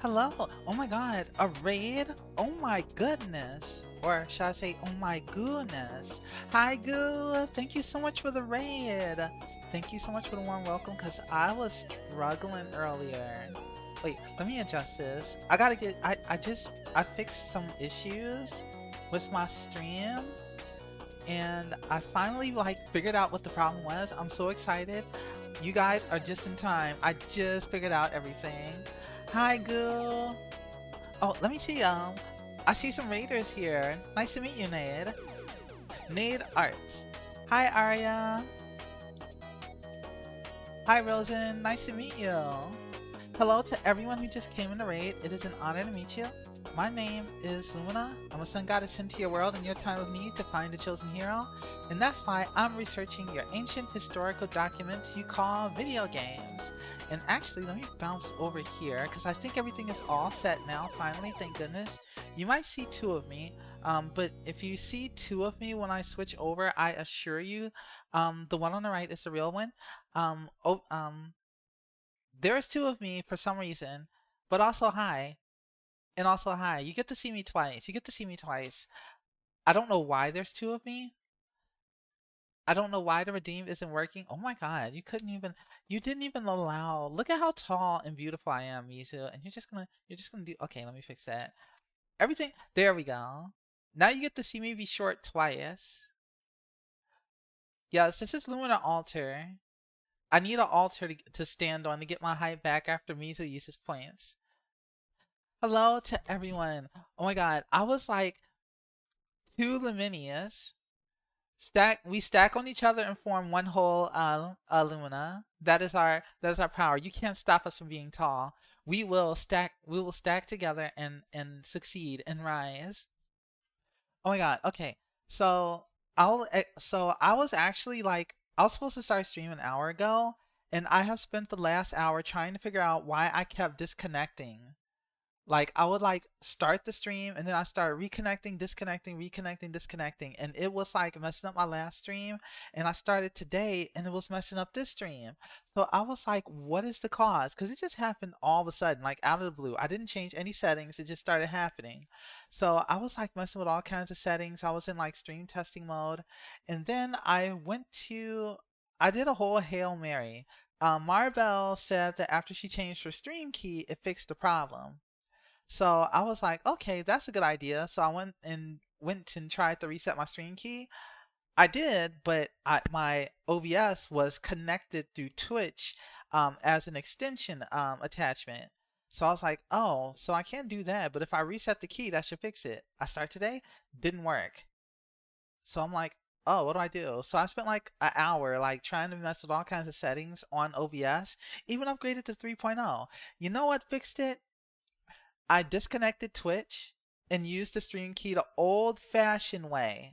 Hello. Oh my god, a raid? Oh my goodness. Or should I say, oh my goodness. Hi, Goo. Thank you so much for the raid. Thank you so much for the warm welcome because I was struggling earlier. Wait, let me adjust this. I fixed some issues with my stream and I finally figured out what the problem was. I'm so excited. You guys are just in time. I just figured out everything. Hi, Goo. Oh, let me see. I see some raiders here. Nice to meet you, Nade. Nade Arts. Hi, Arya. Hi, Rosen. Nice to meet you. Hello to everyone who just came in the raid. It is an honor to meet you. My name is Lumina. I'm a sun goddess sent to your world in your time of need to find a chosen hero. And that's why I'm researching your ancient historical documents you call video games. And actually, let me bounce over here because I think everything is all set now, finally, thank goodness. You might see two of me, but if you see two of me when I switch over, I assure you, the one on the right is the real one. Um, oh, um, there's two of me for some reason, but also hi. And also hi. You get to see me twice. You get to see me twice. I don't know why there's two of me. I don't know why the redeem isn't working. Oh my god, you didn't even allow. Look at how tall and beautiful I am, Mizu. And you're just gonna do, okay, let me fix that. Everything, there we go. Now you get to see me be short twice. Yes, this is Lumina Altar. I need an altar to stand on to get my height back after Mizu uses points. Hello to everyone. Oh my god, I was like too Luminious. We stack on each other and form one whole Lumina. That is our power. You can't stop us from being tall. We will stack together and succeed and rise. Oh my god. Okay. So I was actually I was supposed to start streaming an hour ago, and I have spent the last hour trying to figure out why I kept disconnecting. Like I would start the stream and then I started reconnecting, disconnecting, reconnecting, disconnecting, and it was like messing up my last stream. And I started today and it was messing up this stream. So I was like, what is the cause? Because it just happened all of a sudden, like out of the blue. I didn't change any settings, it just started happening. So I was like messing with all kinds of settings. I was in like stream testing mode. And then I did a whole Hail Mary. Maribel said that after she changed her stream key, it fixed the problem. So I was like, okay, that's a good idea. So I went and tried to reset my stream key. I did, but my OBS was connected through Twitch as an extension attachment. So I was like, oh, so I can't do that. But if I reset the key, that should fix it. I start today, didn't work. So I'm like, oh, what do I do? So I spent like an hour trying to mess with all kinds of settings on OBS, even upgraded to 3.0. You know what fixed it? I disconnected Twitch and used the stream key the old fashioned way.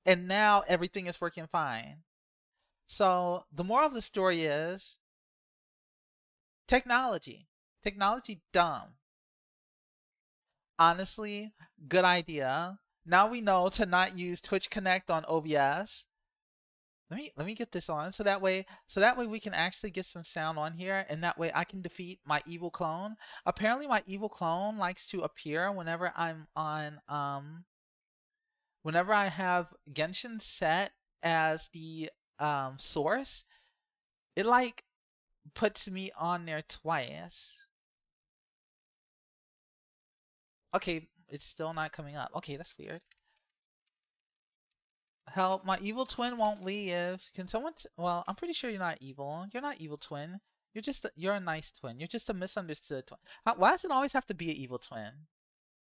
And now everything is working fine. So the moral of the story is technology. Technology dumb. Honestly, good idea. Now we know to not use Twitch Connect on OBS. Let me get this on so that way we can actually get some sound on here, and that way I can defeat my evil clone. Apparently my evil clone likes to appear whenever I have Genshin set as the source. It puts me on there twice. Okay, it's still not coming up. Okay, that's weird. Help, my evil twin won't leave. Can someone well, I'm pretty sure you're not evil. You're not evil twin. You're a nice twin. You're just a misunderstood twin. Why does it always have to be an evil twin?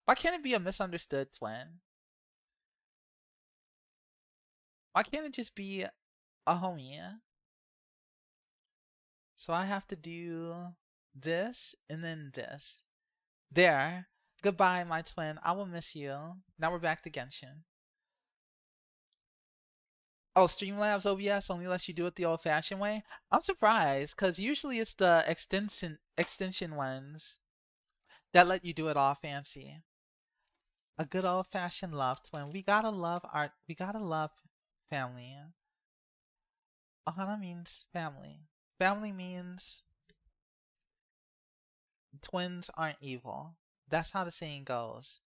Why can't it be a misunderstood twin? Why can't it just be a homie? So I have to do this and then this. There. Goodbye, my twin. I will miss you. Now we're back to Genshin. Oh, Streamlabs OBS only lets you do it the old-fashioned way? I'm surprised, because usually it's the extension ones that let you do it all fancy. A good old-fashioned love twin. We gotta love family. Ohana means family. Family means twins aren't evil. That's how the saying goes.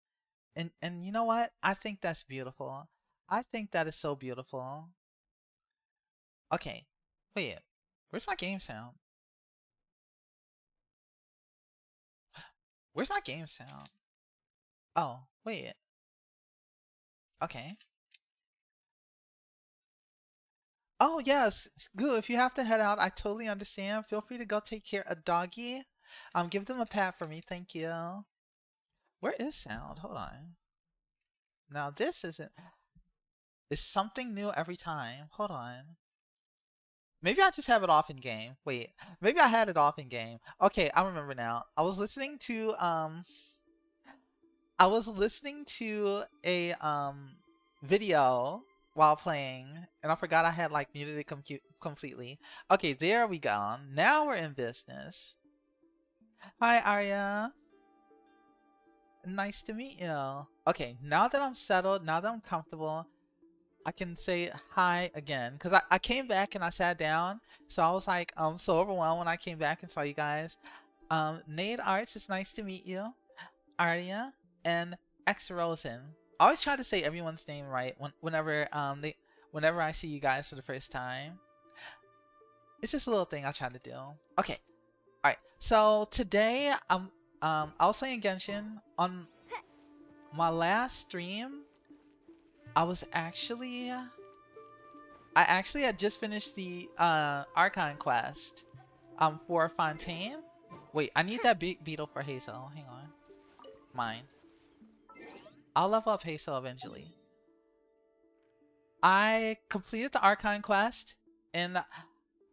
And you know what? I think that's beautiful. I think that is so beautiful. Okay, wait. Where's my game sound? Where's my game sound? Oh, wait. Okay. Oh, yes. Good. If you have to head out, I totally understand. Feel free to go take care of doggy. Give them a pat for me. Thank you. Where is sound? Hold on. Now this isn't. It's something new every time. Hold on. Maybe I just have it off in game. Wait. Maybe I had it off in game. Okay, I remember now. I was listening to a video while playing, and I forgot I had like muted it completely. Okay, there we go. Now we're in business. Hi, Arya. Nice to meet you. Okay, now that I'm settled, now that I'm comfortable, I can say hi again. Because I came back and I sat down, so I was like so overwhelmed when I came back and saw you guys. Nade Arts, it's nice to meet you. Arya and X Rosen. I always try to say everyone's name right whenever I see you guys for the first time. It's just a little thing I try to do. Okay. Alright. So today I was playing Genshin. On my last stream, I actually had just finished the Archon quest for Fontaine. Wait, I need that big beetle for Hazel. Hang on. Mine. I'll level up Hazel eventually. I completed the Archon quest, and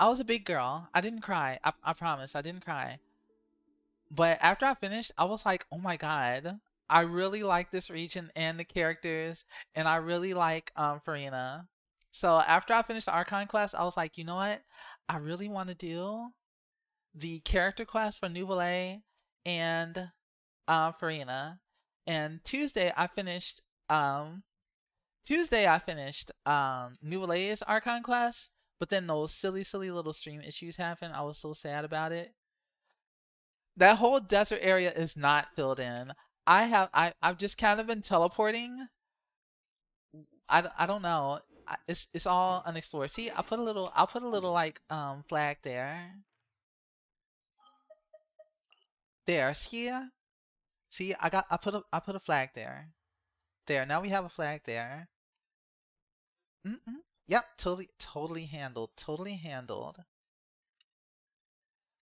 I was a big girl. I didn't cry. I promise, I didn't cry. But after I finished, I was like, oh my god. I really like this region and the characters, and I really like Furina. So after I finished the Archon quest, I was like, you know what? I really want to do the character quest for Nouvelle and Furina. And Tuesday I finished Nouvelle's Archon quest, but then those silly little stream issues happened. I was so sad about it. That whole desert area is not filled in. I've just kind of been teleporting. I don't know. It's all unexplored. See, I'll put a little like flag there. There, see, I put a flag there. There, now we have a flag there. Yep, totally handled. Totally handled.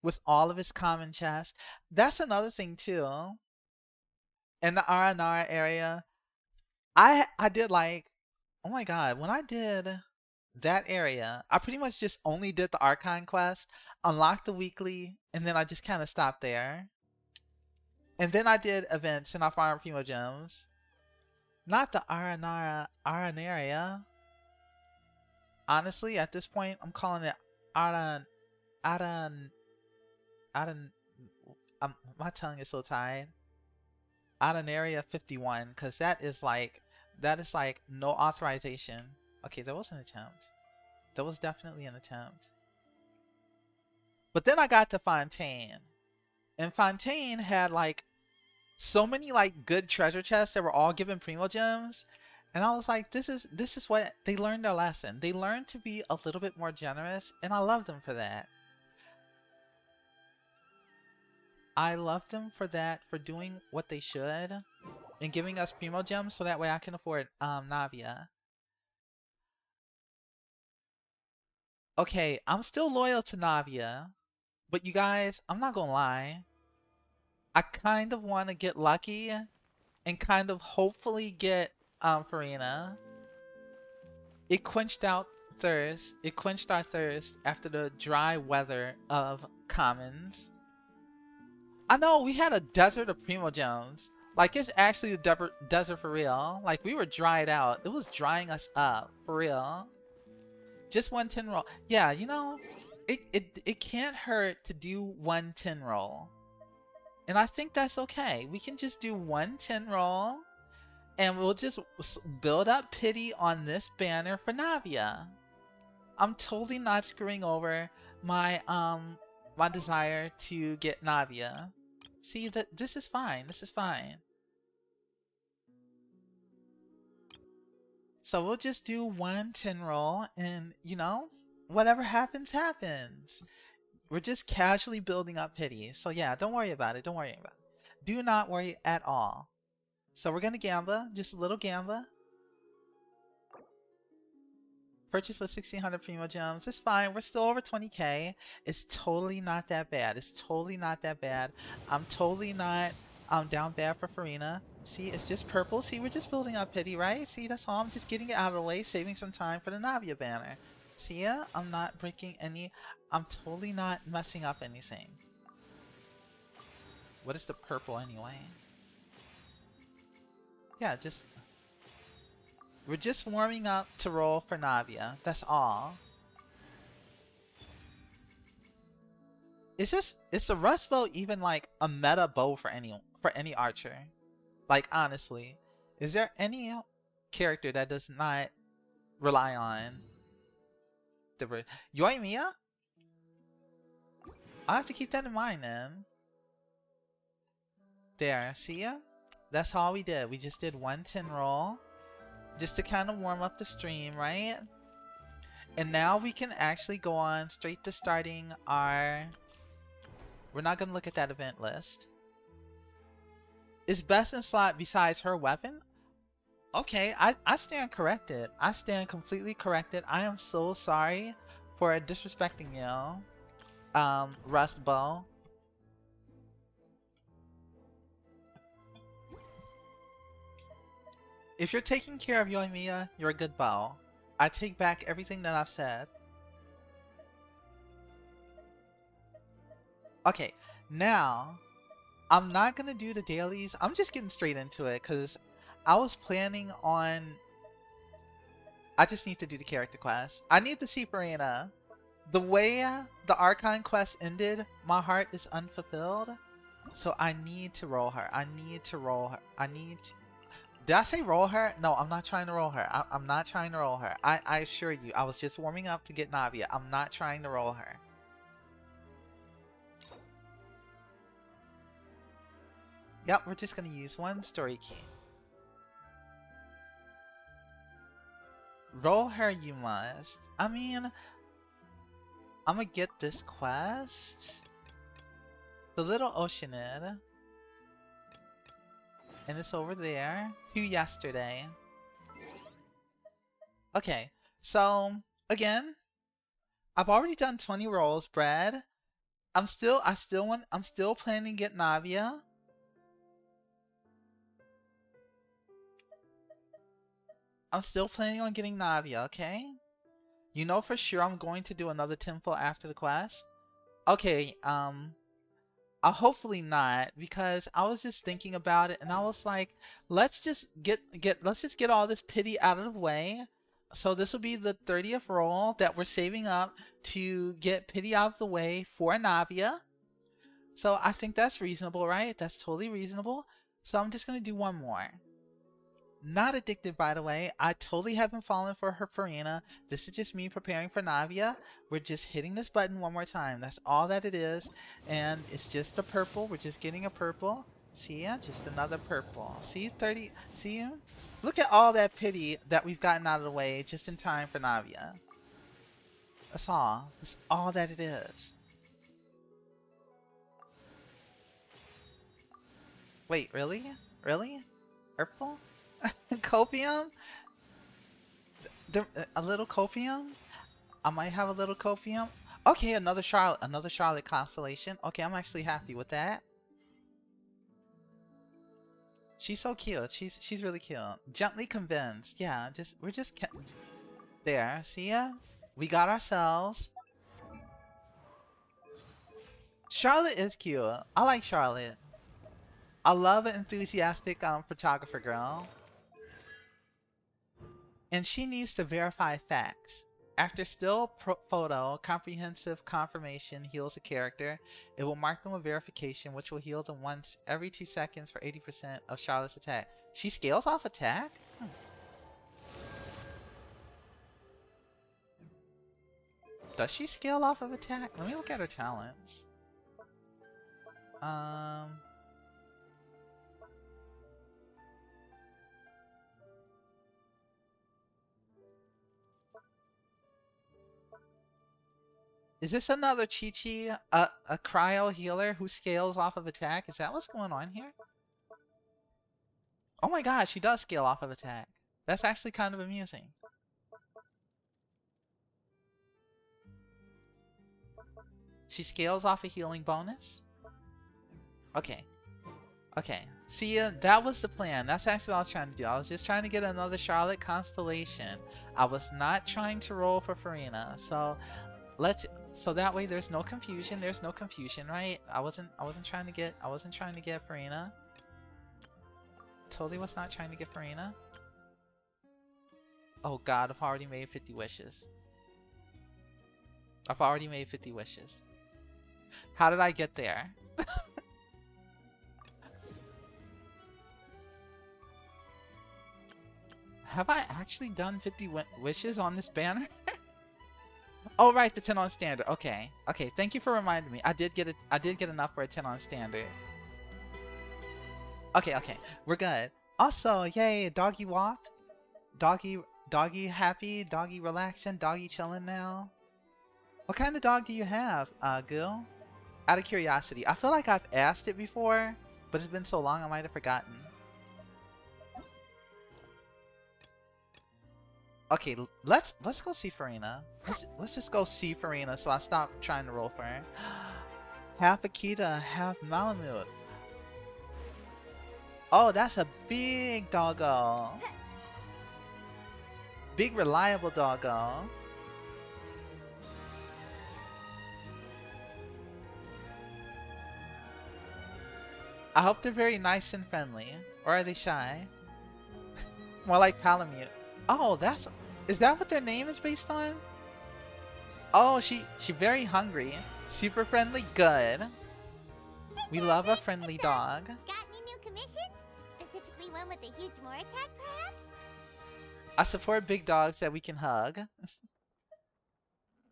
With all of its common chests. That's another thing too. In the Aranara area, I did like, oh my god, when I did that area, I pretty much just only did the Archon quest, unlocked the weekly, and then I just kind of stopped there. And then I did events and I farmed Primo Gems. Not the Aranaria. Honestly, at this point, I'm calling it Aran. My tongue is so tied. Aranaria 51, because that is like no authorization. Okay, there was an attempt. There was definitely an attempt. But then I got to Fontaine. And Fontaine had like so many like good treasure chests that were all given Primo Gems. And I was like, this is what they learned their lesson. They learned to be a little bit more generous, and I love them for that. I love them for that, for doing what they should and giving us Primo Gems so that way I can afford Navia. Okay, I'm still loyal to Navia, but you guys, I'm not gonna lie. I kind of want to get lucky and kind of hopefully get Furina. It quenched our thirst after the dry weather of commons. I know, we had a desert of Primo Gems. Like, it's actually the desert for real. Like, we were dried out. It was drying us up, for real. Just 1 10 roll. Yeah, you know, it can't hurt to do 1 10 roll. And I think that's okay. We can just do 1 10 roll. And we'll just build up pity on this banner for Navia. I'm totally not screwing over my my desire to get Navia. See, that this is fine. This is fine. So we'll just do 1 10 roll and, you know, whatever happens, happens. We're just casually building up pity. So yeah, don't worry about it. Don't worry about it. Do not worry at all. So we're going to gamble. Just a little gamble. Purchase with 1600 Primo Gems. It's fine. We're still over 20k. It's totally not that bad. It's totally not that bad. I'm totally not down bad for Furina. See, it's just purple. See, we're just building up pity, right? See, that's all. I'm just getting it out of the way, saving some time for the Navia banner. See ya? I'm not breaking any... I'm totally not messing up anything. What is the purple anyway? Yeah, just... We're just warming up to roll for Navia. That's all. Is the rust bow even like a meta bow for any archer? Like honestly, is there any character that does not rely on the Yoimiya? I have to keep that in mind then. There, see ya? That's all we did. We just did 1 10 roll. Just to kind of warm up the stream, right? And now we can actually go on straight to starting our... We're not going to look at that event list. Is best in slot besides her weapon? Okay, I stand corrected. I stand completely corrected. I am so sorry for disrespecting you. Rust Bow. If you're taking care of Yoimiya, you're a good bow. I take back everything that I've said. Okay, now, I'm not gonna do the dailies. I'm just getting straight into it because I was planning on... I just need to do the character quest. I need to see Furina. The way the Archon quest ended, my heart is unfulfilled. So I need to roll her. I need to roll her. I need to... Did I say roll her? No, I'm not trying to roll her. I'm not trying to roll her. I assure you, I was just warming up to get Navia. I'm not trying to roll her. Yep, we're just going to use 1 story key. Roll her you must. I mean, I'm going to get this quest. The little Oceanid. And it's over there. To yesterday. Okay, so again, I've already done 20 rolls, Brad. I'm still planning to get Navia. I'm still planning on getting Navia, okay? You know for sure I'm going to do another temple after the quest. Okay, hopefully not, because I was just thinking about it and I was like, let's just get all this pity out of the way. So this will be the 30th roll that we're saving up to get pity out of the way for Navia. So I think that's reasonable, right? That's totally reasonable. So I'm just gonna do 1 more. Not addicted, by the way. I totally haven't fallen for her Furina. This is just me preparing for Navia. We're just hitting this button 1 more time. That's all that it is. And it's just a purple. We're just getting a purple. See ya? Just another purple. See? 30. See you? Look at all that pity that we've gotten out of the way just in time for Navia. That's all. That's all that it is. Wait, really? Really? Purple? Copium? A little copium? I might have a little copium. Okay, another Charlotte constellation. Okay, I'm actually happy with that. She's so cute. She's really cute. Gently convinced. Yeah, we're just there. See ya? We got ourselves. Charlotte is cute. I like Charlotte. I love an enthusiastic photographer girl. And she needs to verify facts. After still photo, comprehensive confirmation heals a character. It will mark them with verification, which will heal them once every 2 seconds for 80% of Charlotte's attack. She scales off attack? Does she scale off of attack? Let me look at her talents. Is this another Chi-Chi? A cryo healer who scales off of attack? Is that what's going on here? Oh my god, she does scale off of attack. That's actually kind of amusing. She scales off a healing bonus? Okay. Okay. See, that was the plan. That's actually what I was trying to do. I was just trying to get another Charlotte Constellation. I was not trying to roll for Furina. So, so that way there's no confusion. There's no confusion, right? I wasn't trying to get Furina. Totally was not trying to get Furina. Oh god, I've already made 50 wishes. I've already made 50 wishes. How did I get there? Have I actually done 50 wishes on this banner? Oh right, the 10 on standard. Okay. Okay, thank you for reminding me. I did get enough for a 10 on standard. Okay, okay. We're good. Also, yay, doggy walked. Doggy happy, doggy relaxing, doggy chilling now. What kind of dog do you have, Gil? Out of curiosity. I feel like I've asked it before, but it's been so long I might have forgotten. Okay, let's go see Furina. Let's just go see Furina so I stop trying to roll for her. Half Akita, half Malamute. Oh, that's a big doggo. Big reliable doggo. I hope they're very nice and friendly. Or are they shy? More like Palamute. Oh, is that what their name is based on? Oh, she very hungry. Super friendly? Good. We love a friendly dog. Got any new commissions? Specifically one with a huge more attack, perhaps? I support big dogs that we can hug.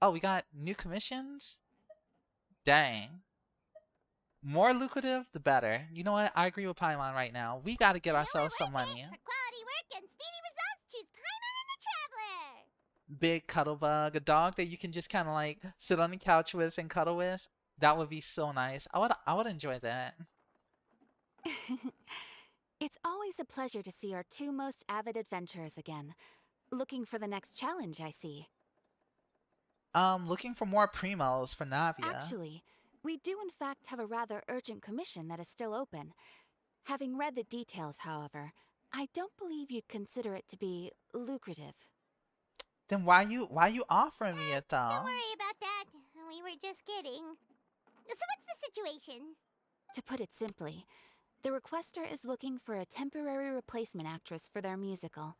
Oh, we got new commissions? Dang. More lucrative, the better. You know what? I agree with Paimon right now. We gotta get ourselves some money. For quality work and speedy results, choose Paimon and the Traveler! Big cuddle bug. A dog that you can just kind of like sit on the couch with and cuddle with. That would be so nice. I would enjoy that. It's always a pleasure to see our two most avid adventurers again. Looking for the next challenge, I see. Looking for more primos for Navia. Actually, we do in fact have a rather urgent commission that is still open. Having read the details, however, I don't believe you'd consider it to be lucrative. Then why you offering me it though? Don't worry about that. We were just kidding. So what's the situation? To put it simply, the requester is looking for a temporary replacement actress for their musical.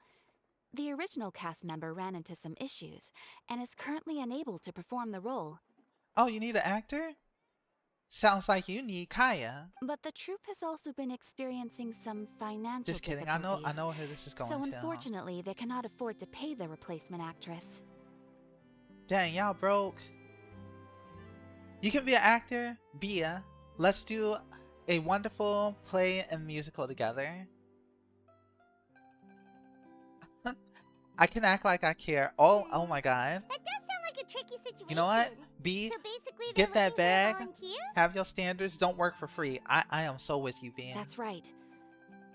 The original cast member ran into some issues, and is currently unable to perform the role. Oh, you need an actor? Sounds like you need Kaya. But the troupe has also been experiencing some financial Just kidding. difficulties. I know where this is going So to. unfortunately, they cannot afford to pay the replacement actress. Dang, y'all broke. You can be an actor, let's do a wonderful play and musical together. I can act like I care. Oh my god. That does sound like a tricky situation. You know what? B, So basically get that bag. Volunteer? Have your standards. Don't work for free. I am so with you, B. That's right.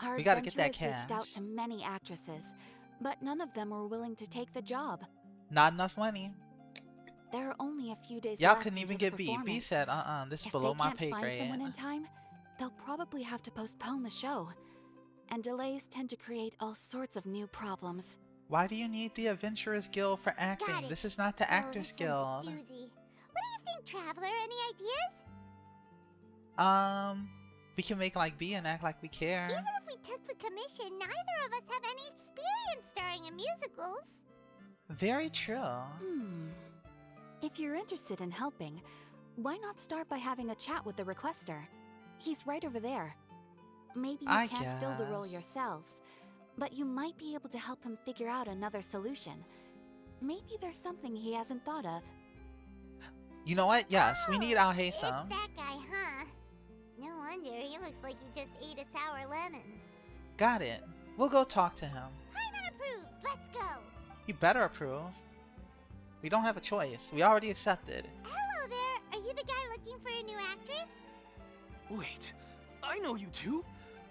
Our We gotta get that adventurers reached out cash. to many actresses, but none of them were willing to take the job. Not enough money. There are only a few days Y'all left couldn't even until get the B. B performance. said, this is If below they my can't pay find grade. someone in time, they'll probably have to postpone the show. And delays tend to create all sorts of new problems. Why do you need the Adventurers Guild for acting? Got it. This is not the Oh, Actors this one's a Guild. doozy. What do you think, Traveler? Any ideas? We can make like B and act like we care. Even if we took the commission, neither of us have any experience starring in musicals. Very true. If you're interested in helping, why not start by having a chat with the requester? He's right over there. Maybe you I can't fill the role guess. yourselves, but you might be able to help him figure out another solution. Maybe there's something he hasn't thought of. You know what? Yes, we need Al It's Haytham. that guy, huh? No wonder, he looks like he just ate a sour lemon. Got it. We'll go talk to him. Paimon approved, let's go! You better approve. We don't have a choice. We already accepted. Hello Are you the guy looking for a new actress? Wait, I know you two!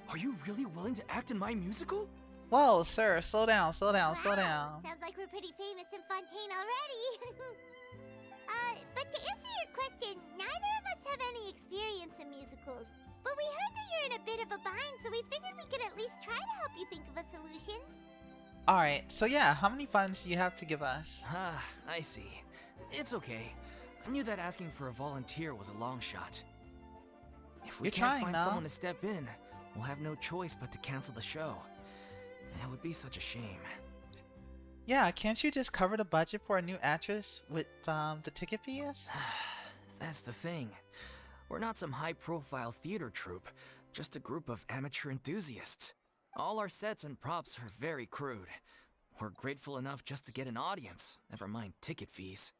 Are you really willing to act in my musical? Whoa, sir, slow down, slow down, slow Wow, down. sounds like we're pretty famous in Fontaine already. But to answer your question, neither of us have any experience in musicals. But we heard that you're in a bit of a bind, so we figured we could at least try to help you think of a solution. Alright, so yeah, how many funds do you have to give us? Ah, I see. It's okay. I knew that asking for a volunteer was a long shot. If we You're can't trying, find Mel. someone to step in, we'll have no choice but to cancel the show. It would be such a shame. Yeah, can't you just cover the budget for a new actress with the ticket fees? That's the thing. We're not some high-profile theater troupe, just a group of amateur enthusiasts. All our sets and props are very crude. We're grateful enough just to get an audience, never mind ticket fees.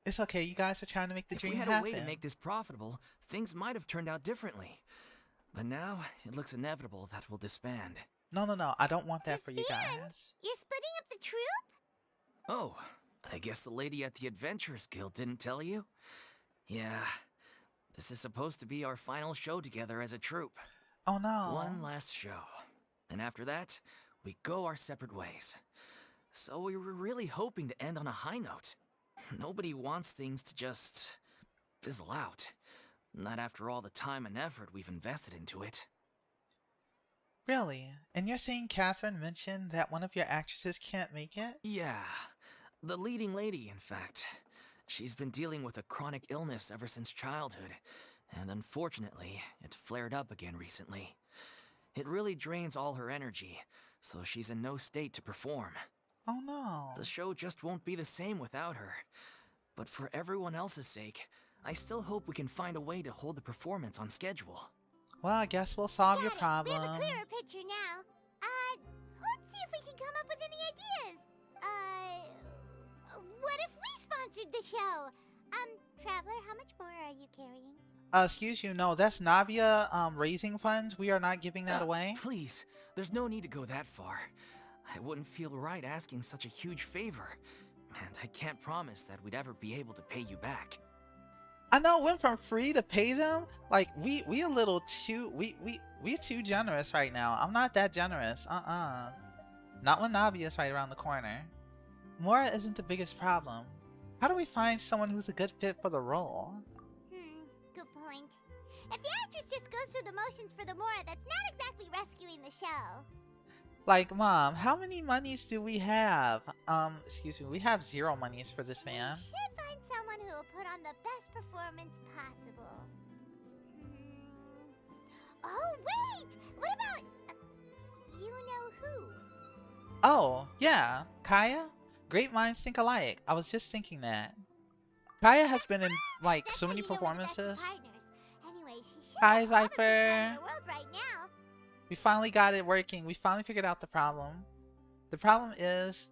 It's okay, you guys are trying to make the If dream we had happen. a way to make this profitable, things might have turned out differently. But now, it looks inevitable that we'll disband. No, I don't want that for you Disband? guys. You're splitting up the troupe? Oh, I guess the lady at the Adventurers Guild didn't tell you? Yeah, this is supposed to be our final show together as a troupe. Oh no. One last show. And after that, we go our separate ways. So we were really hoping to end on a high note. Nobody wants things to just fizzle out. Not after all the time and effort we've invested into it. Really? And you're saying Catherine mentioned that one of your actresses can't make it? Yeah, the leading lady, in fact. She's been dealing with a chronic illness ever since childhood, and unfortunately, it flared up again recently. It really drains all her energy, so she's in no state to perform. Oh no. The show just won't be the same without her. But for everyone else's sake, I still hope we can find a way to hold the performance on schedule. Well, I guess we'll solve your Got it. We have problem. a clearer picture now. Let's see if we can come up with any ideas. What if we sponsored the show? Traveler, how much more are you carrying? Excuse you, no, that's Navia raising funds. We are not giving that away. Please, there's no need to go that far. I wouldn't feel right asking such a huge favor, and I can't promise that we'd ever be able to pay you back. I know it went from free to pay them. Like we a little too we too generous right now. I'm not that generous. Not when Navia's right around the corner. Mora isn't the biggest problem. How do we find someone who's a good fit for the role? Good point. If the actress just goes through the motions for the Mora, that's not exactly rescuing the show. Like, Mom, how many monies do we have? Excuse me, we have 0 monies for this man. We should find someone who will put on the best performance possible. Oh, wait! What about... you know who? Oh, yeah, Kaya? Great minds think alike. I was just thinking that. Kaya has been in, like, That's so how many you know we're the best of performances. partners. Anyway, she should Hi, have all the free time Zypher. in the world right now. We finally got it working. We finally figured out the problem. The problem is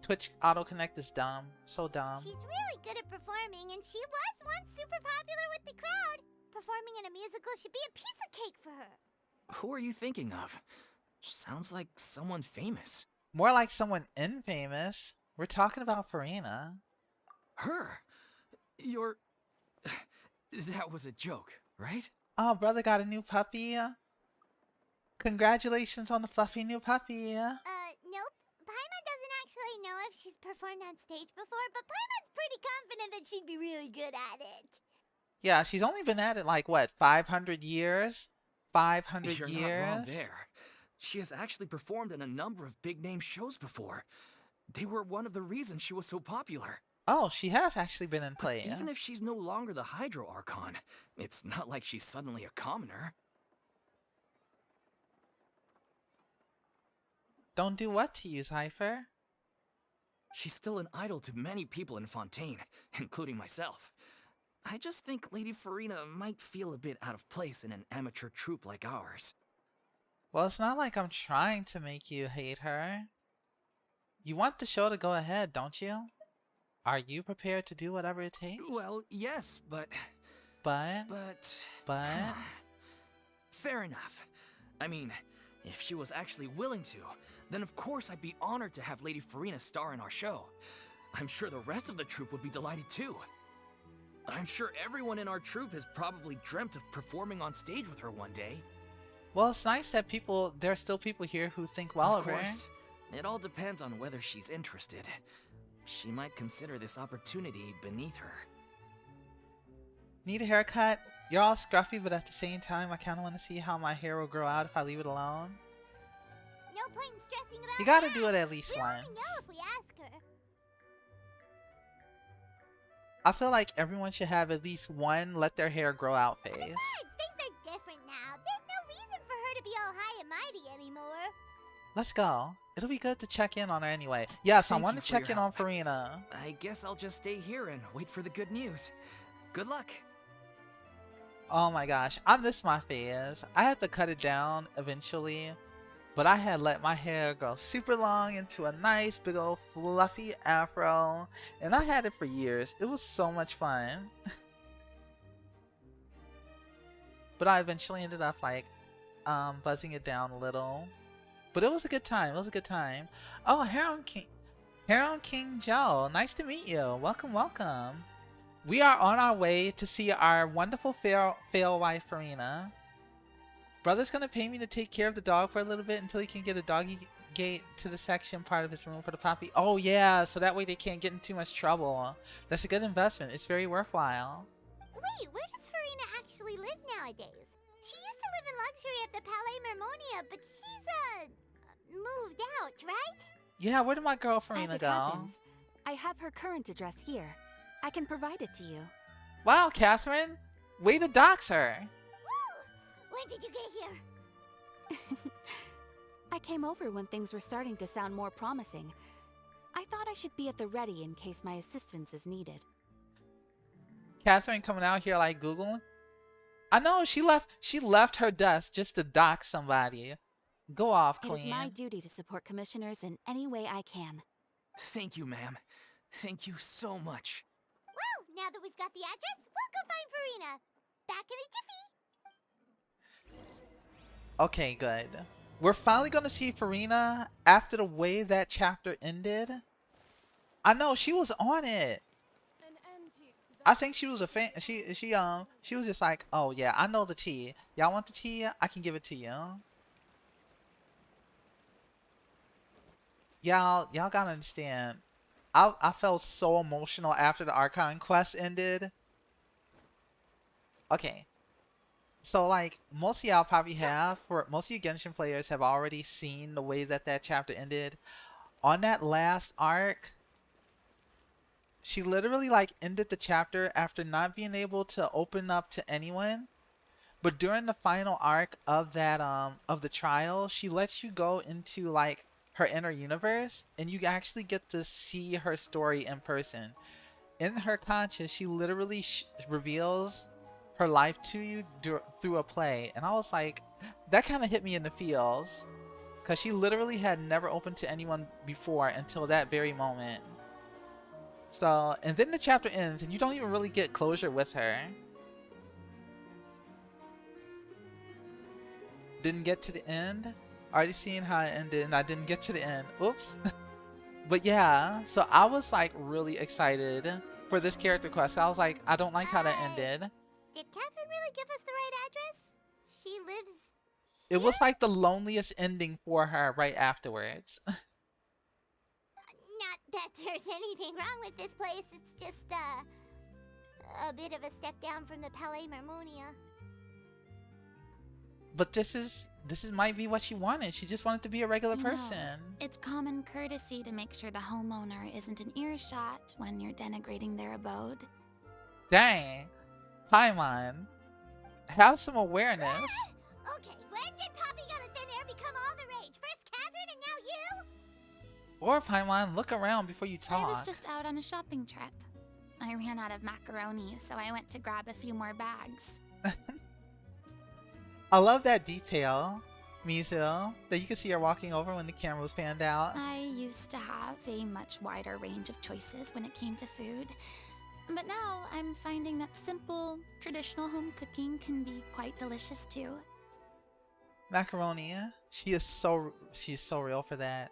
Twitch Auto Connect is dumb. So dumb. She's really good at performing, and she was once super popular with the crowd. Performing in a musical should be a piece of cake for her. Who are you thinking of? Sounds like someone famous. More like someone infamous. We're talking about Furina. Her? You're... That was a joke, right? Oh, brother got a new puppy. Congratulations on the fluffy new puppy. Nope. Paimon doesn't actually know if she's performed on stage before, but Paimon's pretty confident that she'd be really good at it. Yeah, she's only been at it like, what, 500 years? 500 You're years? not wrong there. She has actually performed in a number of big-name shows before. They were one of the reasons she was so popular. Oh, she has actually been in But plays. even if she's no longer the Hydro Archon, it's not like she's suddenly a commoner. Don't do what to you, Zypher? She's still an idol to many people in Fontaine, including myself. I just think Lady Furina might feel a bit out of place in an amateur troupe like ours. Well, it's not like I'm trying to make you hate her. You want the show to go ahead, don't you? Are you prepared to do whatever it takes? Well, yes, but... But... But... Fair enough. I mean, if she was actually willing to, then of course I'd be honored to have Lady Furina star in our show. I'm sure the rest of the troupe would be delighted too. I'm sure everyone in our troupe has probably dreamt of performing on stage with her one day. Well, it's nice that there are still people here who think well of her. Of course, it all depends on whether she's interested. She might consider this opportunity beneath her. Need a haircut? You're all scruffy, but at the same time, I kind of want to see how my hair will grow out if I leave it alone. No point in stressing about You gotta that. do it at least We'll once. only know if we ask her. I feel like everyone should have at least one let their hair grow out phase. Besides, things are different now. There's no reason for her to be all high and mighty anymore. Let's go. It'll be good to check in on her anyway. Yes, I Thank want you to for check your in on help. Furina. I guess I'll just stay here and wait for the good news. Good luck. Oh my gosh, I miss my phase. I had to cut it down eventually, but I had let my hair grow super long into a nice big old fluffy afro, and I had it for years. It was so much fun. But I eventually ended up like buzzing it down a little. But it was a good time. It was a good time. Oh, Heron King Joe, nice to meet you. Welcome, welcome. We are on our way to see our wonderful fail wife, Furina. Brother's gonna pay me to take care of the dog for a little bit until he can get a doggy gate to the section part of his room for the puppy. Oh yeah, so that way they can't get in too much trouble. That's a good investment. It's very worthwhile. Wait, where does Furina actually live nowadays? She used to live in luxury at the Palais Mermonia, but she's, moved out, right? Yeah, where did my girl As Furina it go? happens, I have her current address here. I can provide it to you. Wow, Catherine! Way to dox her! Woo! When did you get here? I came over when things were starting to sound more promising. I thought I should be at the ready in case my assistance is needed. Catherine coming out here like Googling? I know, she left her desk just to dox somebody. Go off, It is Queen. my duty to support commissioners in any way I can. Thank you, ma'am. Thank you so much. Well, now that we've got the address, we'll go find Furina. Back in a jiffy. Okay, good. We're finally gonna see Furina after the way that chapter ended. I know, she was on it. I think she was a fan. She was just like, oh yeah, I know the tea. Y'all want the tea? I can give it to you. Y'all gotta understand. I felt so emotional after the Archon quest ended. Okay. So like, most of y'all probably have, for most of you Genshin players have already seen the way that that chapter ended. On that last arc, she literally like ended the chapter after not being able to open up to anyone. But during the final arc of that of the trial, she lets you go into like her inner universe, and you actually get to see her story in person. In her conscious, she literally reveals her life to you through a play, and I was like, that kind of hit me in the feels, because she literally had never opened to anyone before until that very moment. So, and then the chapter ends, and you don't even really get closure with her. Didn't get to the end. Already seen how it ended, and I didn't get to the end. Oops. But yeah, so I was like really excited for this character quest. I was like, I don't like how that ended. Did Catherine really give us the right address? She lives It was like the loneliest ending for her right afterwards. Not that there's anything wrong with this place. It's just, a bit of a step down from the Palais Mermonia. But this might be what she wanted. She just wanted to be a regular You know, person. It's common courtesy to make sure the homeowner isn't in earshot when you're denigrating their abode. Dang. Paimon. Have some awareness. Okay, when did Poppy Gun and Thin Air become all the rage? First Catherine and now you? Or Paimon, look around before you I talk. was just out on a shopping trip. I ran out of macaroni, so I went to grab a few more bags. I love that detail, Mizu, that you can see her walking over when the camera was panned out. I used to have a much wider range of choices when it came to food. But now I'm finding that simple, traditional home cooking can be quite delicious too. Macaroni, she's so real for that.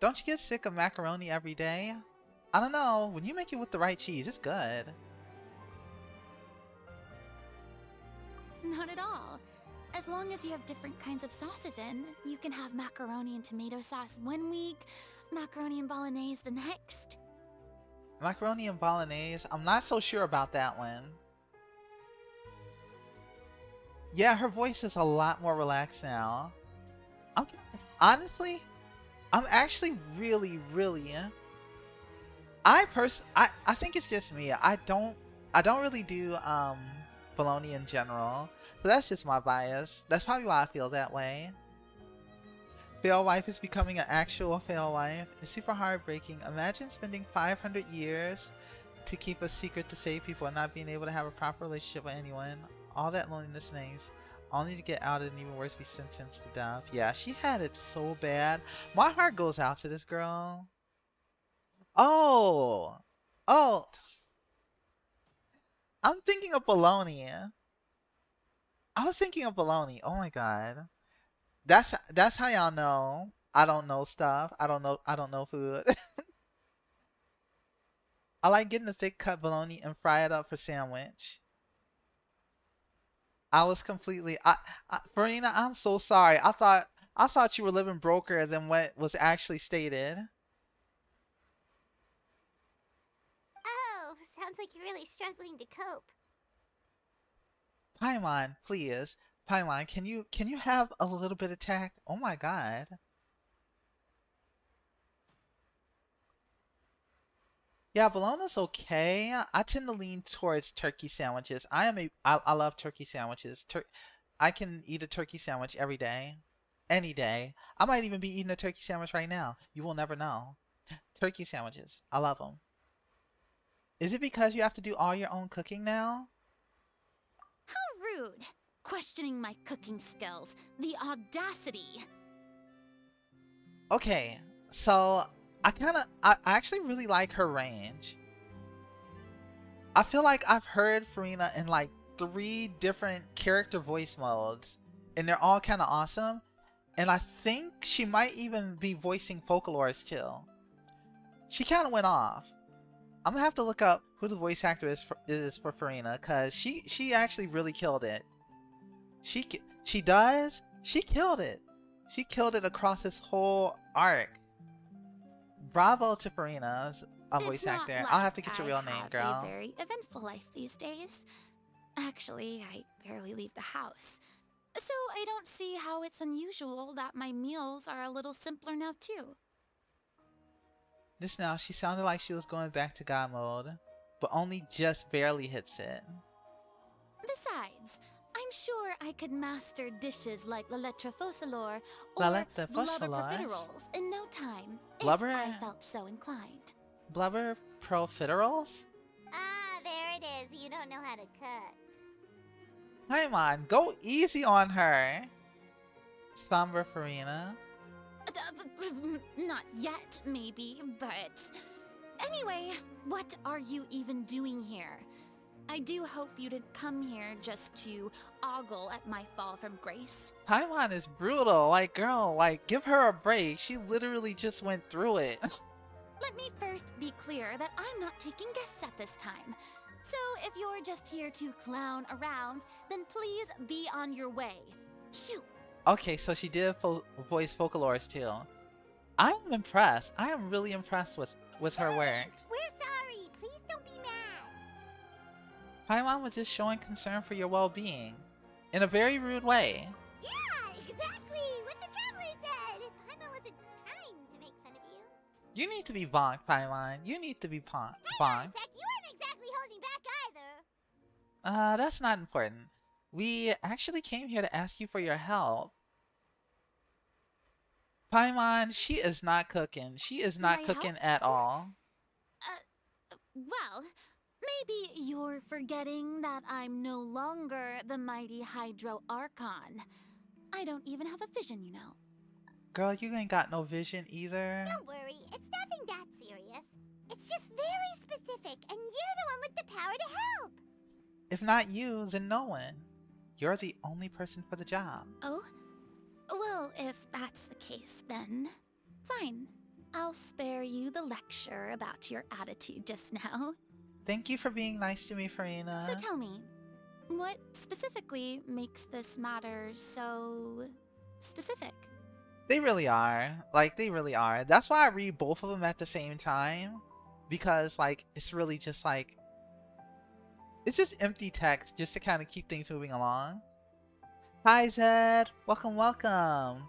Don't you get sick of macaroni every day? I don't know. When you make it with the right cheese, it's good. Not at all. As long as you have different kinds of sauces in, you can have macaroni and tomato sauce one week, macaroni and bolognese the next. Macaroni and bolognese. I'm not so sure about that one. Yeah, her voice is a lot more relaxed now. I'm, honestly, I'm actually really. I think it's just me. I don't really do bologna in general. So that's just my bias. That's probably why I feel that way. Fail wife is becoming an actual fail wife. It's super heartbreaking. Imagine spending 500 years to keep a secret to save people and not being able to have a proper relationship with anyone. All that loneliness and angst, only to get outed and even worse, be sentenced to death. Yeah, she had it so bad. My heart goes out to this girl. Oh, I'm thinking of bologna. I was thinking of bologna. Oh my god. That's how y'all know I don't know stuff. I don't know food. I like getting a thick cut bologna and fry it up for sandwich. I was completely Furina, I'm so sorry. I thought you were living broker than what was actually stated. Oh, sounds like you're really struggling to cope. Paimon, please. Paimon, can you have a little bit of tact? Oh my god. Yeah, bologna's okay. I tend to lean towards turkey sandwiches. I love turkey sandwiches. I can eat a turkey sandwich every day. Any day. I might even be eating a turkey sandwich right now. You will never know. Turkey sandwiches. I love them. Is it because you have to do all your own cooking now? How rude! Questioning my cooking skills. The audacity! Okay, so I actually really like her range. I feel like I've heard Furina in like 3 different character voice modes, and they're all kind of awesome. And I think she might even be voicing Folklores too. She kind of went off. I'm gonna have to look up who the voice actor is for Furina, cause she actually really killed it. She killed it. She killed it across this whole arc. Bravo to Furina, a voice actor. Like I'll have to get your real I name, have girl. A very eventful life these days. Actually, I barely leave the house. So I don't see how it's unusual that my meals are a little simpler now too. Just now, she sounded like she was going back to God mode, but only just barely hits it. Besides, I'm sure I could master dishes like la lettre fossilor La or lettre blubber fossilor? profiteroles in no time, Blubber? if I felt so inclined. Blubber profiteroles? Ah, there it is. You don't know how to cook. Paimon, go easy on her. Somber Furina. Not yet, maybe, but... Anyway, what are you even doing here? I do hope you didn't come here just to ogle at my fall from grace. Paimon is brutal. Like, girl, like, give her a break. She literally just went through it. Let me first be clear that I'm not taking guests at this time. So if you're just here to clown around, then please be on your way. Shoot! Okay, so she did voice Folklores too. I am impressed. I am really impressed with her work. We're sorry. Please don't be mad. Paimon was just showing concern for your well-being. In a very rude way. Yeah, exactly. What the traveler said. Paimon wasn't trying to make fun of you. You need to be bonked, Paimon. You need to be Hang on a bonked. sec. You weren't exactly holding back either. That's not important. We actually came here to ask you for your help. Paimon, she is not cooking. She is not My cooking help? at all. Well, maybe you're forgetting that I'm no longer the mighty Hydro Archon. I don't even have a vision, you know. Girl, you ain't got no vision either. Don't worry. It's nothing that serious. It's just very specific, and you're the one with the power to help. If not you, then no one. You're the only person for the job. Oh? Well, if that's the case, then fine. I'll spare you the lecture about your attitude just now. Thank you for being nice to me, So Furina. tell me, what specifically makes this matter so specific? They really are. Like, they really are. That's why I read both of them at the same time. Because, like, it's really just like... It's just empty text just to kind of keep things moving along. Hi, Zed. Welcome, welcome.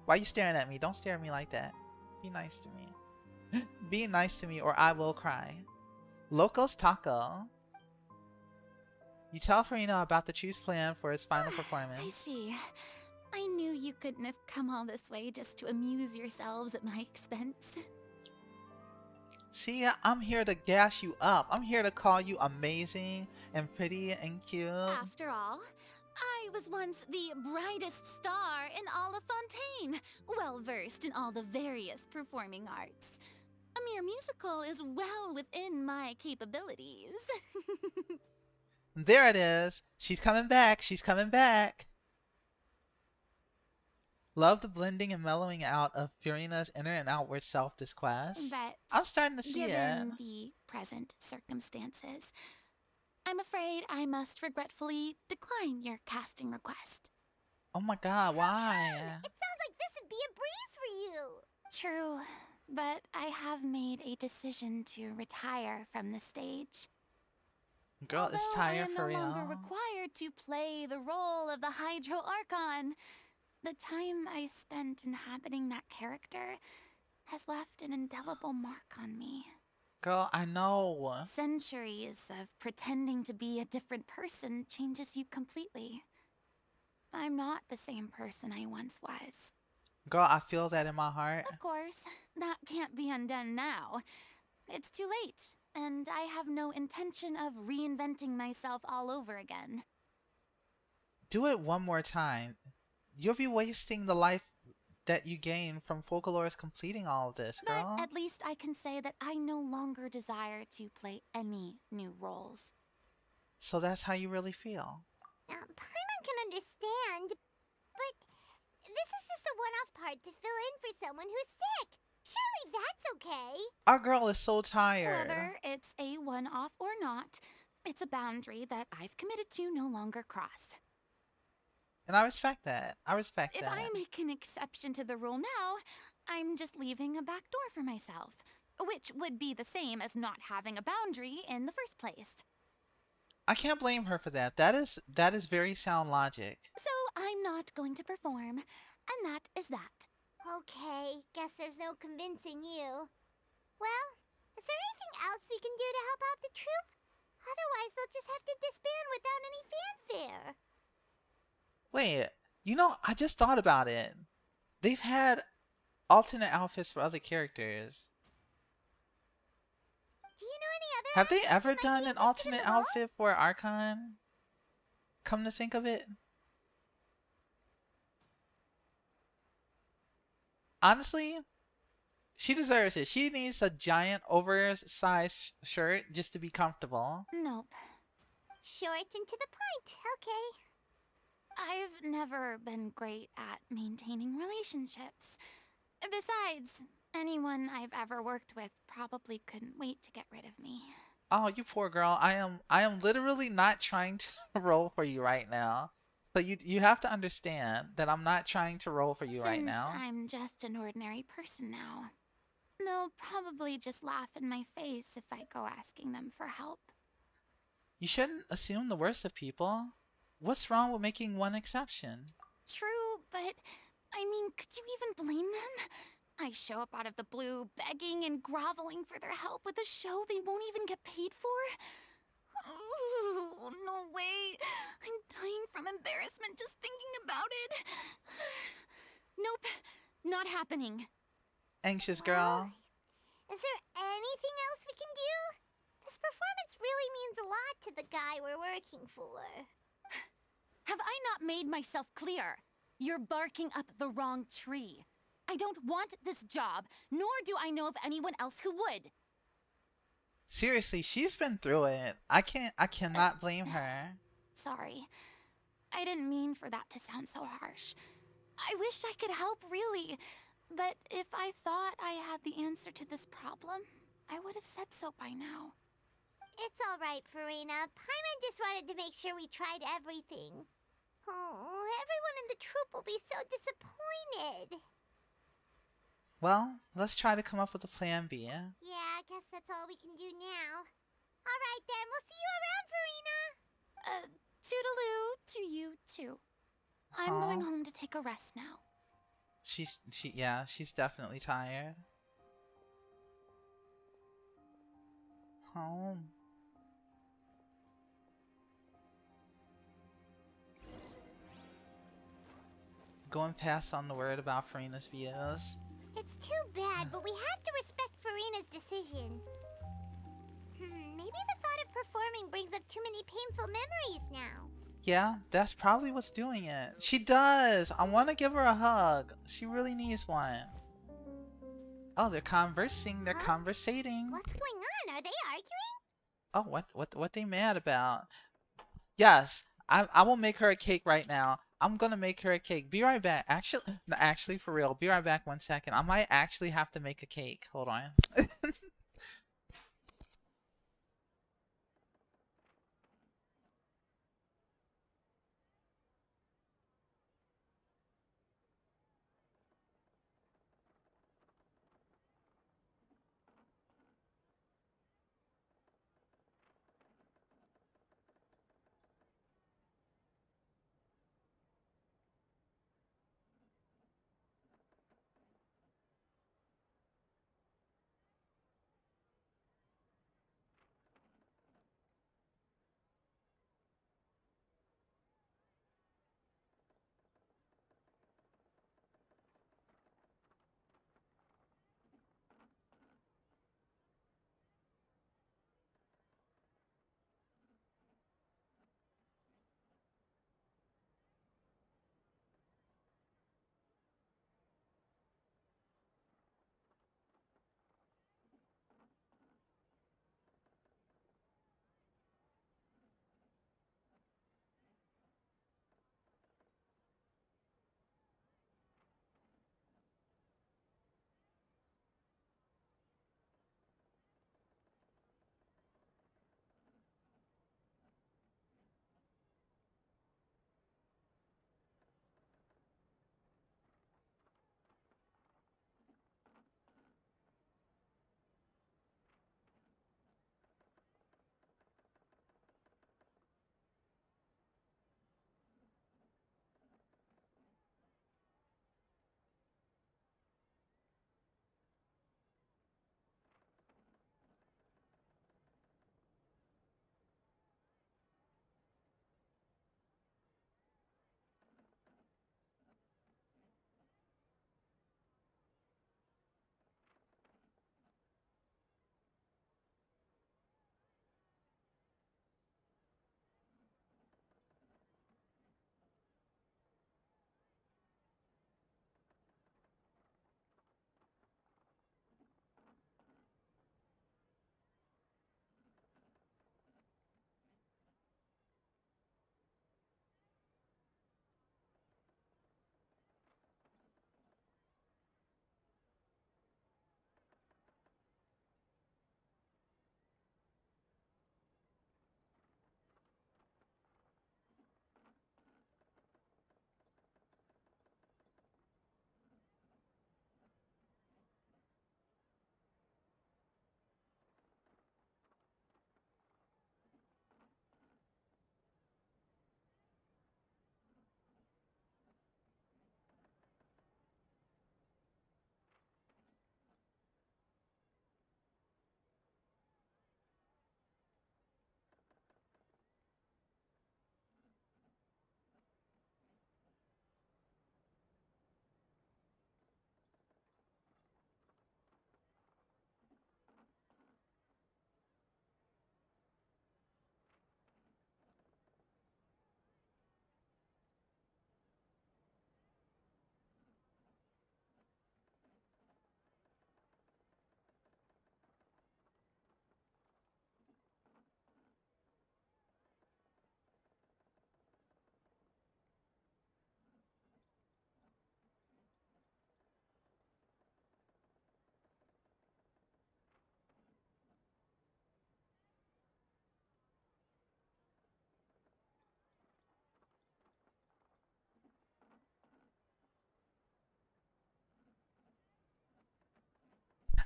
Why are you staring at me? Don't stare at me like that. Be nice to me. Be nice to me or I will cry. Locos Taco. You tell Furina about the choose plan for its final performance. I see. I knew you couldn't have come all this way just to amuse yourselves at my expense. See, I'm here to gas you up. I'm here to call you amazing and pretty and cute. After all, I was once the brightest star in all of Fontaine, well versed in all the various performing arts. A mere musical is well within my capabilities. There it is. She's coming back. She's coming back. Love the blending and mellowing out of Furina's inner and outward self this quest. But I'm starting to see it. given the present circumstances, I'm afraid I must regretfully decline your casting request. Oh my god, why? It sounds like this would be a breeze for you. True, but I have made a decision to retire from the stage. Girl, it's Although I tired am for no real. longer required to play the role of the Hydro Archon, the time I spent inhabiting that character has left an indelible mark on me. Girl, I know. Centuries of pretending to be a different person changes you completely. I'm not the same person I once was. Girl, I feel that in my heart. Of course, that can't be undone now. It's too late, and I have no intention of reinventing myself all over again. Do it one more time. You'll be wasting the life that you gain from Folklore's completing all of this, girl. But at least I can say that I no longer desire to play any new roles. So that's how you really feel. Paimon can understand, but this is just a one-off part to fill in for someone who's sick. Surely that's okay. Our girl is so tired. Whether it's a one-off or not, it's a boundary that I've committed to no longer cross. And I respect that. I respect If that. I make an exception to the rule now, I'm just leaving a back door for myself, which would be the same as not having a boundary in the first place. I can't blame her for that. That is very sound logic. So I'm not going to perform, and that is that. Okay, guess there's no convincing you. Well, is there anything else we can do to help out the troupe? Otherwise, they'll just have to disband without any fanfare. Wait, I just thought about it. They've had alternate outfits for other characters. Do you know any other Have they artists who ever might be done an interested in alternate the role? outfit for Archon? Come to think of it. Honestly, she deserves it. She needs a giant oversized shirt just to be comfortable. Nope. Short and to the point. Okay. I've never been great at maintaining relationships. Besides, anyone I've ever worked with probably couldn't wait to get rid of me. Oh, you poor girl. I am literally not trying to roll for you right now. So you have to understand that I'm not trying to roll for you right now. Since I'm just an ordinary person now, they'll probably just laugh in my face if I go asking them for help. You shouldn't assume the worst of people. What's wrong with making one exception? True, but I mean, could you even blame them? I show up out of the blue, begging and groveling for their help with a show they won't even get paid for? Oh, no way. I'm dying from embarrassment just thinking about it. Nope, not happening. Anxious girl. Is there anything else we can do? This performance really means a lot to the guy we're working for. Have I not made myself clear? You're barking up the wrong tree. I don't want this job, nor do I know of anyone else who would. Seriously, she's been through it. I cannot blame her. Sorry. I didn't mean for that to sound so harsh. I wish I could help, really. But if I thought I had the answer to this problem, I would have said so by now. It's alright, Furina. Paimon just wanted to make sure we tried everything. Oh, everyone in the troop will be so disappointed. Well, let's try to come up with a plan B. Yeah, I guess that's all we can do now. Alright then, we'll see you around, Furina! Toodaloo to you too. I'm going home to take a rest now. She's definitely tired. Home. Go and pass on the word about Furina's views. It's too bad, but we have to respect Furina's decision. Maybe the thought of performing brings up too many painful memories now. Yeah, that's probably what's doing it. She does! I want to give her a hug. She really needs one. Oh, they're conversing. They're conversating. What's going on? Are they arguing? Oh, what they mad about? Yes, I will make her a cake right now. I'm gonna make her a cake. Be right back. Actually, no, actually, for real. Be right back 1 second. I might actually have to make a cake. Hold on.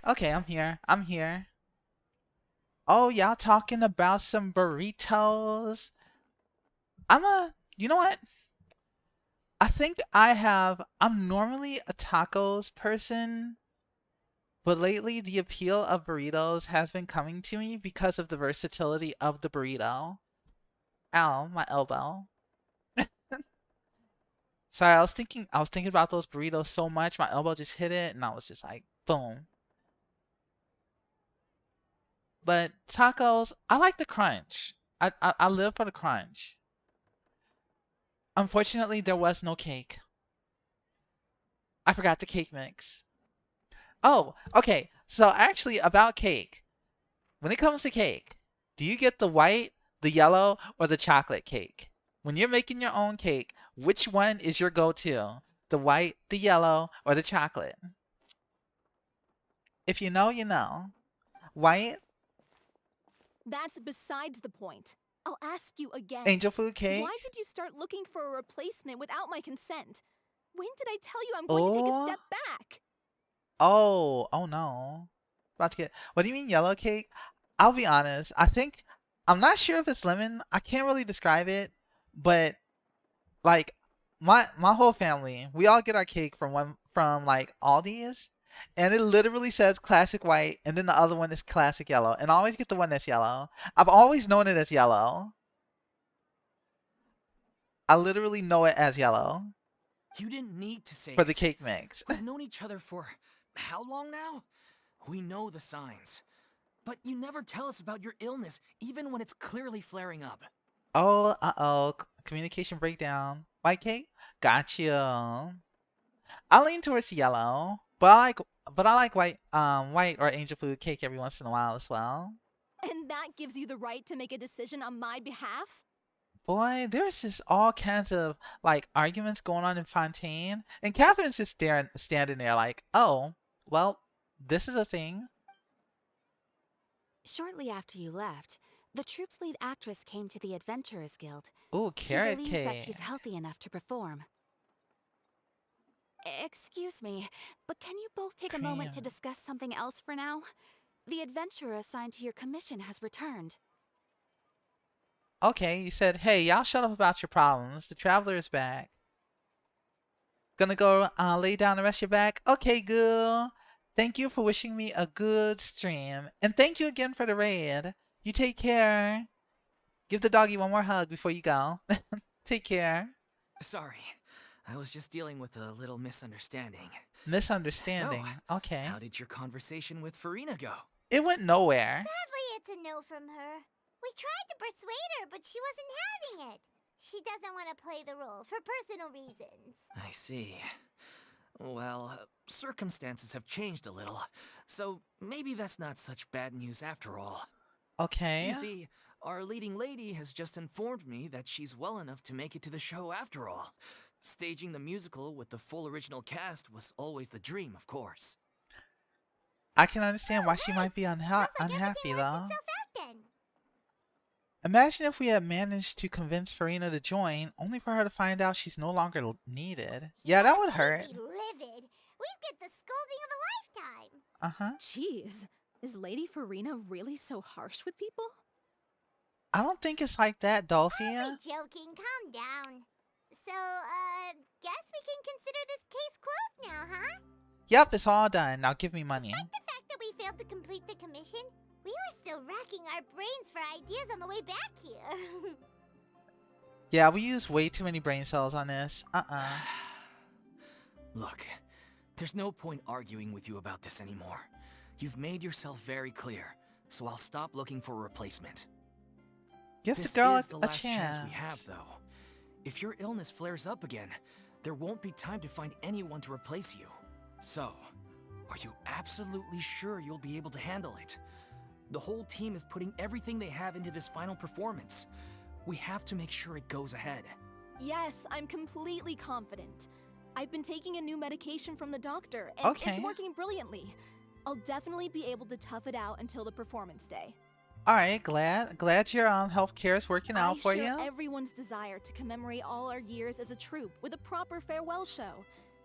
Okay, I'm here. I'm here. Oh, y'all talking about some burritos? You know what? I think I'm normally a tacos person, but lately the appeal of burritos has been coming to me because of the versatility of the burrito. Ow, my elbow. Sorry, I was thinking about those burritos so much, my elbow just hit it, and I was just like, boom. But tacos, I like the crunch. I live for the crunch. Unfortunately, there was no cake. I forgot the cake mix. Oh, okay. So actually, about cake. When it comes to cake, do you get the white, the yellow, or the chocolate cake? When you're making your own cake, which one is your go-to? The white, the yellow, or the chocolate? If you know, you know. White, That's besides the point. I'll ask you again. angel food cake. Why did you start looking for a replacement without my consent? When did I tell you I'm going to take a Oh, step back? oh no. About to get. What do you mean yellow cake? I'll be honest. I'm not sure if it's lemon. I can't really describe it, but like my whole family, we all get our cake from like Aldi's, and it literally says classic white, and then the other one is classic yellow, and I always get the one that's yellow. I've always known it as yellow. I literally know it as yellow You didn't need to say for the it. cake mix. We've known each other for how long now? We know the signs. But you never tell us about your illness, even when it's clearly flaring up. Oh, uh-oh, communication breakdown. White cake? Gotcha. I lean towards yellow, but I like white or angel food cake every once in a while as well. And that gives you the right to make a decision on my behalf? Boy, there's just all kinds of like arguments going on in Fontaine, and Catherine's just standing there like, oh, well, this is a thing. Shortly after you left, the troupe's lead actress came to the Adventurers Guild. Ooh, She carrot believes that cake. she's healthy enough to perform. Excuse me, but can you both take a moment to Cream. discuss something else for now? The adventurer assigned to your commission has returned. Okay, you said, hey, y'all shut up about your problems. The traveler is back. Gonna go lay down and rest your back? Okay, girl. Thank you for wishing me a good stream. And thank you again for the raid. You take care. Give the doggy one more hug before you go. Take care. Sorry, I was just dealing with a little misunderstanding. Misunderstanding. So, Okay. how did your conversation with Furina go? It went nowhere. Sadly, it's a no from her. We tried to persuade her, but she wasn't having it. She doesn't want to play the role for personal reasons. I see. Well, circumstances have changed a little, so maybe that's not such bad news after all. Okay. You see, our leading lady has just informed me that she's well enough to make it to the show after all. Staging the musical with the full original cast was always the dream, of course. I can understand why she might be Sounds like unhappy everything though. worked itself out then. Imagine if we had managed to convince Farina to join, only for her to find out she's no longer needed. Yeah, that would hurt. She'd be livid. We'd get the scolding of a lifetime. Uh-huh. Jeez, is Lady Furina really so harsh with people? I don't think it's like that, Dolphia. Only joking. Calm down. So, guess we can consider this case closed now, huh? Yep, it's all done. Now give me money. Despite the fact that we failed to complete the commission, we were still racking our brains for ideas on the way back here. Yeah, we used way too many brain cells on this. Look, there's no point arguing with you about this anymore. You've made yourself very clear, so I'll stop looking for a replacement. Give This the girl is the a last chance. chance we have, though. If your illness flares up again, there won't be time to find anyone to replace you. So, are you absolutely sure you'll be able to handle it? The whole team is putting everything they have into this final performance. We have to make sure it goes ahead. Yes, I'm completely confident. I've been taking a new medication from the doctor, and Okay. it's working brilliantly. I'll definitely be able to tough it out until the performance day. Alright, glad your healthcare is working out for I share you. everyone's desire to commemorate all our years as a troupe with a proper farewell show.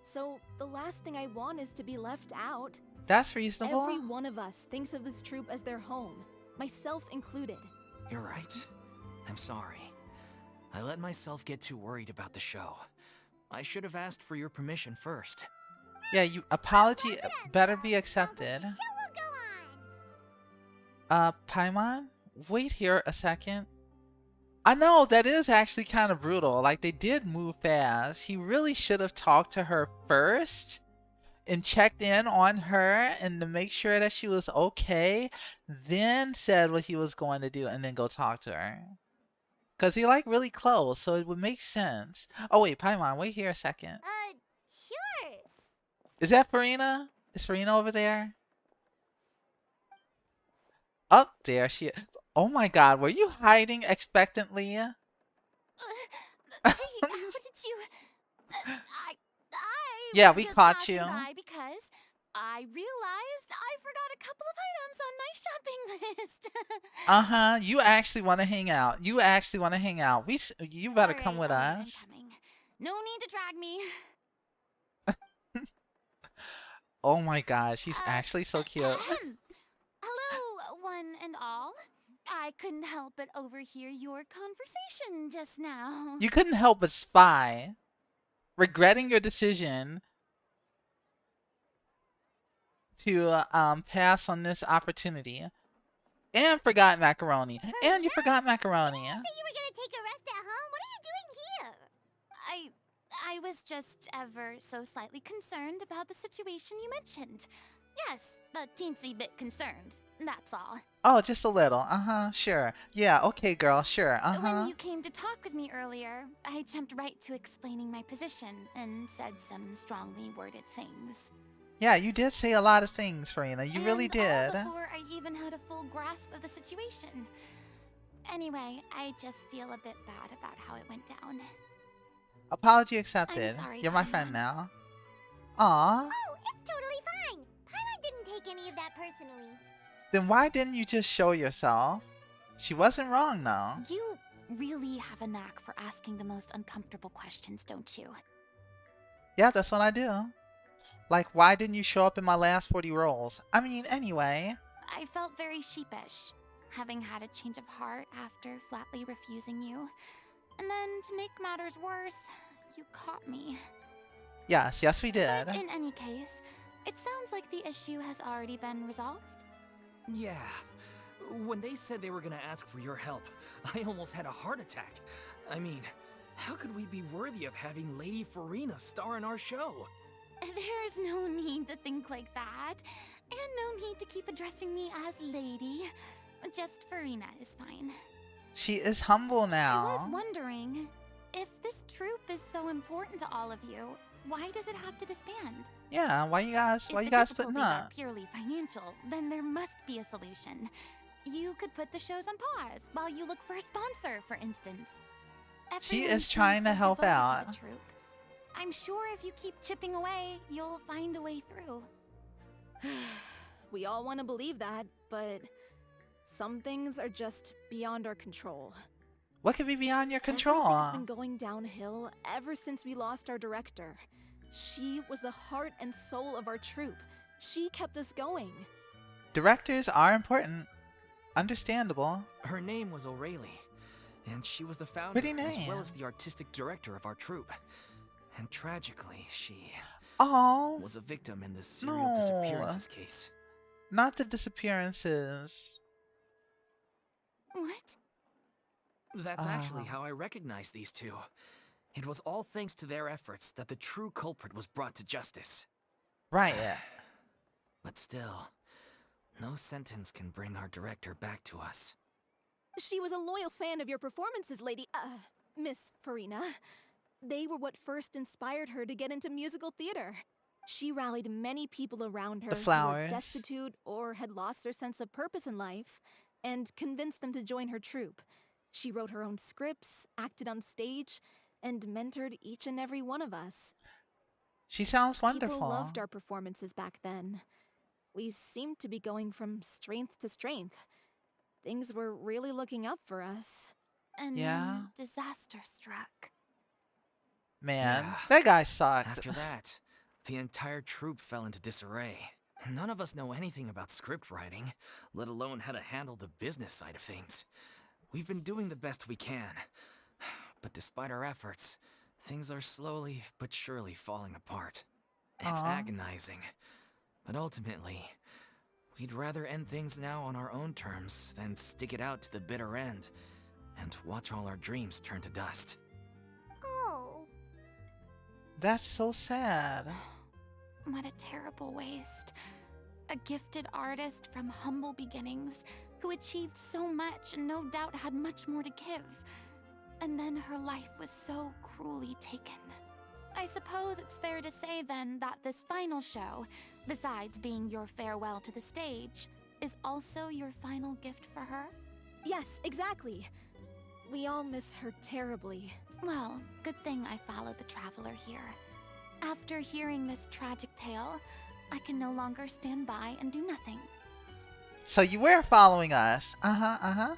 So the last thing I want is to be left out. That's reasonable. Every one of us thinks of this troupe as their home, myself included. You're right. I'm sorry. I let myself get too worried about the show. I should have asked for your permission first. Yeah, you apology Wrap it up, better Zeph. be Sounds like accepted. the show will go on. Paimon, wait here a second. I know that is actually kind of brutal. Like, they did move fast. He really should have talked to her first and checked in on her and to make sure that she was okay, then said what he was going to do and then go talk to her. Because he like really close, so it would make sense. Oh wait, Paimon, wait here a second. Sure. Is that Furina? Is Furina over there? Up there, she... Oh my god, were you hiding expectantly? Hey, how did you? I Yeah, was we just caught passing you. by because I realized I forgot a couple of items on my shopping list. Uh-huh, you actually want to hang out. You actually want to hang out. You better come with Alright, us. I'm coming. No need to drag me. Oh my god, she's actually so cute. Hello, one and all. I couldn't help but overhear your conversation just now. You couldn't help but spy, regretting your decision to pass on this opportunity. And forgot macaroni. And you forgot macaroni. You said you were gonna take a rest at home. What are you doing here? I was just ever so slightly concerned about the situation you mentioned. Yes, a teensy bit concerned. That's all. Oh, just a little. Uh-huh, sure. Yeah, okay, girl, sure. Uh-huh. When you came to talk with me earlier, I jumped right to explaining my position and said some strongly worded things. Yeah, you did say a lot of things, Furina. You really And did. all before I even had a full grasp of the situation. Anyway, I just feel a bit bad about how it went down. Apology accepted. I'm sorry, You're my friend Paimon. now. Aw. Oh, it's totally fine. Paimon didn't take any of that personally. Then why didn't you just show yourself? She wasn't wrong, though. You really have a knack for asking the most uncomfortable questions, don't you? Yeah, that's what I do. Like, why didn't you show up in my last 40 rolls? I mean, anyway. I felt very sheepish, having had a change of heart after flatly refusing you. And then, to make matters worse, you caught me. Yes, we did. But in any case, it sounds like the issue has already been resolved. Yeah. When they said they were gonna ask for your help, I almost had a heart attack. I mean, how could we be worthy of having Lady Furina star in our show? There's no need to think like that, and no need to keep addressing me as lady. Just Furina is fine. She is humble I now. was wondering, if this troupe is so important to all of you, why does it have to disband? Yeah, why you guys If the splitting difficulties up? are purely financial, then there must be a solution. You could put the shows on pause while you look for a sponsor, for instance. She Everyone is trying seems to so help devoted out. To the troupe. I'm sure if you keep chipping away, you'll find a way through. We all want to believe that, but some things are just beyond our control. What could be beyond your control? Everything's been going downhill ever since we lost our director. She was the heart and soul of our troupe. She kept us going. Directors are important. Understandable. Her name was O'Reilly, and she was the founder Pretty as well name. as the artistic director of our troupe. And tragically, she Oh, was a victim in this serial disappearances case. not the disappearances. What? That's actually Ah. how I recognized these two. It was all thanks to their efforts that the true culprit was brought to justice. Right. But still, no sentence can bring our director back to us. She was a loyal fan of your performances, Miss Furina. They were what first inspired her to get into musical theater. She rallied many people around her The who flowers. were destitute or had lost their sense of purpose in life, and convinced them to join her troupe. She wrote her own scripts, acted on stage, and mentored each and every one of us. She sounds wonderful. People loved our performances back then. We seemed to be going from strength to strength. Things were really looking up for us. And Yeah. then disaster struck. Man, Yeah. that guy sucked. After that, the entire troupe fell into disarray. None of us know anything about script writing, let alone how to handle the business side of things. We've been doing the best we can. But despite our efforts, things are slowly but surely falling apart. It's Aw. agonizing. But ultimately, we'd rather end things now on our own terms than stick it out to the bitter end and watch all our dreams turn to dust. Oh. That's so sad. What a terrible waste. A gifted artist from humble beginnings who achieved so much and no doubt had much more to give. And then her life was so cruelly taken. I suppose it's fair to say then that this final show, besides being your farewell to the stage, is also your final gift for her? Yes, exactly. We all miss her terribly. Well, good thing I followed the traveler here. After hearing this tragic tale, I can no longer stand by and do nothing. So you were following us. Uh-huh.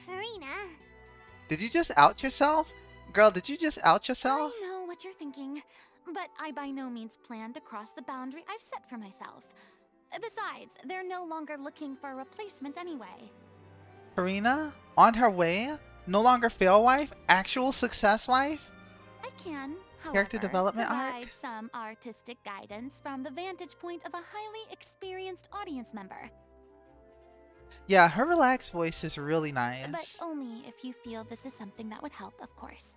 Furina. Did you just out yourself? Girl, did you just out yourself? I know what you're thinking, but I by no means plan to cross the boundary I've set for myself. Besides, they're no longer looking for a replacement anyway. Furina? On her way? No longer fail wife? Actual success wife? I can, however, Character development provide arc? some artistic guidance from the vantage point of a highly experienced audience member. Yeah, her relaxed voice is really But nice. only if you feel this is something that would help, of course.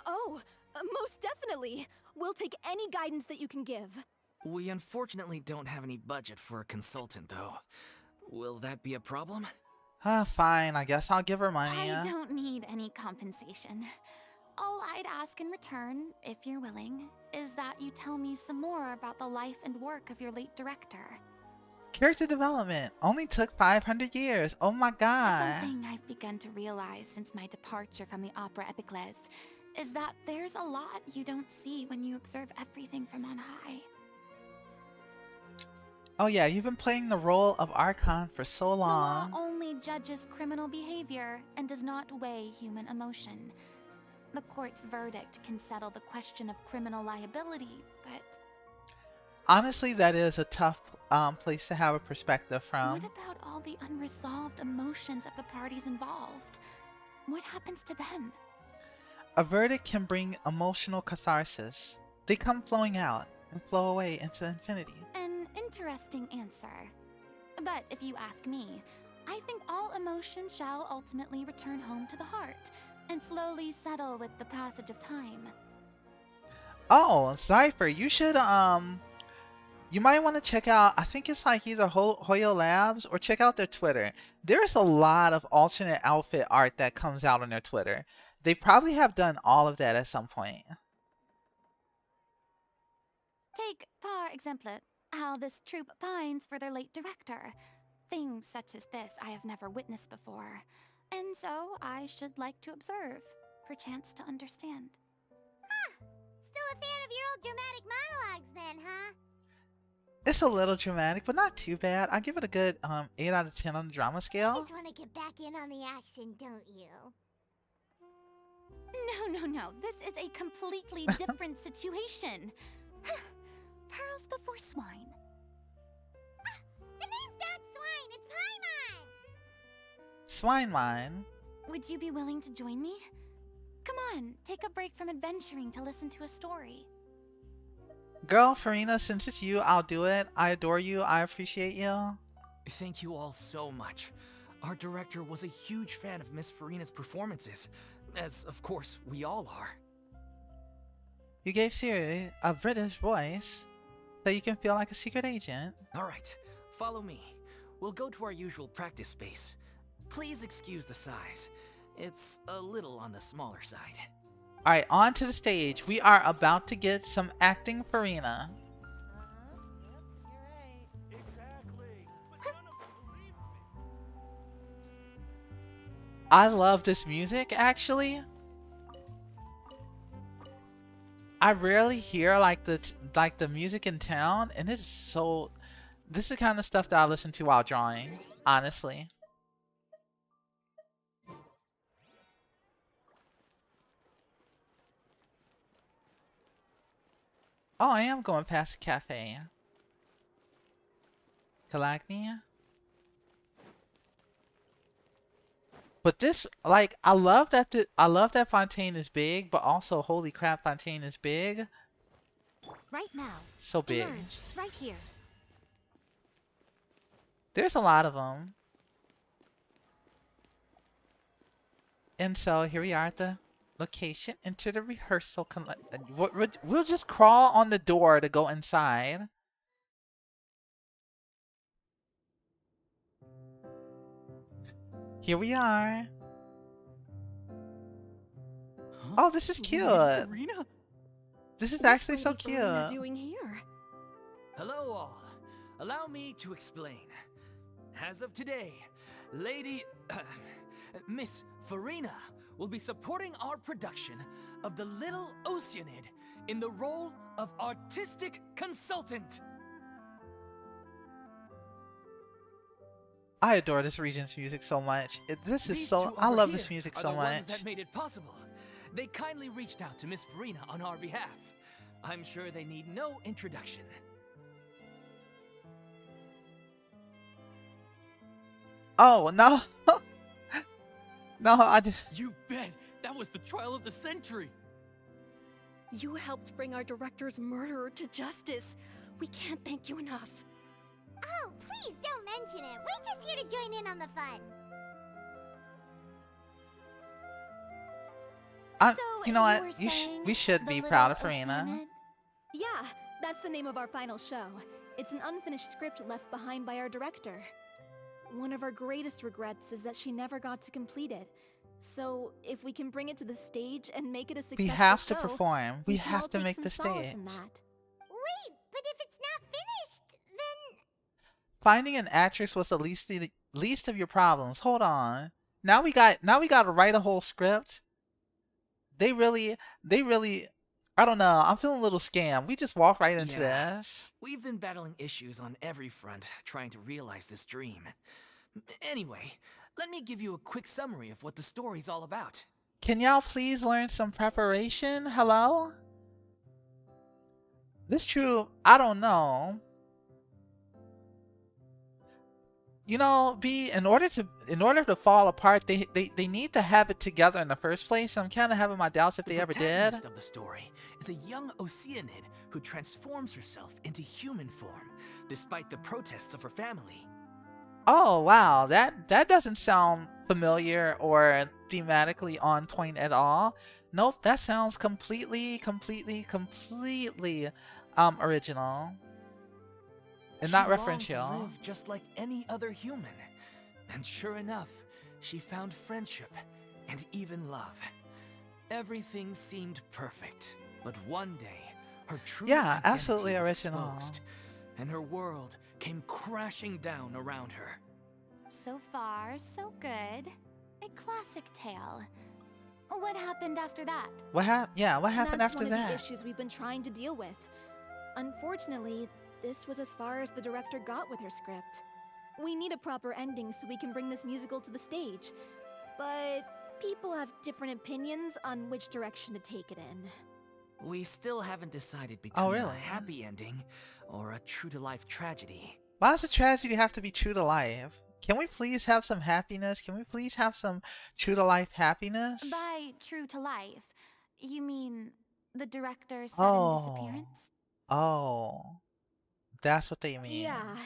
Oh, most definitely. We'll take any guidance that you can give. We unfortunately don't have any budget for a consultant, though. Will that be a problem? Fine, I guess I'll give her money. I don't need any compensation. All I'd ask in return, if you're willing, is that you tell me some more about the life and work of your late director. Character development only took 500 years. Oh my god. Something I've begun to realize since my departure from the Opera Epicles is that there's a lot you don't see when you observe everything from on high. Oh yeah, you've been playing the role of Archon for so The long. law only judges criminal behavior and does not weigh human emotion. The court's verdict can settle the question of criminal liability, but Honestly, that is a tough place to have a perspective from. what about all the unresolved emotions of the parties involved? What happens to them? A verdict can bring emotional catharsis. They come flowing out and flow away into infinity. An interesting answer. But if you ask me, I think all emotion shall ultimately return home to the heart and slowly settle with the passage of time. Oh, Cypher, you should you might want to check out, I think it's like either Hoyo Labs or check out their Twitter. There's a lot of alternate outfit art that comes out on their Twitter. They probably have done all of that at some point. Take, par exemple, how this troupe pines for their late director. Things such as this I have never witnessed before, and so I should like to observe, perchance to understand. Still a fan of your old dramatic monologues then, huh? It's a little dramatic, but not too bad. I give it a good 8 out of 10 on the drama scale. Just want to get back in on the action, don't you? No. This is a completely different situation. Pearls before swine. The name's not Swine, it's Paimon! Swine Mine. Would you be willing to join me? Come on, take a break from adventuring to listen to a story. Girl, Furina, since it's you, I'll do it. I adore you. I appreciate you. Thank you all so much. Our director was a huge fan of Miss Furina's performances, as of course we all are. You gave Siri a British voice, so you can feel like a secret agent. Alright, follow me. We'll go to our usual practice space. Please excuse the size. It's a little on the smaller side. Alright, on to the stage. We are about to get some acting Furina. I love this music, actually. I rarely hear like the music in town, and it's so. This is the kind of stuff that I listen to while drawing, honestly. Oh, I am going past the cafe. Calagnia. But this, like, I love that I love that Fontaine is big, but also, holy crap, Fontaine is big. Right now. So big. Emerge right here. There's a lot of them. And so here we are at the location. Enter the rehearsal. We'll just crawl on the door to go inside. Here we are. Oh, this is cute. Furina? This is What's actually so Lady cute. Furina doing here? Hello all. Allow me to explain. As of today, Lady... Miss Furina will be supporting our production of The Little Oceanid in the role of artistic consultant. I adore this region's music so much. I love this music so The ones much. that made it possible. They kindly reached out to Miss Furina on our behalf. I'm sure they need no introduction. Oh, no. No, I just... You bet! That was the trial of the century! You helped bring our director's murderer to justice. We can't thank you enough. Oh, please don't mention it. We're just here to join in on the fun. So you know you what? were saying We should the be little proud of Furina. Oceanid? Yeah, that's the name of our final show. It's an unfinished script left behind by our director. One of our greatest regrets is that she never got to complete it. So, if we can bring it to the stage and make it a successful We have show, to perform. We can all have to take make some the solace stage. in that. Wait, but if it's not finished, then... Finding an actress was the least of your problems. Hold on. Now we got to write a whole script. They really I don't know. I'm feeling a little scammed. We just walk right into this. We've been battling issues on every front trying to realize this dream. Anyway, let me give you a quick summary of what the story's all about. Can y'all please learn some preparation? Hello? This true, I don't know. You know, in order to fall apart, they need to have it together in the first place. I'm kind of having my doubts if they ever The did. protagonist of the story is a young Oceanid who transforms herself into human form, despite the protests of her family. Oh wow, that doesn't sound familiar or thematically on point at all. Nope, that sounds completely original. And not She longed to referential. live just like any other human. And sure enough, she found friendship and even love. Everything seemed perfect. But one day, her true identity absolutely was original. exposed, and her world came crashing down around her. So far, so good. A classic tale. What happened after that? What happened And that's after one of that? the issues we've been trying to deal with. Unfortunately, this was as far as the director got with her script. We need a proper ending so we can bring this musical to the stage. But people have different opinions on which direction to take it in. We still haven't decided between really? a happy ending or a true-to-life tragedy. Why does the tragedy have to be true to life? Can we please have some happiness? Can we please have some true to life happiness? By true to life, you mean the director's sudden Oh. disappearance? Oh. That's what they mean. Yeah,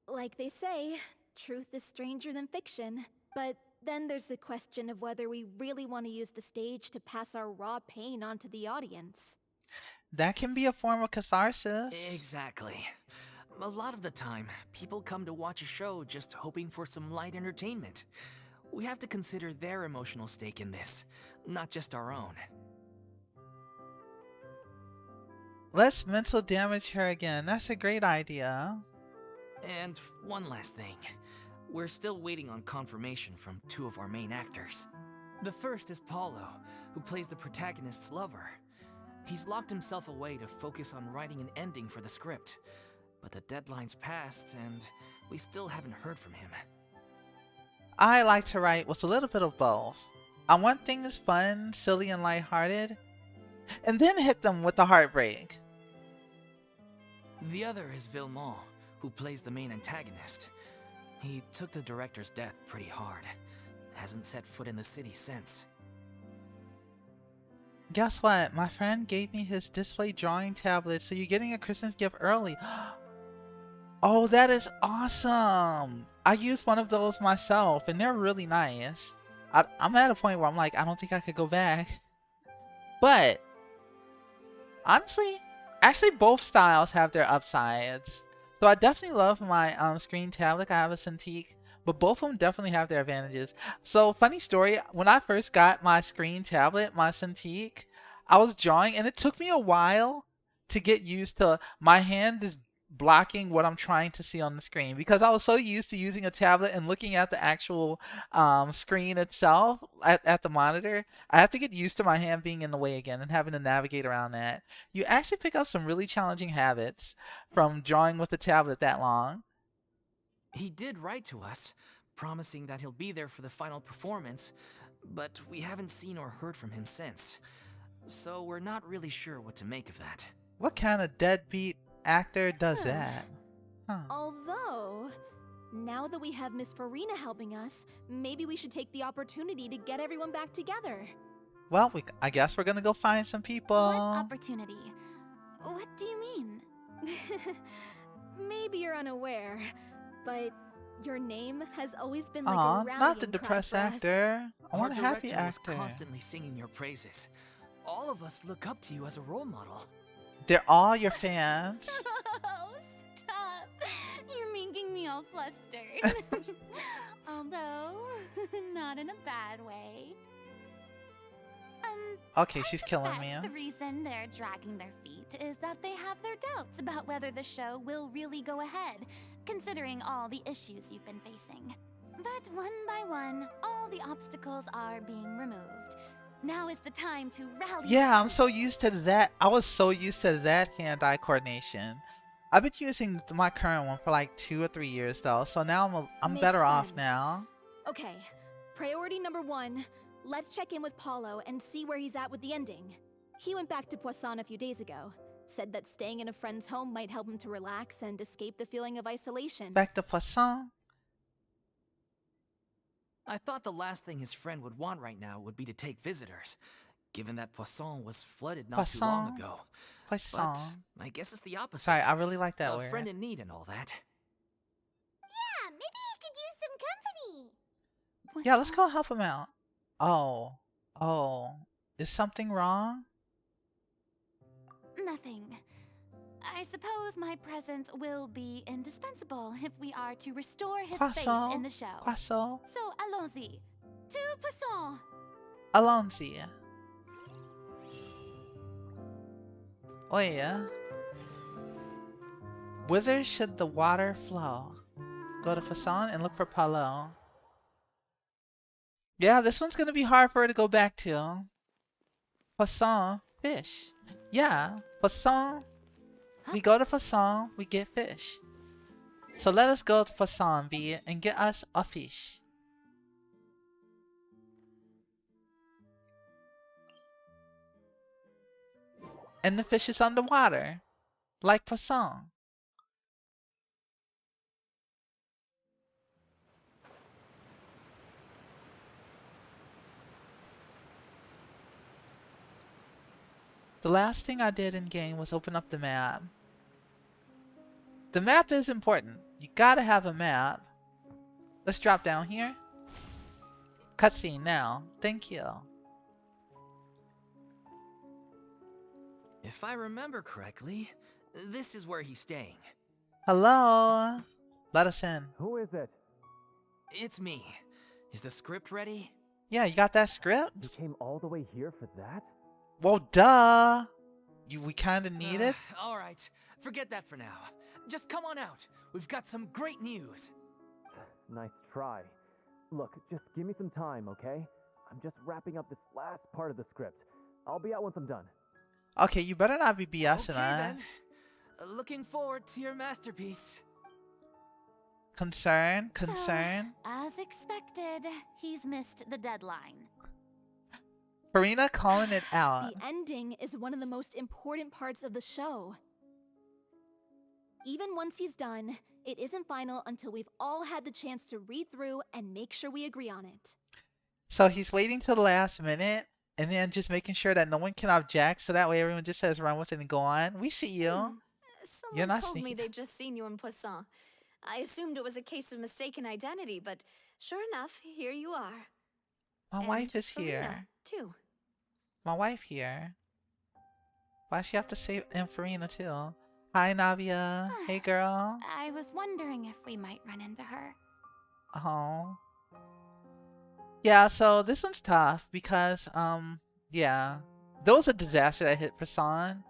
like they say, truth is stranger than fiction. But then there's the question of whether we really want to use the stage to pass our raw pain onto the audience. That can be a form of catharsis. Exactly. A lot of the time, people come to watch a show just hoping for some light entertainment. We have to consider their emotional stake in this, not just our own. Let's mental damage her again. That's a great idea. And one last thing. We're still waiting on confirmation from two of our main actors. The first is Paulo, who plays the protagonist's lover. He's locked himself away to focus on writing an ending for the script. But the deadline's passed, and we still haven't heard from him. I like to write with a little bit of both. I want things fun, silly, and lighthearted, and then hit them with the heartbreak. The other is Villemont, who plays the main antagonist. He took the director's death pretty hard. Hasn't set foot in the city since. Guess what? My friend gave me his display drawing tablet, so you're getting a Christmas gift early. Oh, that is awesome! I used one of those myself, and they're really nice. I'm at a point where I'm like, I don't think I could go back. But, honestly, actually both styles have their upsides. So I definitely love my screen tablet. I have a Cintiq, but both of them definitely have their advantages. So, funny story, when I first got my screen tablet, my Cintiq, I was drawing, and it took me a while to get used to my hand is blocking what I'm trying to see on the screen, because I was so used to using a tablet and looking at the actual screen itself at the monitor. I have to get used to my hand being in the way again and having to navigate around that. You actually pick up some really challenging habits from drawing with the tablet that long. He did write to us, promising that he'll be there for the final performance, but we haven't seen or heard from him since. So we're not really sure what to make of that. What kind of deadbeat actor does that? Huh. Although, now that we have Miss Furina helping us, maybe we should take the opportunity to get everyone back together. Well, I guess we're gonna go find some people. What opportunity? What do you mean? Maybe you're unaware, but your name has always been like Aw, a rallying not the cry depressed for us. actor. I want a Our happy director was actor. constantly singing your praises. All of us look up to you as a role model. They're all your fans. Oh, stop. You're making me all flustered. Although, not in a bad way. Okay, I she's killing me. suspect the reason they're dragging their feet is that they have their doubts about whether the show will really go ahead, considering all the issues you've been facing. But one by one, all the obstacles are being removed. Now is the time to rally. Yeah, the I'm so troops. used to that. I was so used to that hand-eye coordination. I've been using my current one for like 2 or 3 years though, so now I'm Makes better off sense. now. Okay, priority number 1. Let's check in with Paulo and see where he's at with the ending. He went back to Poisson a few days ago. Said that staying in a friend's home might help him to relax and escape the feeling of isolation. Back to Poisson. I thought the last thing his friend would want right now would be to take visitors, given that Poisson was flooded not too long Poisson. ago. Poisson. But I guess it's the opposite. Sorry, I really like that A word. friend in need and all that. Yeah, maybe he could use some company. Yeah, let's go help him out. Oh. Is something wrong? Nothing. I suppose my presence will be indispensable if we are to restore his faith Poisson. in the show. Poisson. So allons-y. To Poisson. Allons-y. Oh yeah. Whither should the water flow? Go to Poisson and look for Paulo. Yeah, this one's gonna be hard for her to go back to. Poisson, fish. Yeah, Poisson. We go to Poisson, we get fish. So let us go to Poisson, V, and get us a fish. And the fish is underwater, like Poisson. The last thing I did in game was open up the map. The map is important. You gotta have a map. Let's drop down here. Cutscene now. Thank you. If I remember correctly, this is where he's staying. Hello. Let us in. Who is it? It's me. Is the script ready? Yeah, you got that script? You came all the way here for that? Well, duh. We kinda need it. Alright, forget that for now. Just come on out. We've got some great news. Nice try. Look, just give me some time, okay? I'm just wrapping up this last part of the script. I'll be out once I'm done. Okay, you better not be BSing Okay, then. us. Looking forward to your masterpiece. Concern. So, as expected, he's missed the deadline. Furina calling it out. The ending is one of the most important parts of the show. Even once he's done, It isn't final until we've all had the chance to read through and make sure we agree on it. So he's waiting till the last minute and then just making sure that no one can object so that way everyone just says run with it and go on. We see you. You're Someone not told me sneaky. they'd just seen you in Poisson. I assumed it was a case of mistaken identity, but sure enough, here you are. My And wife is Furina, here. too. My wife here. Why she have to say and Furina too? Hi Navia. Hey girl. I was wondering if we might run into her. Oh. Yeah, so this one's tough because yeah. There was a disaster that hit Prasan.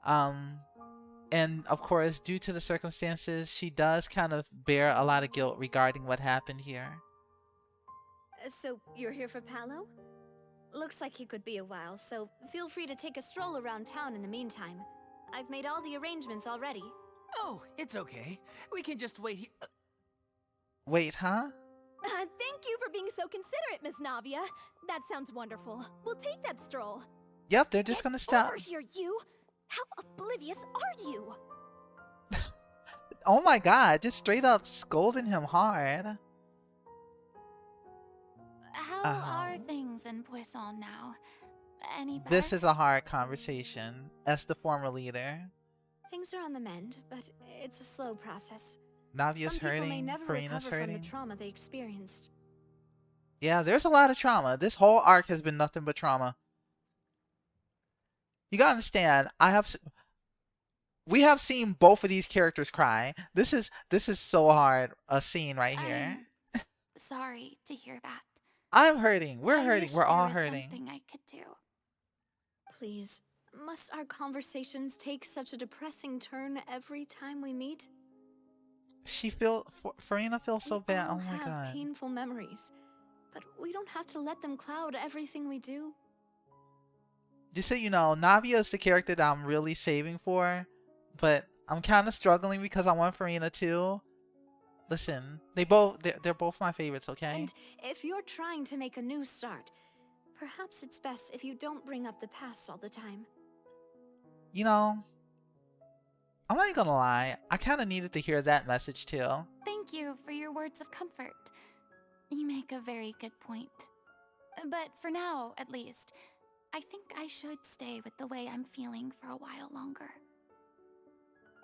And of course, due to the circumstances, she does kind of bear a lot of guilt regarding what happened here. So, you're here for Palo? Looks like he could be a while, so feel free to take a stroll around town in the meantime. I've made all the arrangements already. Oh, it's okay. We can just wait here. Wait, huh? Thank you for being so considerate, Miss Navia. That sounds wonderful. We'll take that stroll. Yep, they're just Get gonna stop. over here, you! How oblivious are you? Oh my god, just straight up scolding him hard. How are things in Poisson now? Any better? This is a hard conversation as the former leader. Things are on the mend, but it's a slow process. Navia's Some people may hurting, never Furina's recover from the hurting. trauma they experienced. Yeah, there's a lot of trauma. This whole arc has been nothing but trauma. You gotta understand, we have seen both of these characters cry. This is so hard a scene right here. I'm sorry to hear that. I'm hurting. We're I hurting. wish We're all there was hurting. Something I could do. Please, must our conversations take such a depressing turn every time we meet? Furina feels so We bad. all Oh my have god. painful memories, but we don't have to let them cloud everything we do. Just so you know, Navia is the character that I'm really saving for, but I'm kind of struggling because I want Furina too. Listen, they're both my favorites, okay? And if you're trying to make a new start, perhaps it's best if you don't bring up the past all the time. You know, I'm not even gonna lie, I kind of needed to hear that message too. Thank you for your words of comfort. You make a very good point. But for now, at least, I think I should stay with the way I'm feeling for a while longer.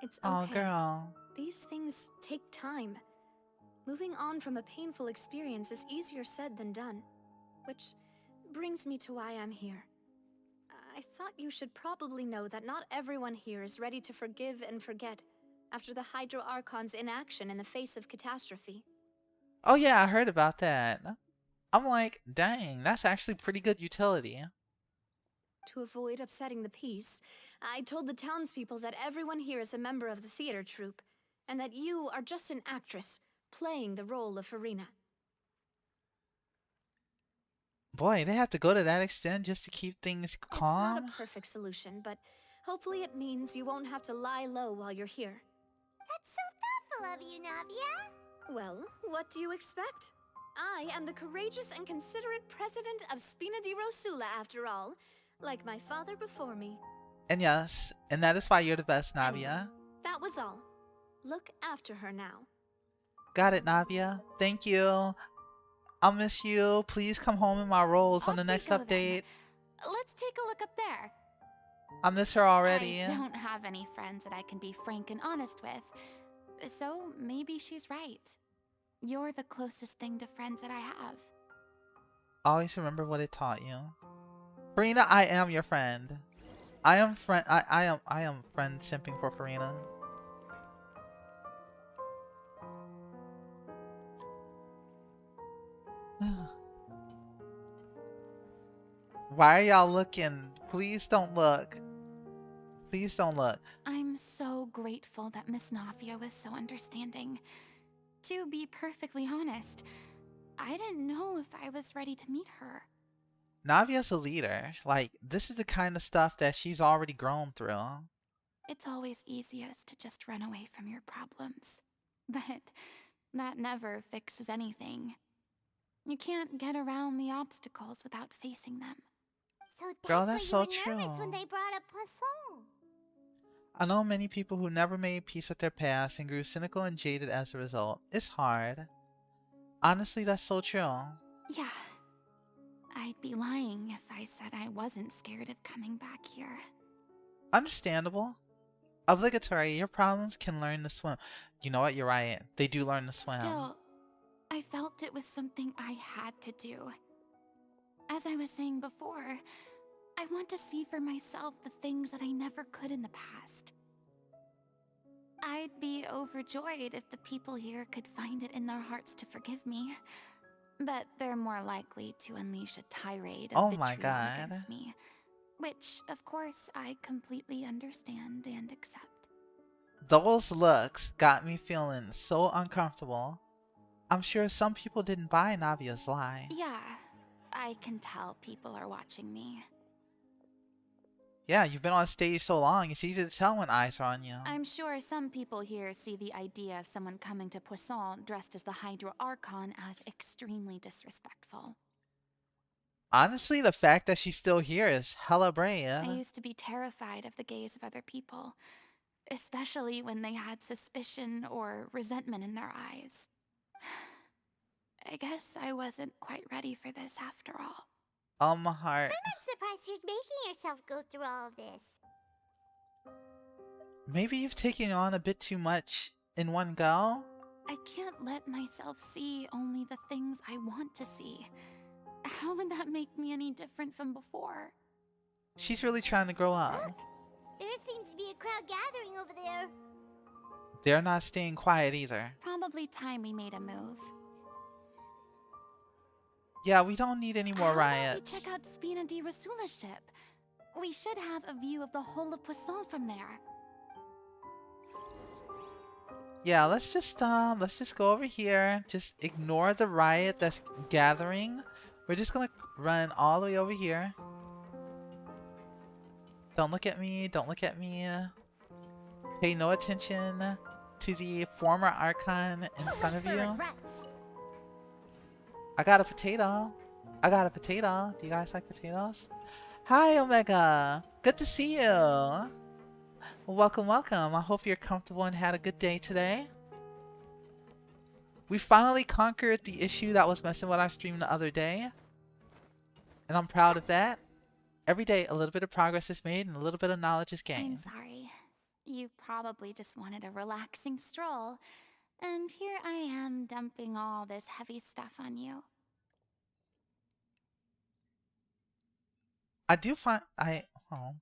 It's okay. Oh, girl. These things take time. Moving on from a painful experience is easier said than done. Which brings me to why I'm here. I thought you should probably know that not everyone here is ready to forgive and forget after the Hydro Archon's inaction in the face of catastrophe. Oh yeah, I heard about that. I'm like, dang, that's actually pretty good utility. To avoid upsetting the peace, I told the townspeople that everyone here is a member of the theater troupe, and that you are just an actress playing the role of Furina. Boy, they have to go to that extent just to keep things calm. It's not a perfect solution, but hopefully it means you won't have to lie low while you're here. That's so thoughtful of you, Navia. Well, what do you expect? I am the courageous and considerate president of Spina di Rosula, after all, like my father before me. And yes, and that is why you're the best, Navia. That was all. Look after her now. Got it, Navia. Thank you. I'll miss you. Please come home in my roles on the Off we next go then. update. Let's take a look up there. I miss her already. I don't have any friends that I can be frank and honest with. So maybe she's right. You're the closest thing to friends that I have. Always remember what it taught you. Furina, I am your friend. I am friend simping for Furina. Why are y'all looking? Please don't look. Please don't look. I'm so grateful that Miss Navia was so understanding. To be perfectly honest, I didn't know if I was ready to meet her. Navia's a leader. Like, this is the kind of stuff that she's already grown through. It's always easiest to just run away from your problems. But that never fixes anything. You can't get around the obstacles without facing them. So Girl, that's that's why so you were nervous true. when they brought up Poisson. I know many people who never made peace with their past and grew cynical and jaded as a result. It's hard. Honestly, that's so true. Yeah. I'd be lying if I said I wasn't scared of coming back here. Understandable. Obligatory, your problems can learn to swim. You know what? You're right. They do learn to swim. Still, I felt it was something I had to do. As I was saying before, I want to see for myself the things that I never could in the past. I'd be overjoyed if the people here could find it in their hearts to forgive me. But they're more likely to unleash a tirade of Oh my vitriol God. against me. Which, of course, I completely understand and accept. Those looks got me feeling so uncomfortable. I'm sure some people didn't buy Navia's lie. Yeah, I can tell people are watching me. Yeah, you've been on stage so long, it's easy to tell when eyes are on you. I'm sure some people here see the idea of someone coming to Poisson dressed as the Hydro Archon as extremely disrespectful. Honestly, the fact that she's still here is hella brave. I used to be terrified of the gaze of other people, especially when they had suspicion or resentment in their eyes. I guess I wasn't quite ready for this after all. Oh, my heart. I'm not surprised you're making yourself go through all of this. Maybe you've taken on a bit too much in one go? I can't let myself see only the things I want to see. How would that make me any different from before? She's really trying to grow up. Look, there seems to be a crowd gathering over there. They're not staying quiet either. Probably time we made a move. Yeah, we don't need any more How about riots. we check out Spina di Rasula's ship? We should have a view of the whole of Poisson from there. Yeah, let's just go over here. Just ignore the riot that's gathering. We're just gonna run all the way over here. Don't look at me, don't look at me. Pay no attention to the former Archon in front of you. I got a potato. I got a potato. Do you guys like potatoes? Hi, Omega. Good to see you. Welcome, welcome. I hope you're comfortable and had a good day today. We finally conquered the issue that was messing with our stream the other day. And I'm proud of that. Every day, a little bit of progress is made and a little bit of knowledge is I'm gained. sorry. You probably just wanted a relaxing stroll. And here I am dumping all this heavy stuff on you. I do find... Oh.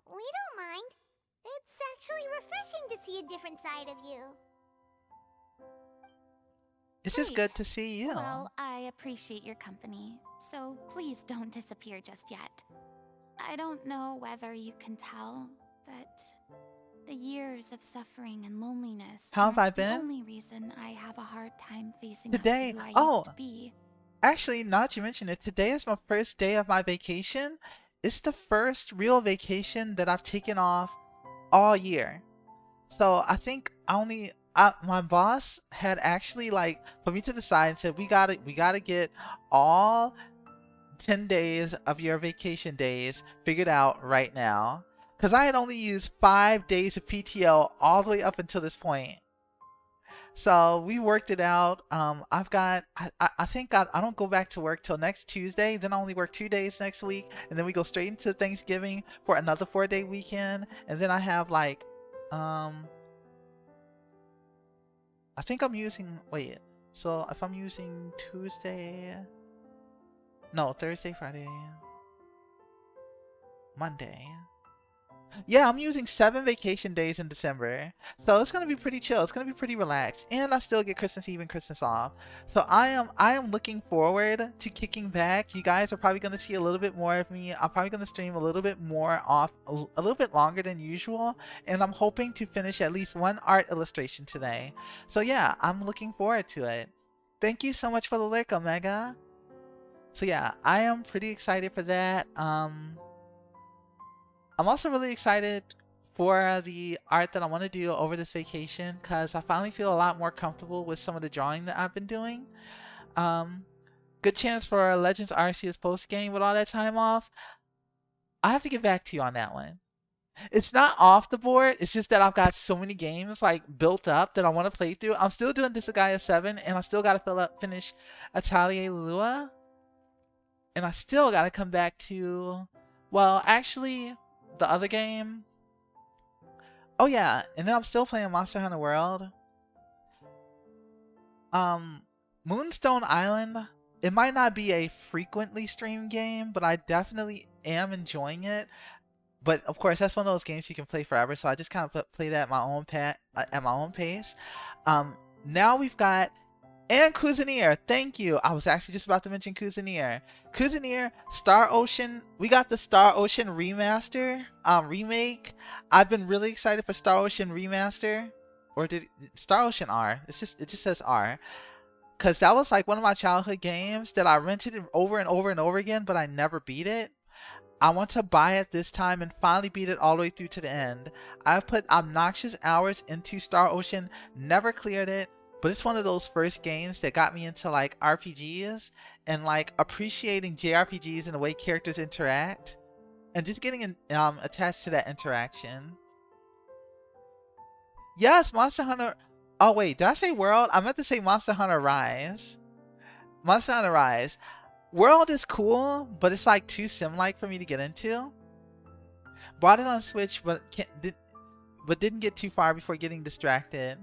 We don't mind. It's actually refreshing to see a different side of you. It's just Great. good to see you. Well, I appreciate your company, so please don't disappear just yet. I don't know whether you can tell, but the years of suffering and loneliness How have I aren't the been? only reason I have a hard time facing Today- up to who I oh. used to be. Actually, now that you mention it, today is my first day of my vacation. It's the first real vacation that I've taken off all year. So I think my boss had actually like put me to the side and said, we gotta get all 10 days of your vacation days figured out right now. Because I had only used 5 days of PTO all the way up until this point. So we worked it out. I think I don't go back to work till next Tuesday. Then I only work 2 days next week. And then we go straight into Thanksgiving for another 4-day weekend. And then I have like, I think I'm using, wait. So if I'm using Thursday, Friday, Monday. Yeah, I'm using 7 vacation days in December. So it's going to be pretty chill. It's going to be pretty relaxed. And I still get Christmas Eve and Christmas off. So I am looking forward to kicking back. You guys are probably going to see a little bit more of me. I'm probably going to stream a little bit more off, a little bit longer than usual. And I'm hoping to finish at least 1 art illustration today. So yeah, I'm looking forward to it. Thank you so much for the lurk, Omega. So yeah, I am pretty excited for that. I'm also really excited for the art that I want to do over this vacation because I finally feel a lot more comfortable with some of the drawing that I've been doing. Good chance for Legends Arceus post game with all that time off. I have to get back to you on that one. It's not off the board. It's just that I've got so many games like built up that I want to play through. I'm still doing Disgaea 7, and I still got to finish Atelier Lua, and I still got to come back to, well, actually, the other game. Oh yeah, and then I'm still playing Monster Hunter World. Moonstone Island. It might not be a frequently streamed game, but I definitely am enjoying it. But of course, that's one of those games you can play forever. So I just kind of play that at my own pace. Now we've got and Cuisinier. Thank you. I was actually just about to mention Cuisinier. Cuisinier, Star Ocean. We got the Star Ocean remaster, remake. I've been really excited for Star Ocean remaster, or Star Ocean R? It just says R. Cause that was like one of my childhood games that I rented over and over and over again, but I never beat it. I want to buy it this time and finally beat it all the way through to the end. I've put obnoxious hours into Star Ocean, never cleared it, but it's one of those first games that got me into like RPGs and like appreciating JRPGs and the way characters interact and just getting attached to that interaction. Yes, Monster Hunter. Oh wait, did I say World? I meant to say Monster Hunter Rise. Monster Hunter Rise. World is cool, but it's like too sim-like for me to get into. Bought it on Switch, but didn't get too far before getting distracted.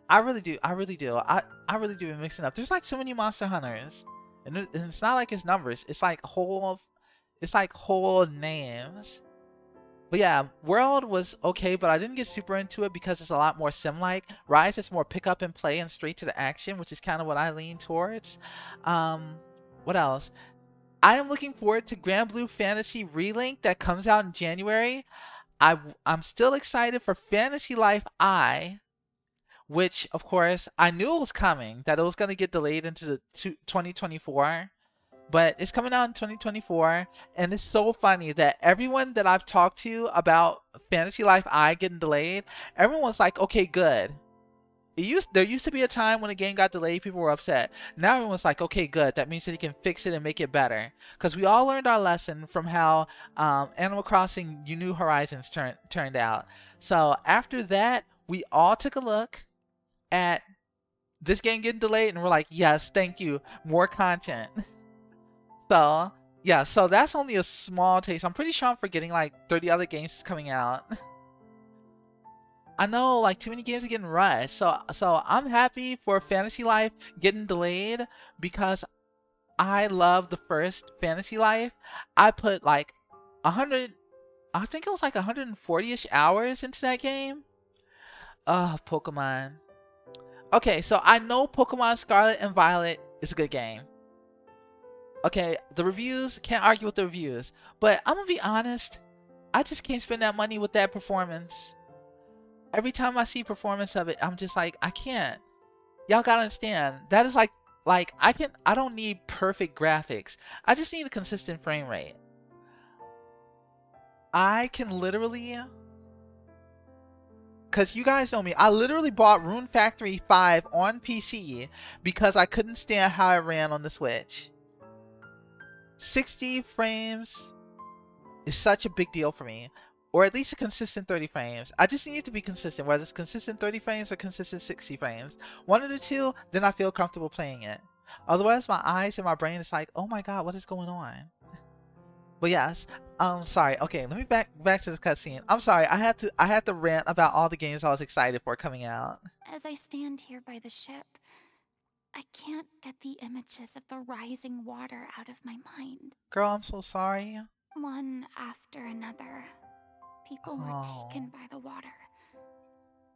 I really do. I really do been mixing up. There's like so many Monster Hunters, and it's not like it's numbers. It's like whole names. But yeah, World was okay, but I didn't get super into it because it's a lot more sim-like. Rise is more pick up and play and straight to the action, which is kind of what I lean towards. What else? I am looking forward to Grand Blue Fantasy Relink that comes out in January. I'm still excited for Fantasy Life I, which of course I knew it was coming, that it was going to get delayed into the 2024. But it's coming out in 2024, and it's so funny that everyone that I've talked to about Fantasy Life I getting delayed, everyone's like, okay, good. There used to be a time when a game got delayed, people were upset. Now everyone's like, okay, good. That means that he can fix it and make it better. Because we all learned our lesson from how Animal Crossing New Horizons turned out. So after that, we all took a look at this game getting delayed, and we're like, yes, thank you. More content. So, yeah, so that's only a small taste. I'm pretty sure I'm forgetting like 30 other games coming out. I know, like, too many games are getting rushed. So I'm happy for Fantasy Life getting delayed because I love the first Fantasy Life. I put like 100, I think it was like 140-ish hours into that game. Pokemon. Okay, so I know Pokemon Scarlet and Violet is a good game. Okay, the reviews, can't argue with the reviews. But I'm gonna be honest, I just can't spend that money with that performance. Every time I see performance of it, I'm just like, I can't. Y'all gotta understand, that is like I don't need perfect graphics. I just need a consistent frame rate. I can literally, because you guys know me, I literally bought Rune Factory 5 on PC because I couldn't stand how it ran on the Switch. 60 frames is such a big deal for me, or at least a consistent 30 frames. I just need it to be consistent, whether it's consistent 30 frames or consistent 60 frames. One of the two, then I feel comfortable playing it. Otherwise, my eyes and my brain is like, oh my god, what is going on? But yes, sorry. Okay, let me back to this cutscene. I'm sorry, I had to rant about all the games I was excited for coming out. As I stand here by the ship, I can't get the images of the rising water out of my mind. Girl, I'm so sorry. One after another, people were taken by the water.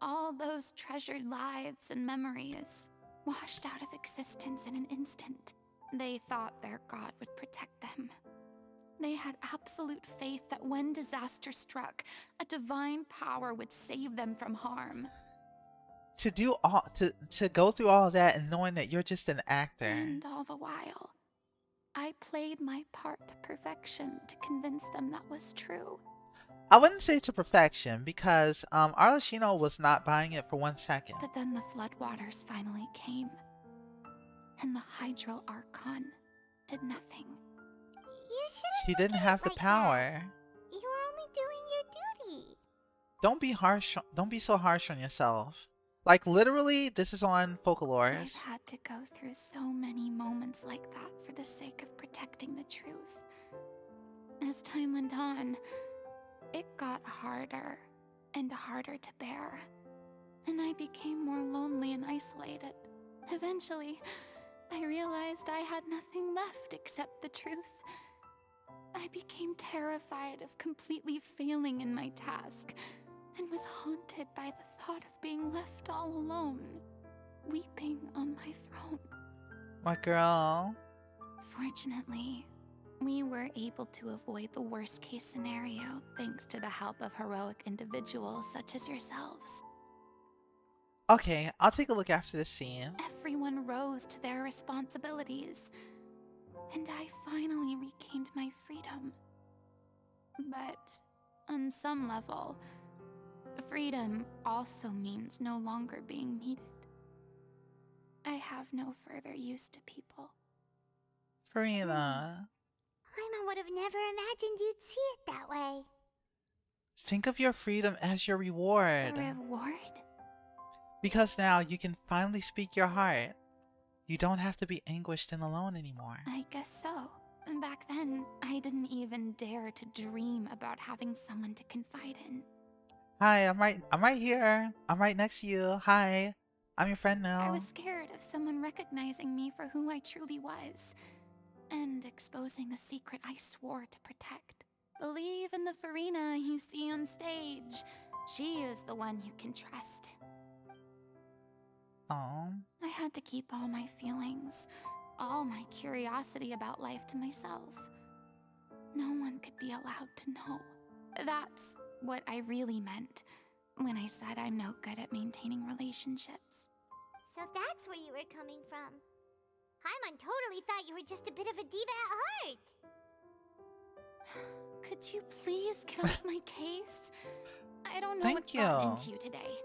All those treasured lives and memories washed out of existence in an instant. They thought their god would protect them. They had absolute faith that when disaster struck, a divine power would save them from harm. To go through all that and knowing that you're just an actor. And all the while, I played my part to perfection to convince them that was true. I wouldn't say to perfection because Arlecchino was not buying it for 1 second. But then the floodwaters finally came, and the Hydro Archon did nothing. You shouldn't She didn't have the like power. that. You were only doing your duty. Don't be harsh. Don't be so harsh on yourself. Like literally, this is on I've Folklores. had to go through so many moments like that for the sake of protecting the truth. As time went on, it got harder and harder to bear, and I became more lonely and isolated. Eventually, I realized I had nothing left except the truth. I became terrified of completely failing in my task, and was haunted by the thought of being left all alone, weeping on my throne. My girl. Fortunately, we were able to avoid the worst case scenario thanks to the help of heroic individuals such as yourselves. Okay, I'll take a look after this scene. Everyone rose to their responsibilities, and I finally regained my freedom. But on some level, freedom also means no longer being needed. I have no further use to people. Furina, Paimon would have never imagined you'd see it that way. think of your freedom as your reward. A reward? Because now you can finally speak your heart. You don't have to be anguished and alone anymore. I guess so. And back then, I didn't even dare to dream about having someone to confide in. Hi, I'm right here. I'm right next to you. Hi. I'm your friend now. I was scared of someone recognizing me for who I truly was, and exposing the secret I swore to protect. Believe in the Furina you see on stage. She is the one you can trust. Oh. I had to keep all my feelings, all my curiosity about life to myself. No one could be allowed to know. That's what I really meant when I said I'm no good at maintaining relationships. So that's where you were coming from. Paimon totally thought you were just a bit of a diva at heart. Could you please get off my case? I don't know Thank what's gotten you. into you today.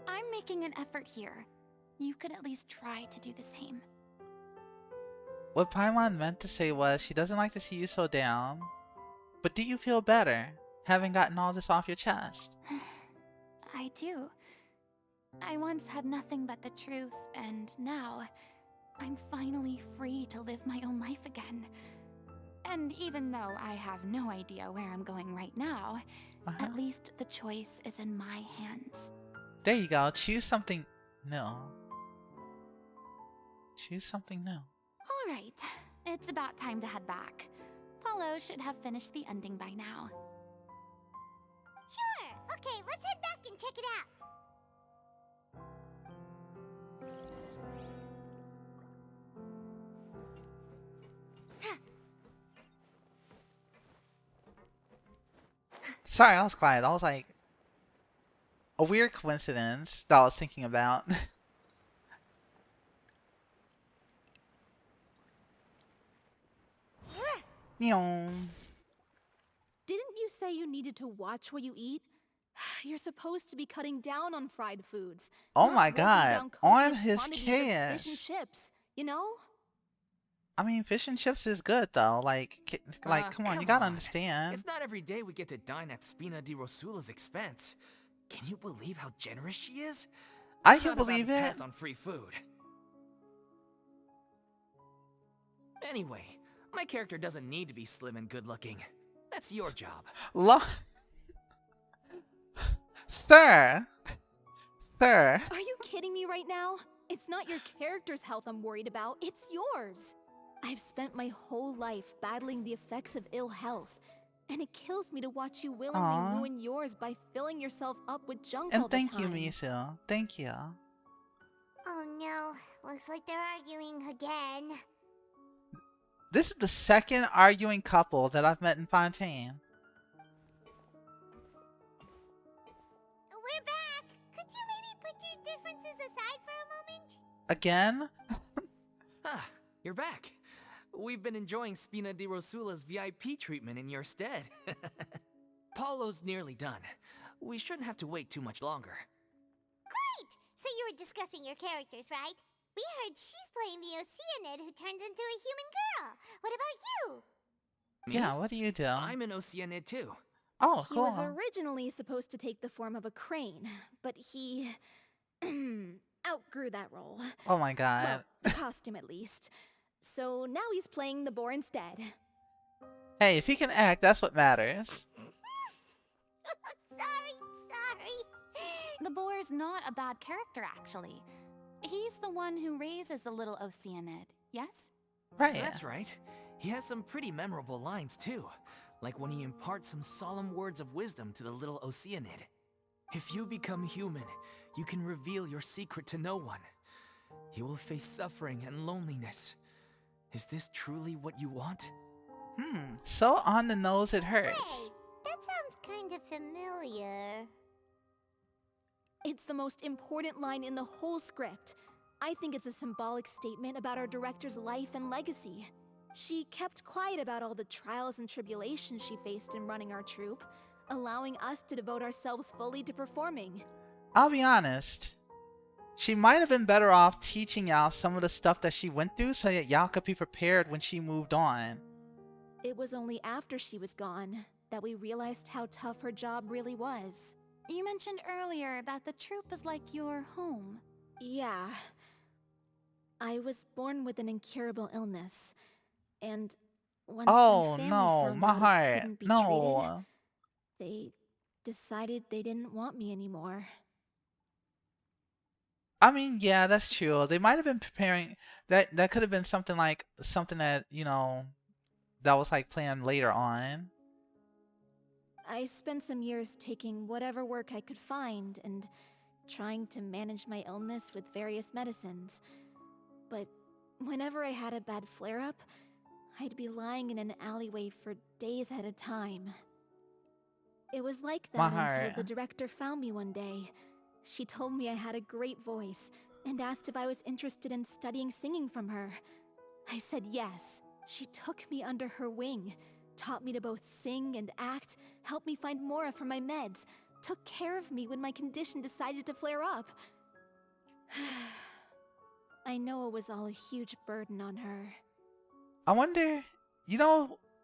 I'm making an effort here. You could at least try to do the same. What Paimon meant to say was she doesn't like to see you so down. But do you feel better, having gotten all this off your chest? I do. I once had nothing but the truth, and now I'm finally free to live my own life again. And even though I have no idea where I'm going right now, at least the choice is in my hands. There you go. Choose something new. Choose something new. All right, it's about time to head back. Paulo should have finished the ending by now. Sure. Okay, let's head back and check it out. Sorry, I was quiet. I was like a weird coincidence that I was thinking about. Meow. Didn't you say you needed to watch what you eat? You're supposed to be cutting down on fried foods. Oh not my wolfing god. down On copious his quantities of fish and case. chips, you know? I mean, fish and chips is good though. Like, come on, you gotta understand. It's not every day we get to dine at Spina di Rosula's expense. Can you believe how generous she is? I I'm can not about believe to it. pass on free food. Anyway, my character doesn't need to be slim and good-looking. That's your job. Sir! Sir! Are you kidding me right now? It's not your character's health I'm worried about, it's yours. I've spent my whole life battling the effects of ill health, and it kills me to watch you willingly Aw. ruin yours by filling yourself up with junk all And the thank time. you, Misu. Thank you. Oh no, looks like they're arguing again. This is the second arguing couple that I've met in Fontaine. We're back. Could you maybe put your differences aside for a moment? Again? Ah, you're back. We've been enjoying Spina di Rosula's VIP treatment in your stead. Paulo's nearly done. We shouldn't have to wait too much longer. Great! So you were discussing your characters, right? We heard she's playing the Oceanid who turns into a human girl. What about you? Me? Yeah, what do you do? I'm an Oceanid too. Oh, He was cool. originally supposed to take the form of a crane, but he outgrew that role. Oh my god. Well, the costume at least. So now he's playing the boar instead. Hey, if he can act, that's what matters. Sorry. The boar's not a bad character, actually. He's the one who raises the little Oceanid, yes? Right. That's right. He has some pretty memorable lines, too. Like when he imparts some solemn words of wisdom to the little Oceanid. If you become human, you can reveal your secret to no one. You will face suffering and loneliness. Is this truly what you want? So on the nose it hurts. Hey, that sounds kind of familiar. It's the most important line in the whole script. I think it's a symbolic statement about our director's life and legacy. She kept quiet about all the trials and tribulations she faced in running our troupe, allowing us to devote ourselves fully to performing. I'll be honest. She might have been better off teaching y'all some of the stuff that she went through so that y'all could be prepared when she moved on. It was only after she was gone that we realized how tough her job really was. You mentioned earlier that the troupe is like your home. Yeah. I was born with an incurable illness, and once Oh my family no, found my out it heart. couldn't be No. treated, they decided they didn't want me anymore. I mean, yeah, that's true. They might have been preparing that could have been something like something that, that was like planned later on. I spent some years taking whatever work I could find and trying to manage my illness with various medicines. But whenever I had a bad flare-up, I'd be lying in an alleyway for days at a time. It was like My that until heart. the director found me one day. She told me I had a great voice and asked if I was interested in studying singing from her. I said yes. She took me under her wing, taught me to both sing and act, helped me find Mora for my meds, took care of me when my condition decided to flare up. I know it was all a huge burden on her. I wonder,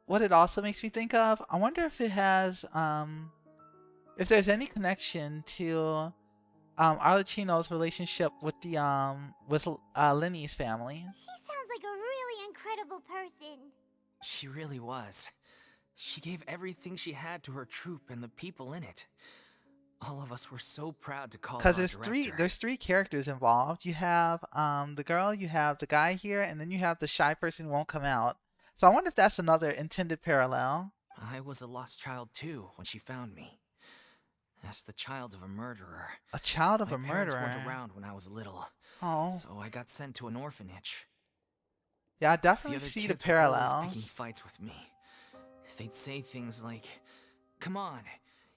what it also makes me think of? I wonder if it has, if there's any connection to, Arlecchino's relationship with Lenny's family. She sounds like a really incredible person. She really was. She gave everything she had to her troupe and the people in it. All of us were so proud to call her Because our there's three characters involved. You have the girl, you have the guy here, and then you have the shy person who won't come out. So I wonder if that's another intended parallel. I was a lost child too when she found me. As the child of a murderer. A child of My a parents murderer. weren't around when I was little. Oh. So I got sent to an orphanage. Yeah, I The definitely other see the kids were always picking parallels. fights with me. They'd say things like, "Come on,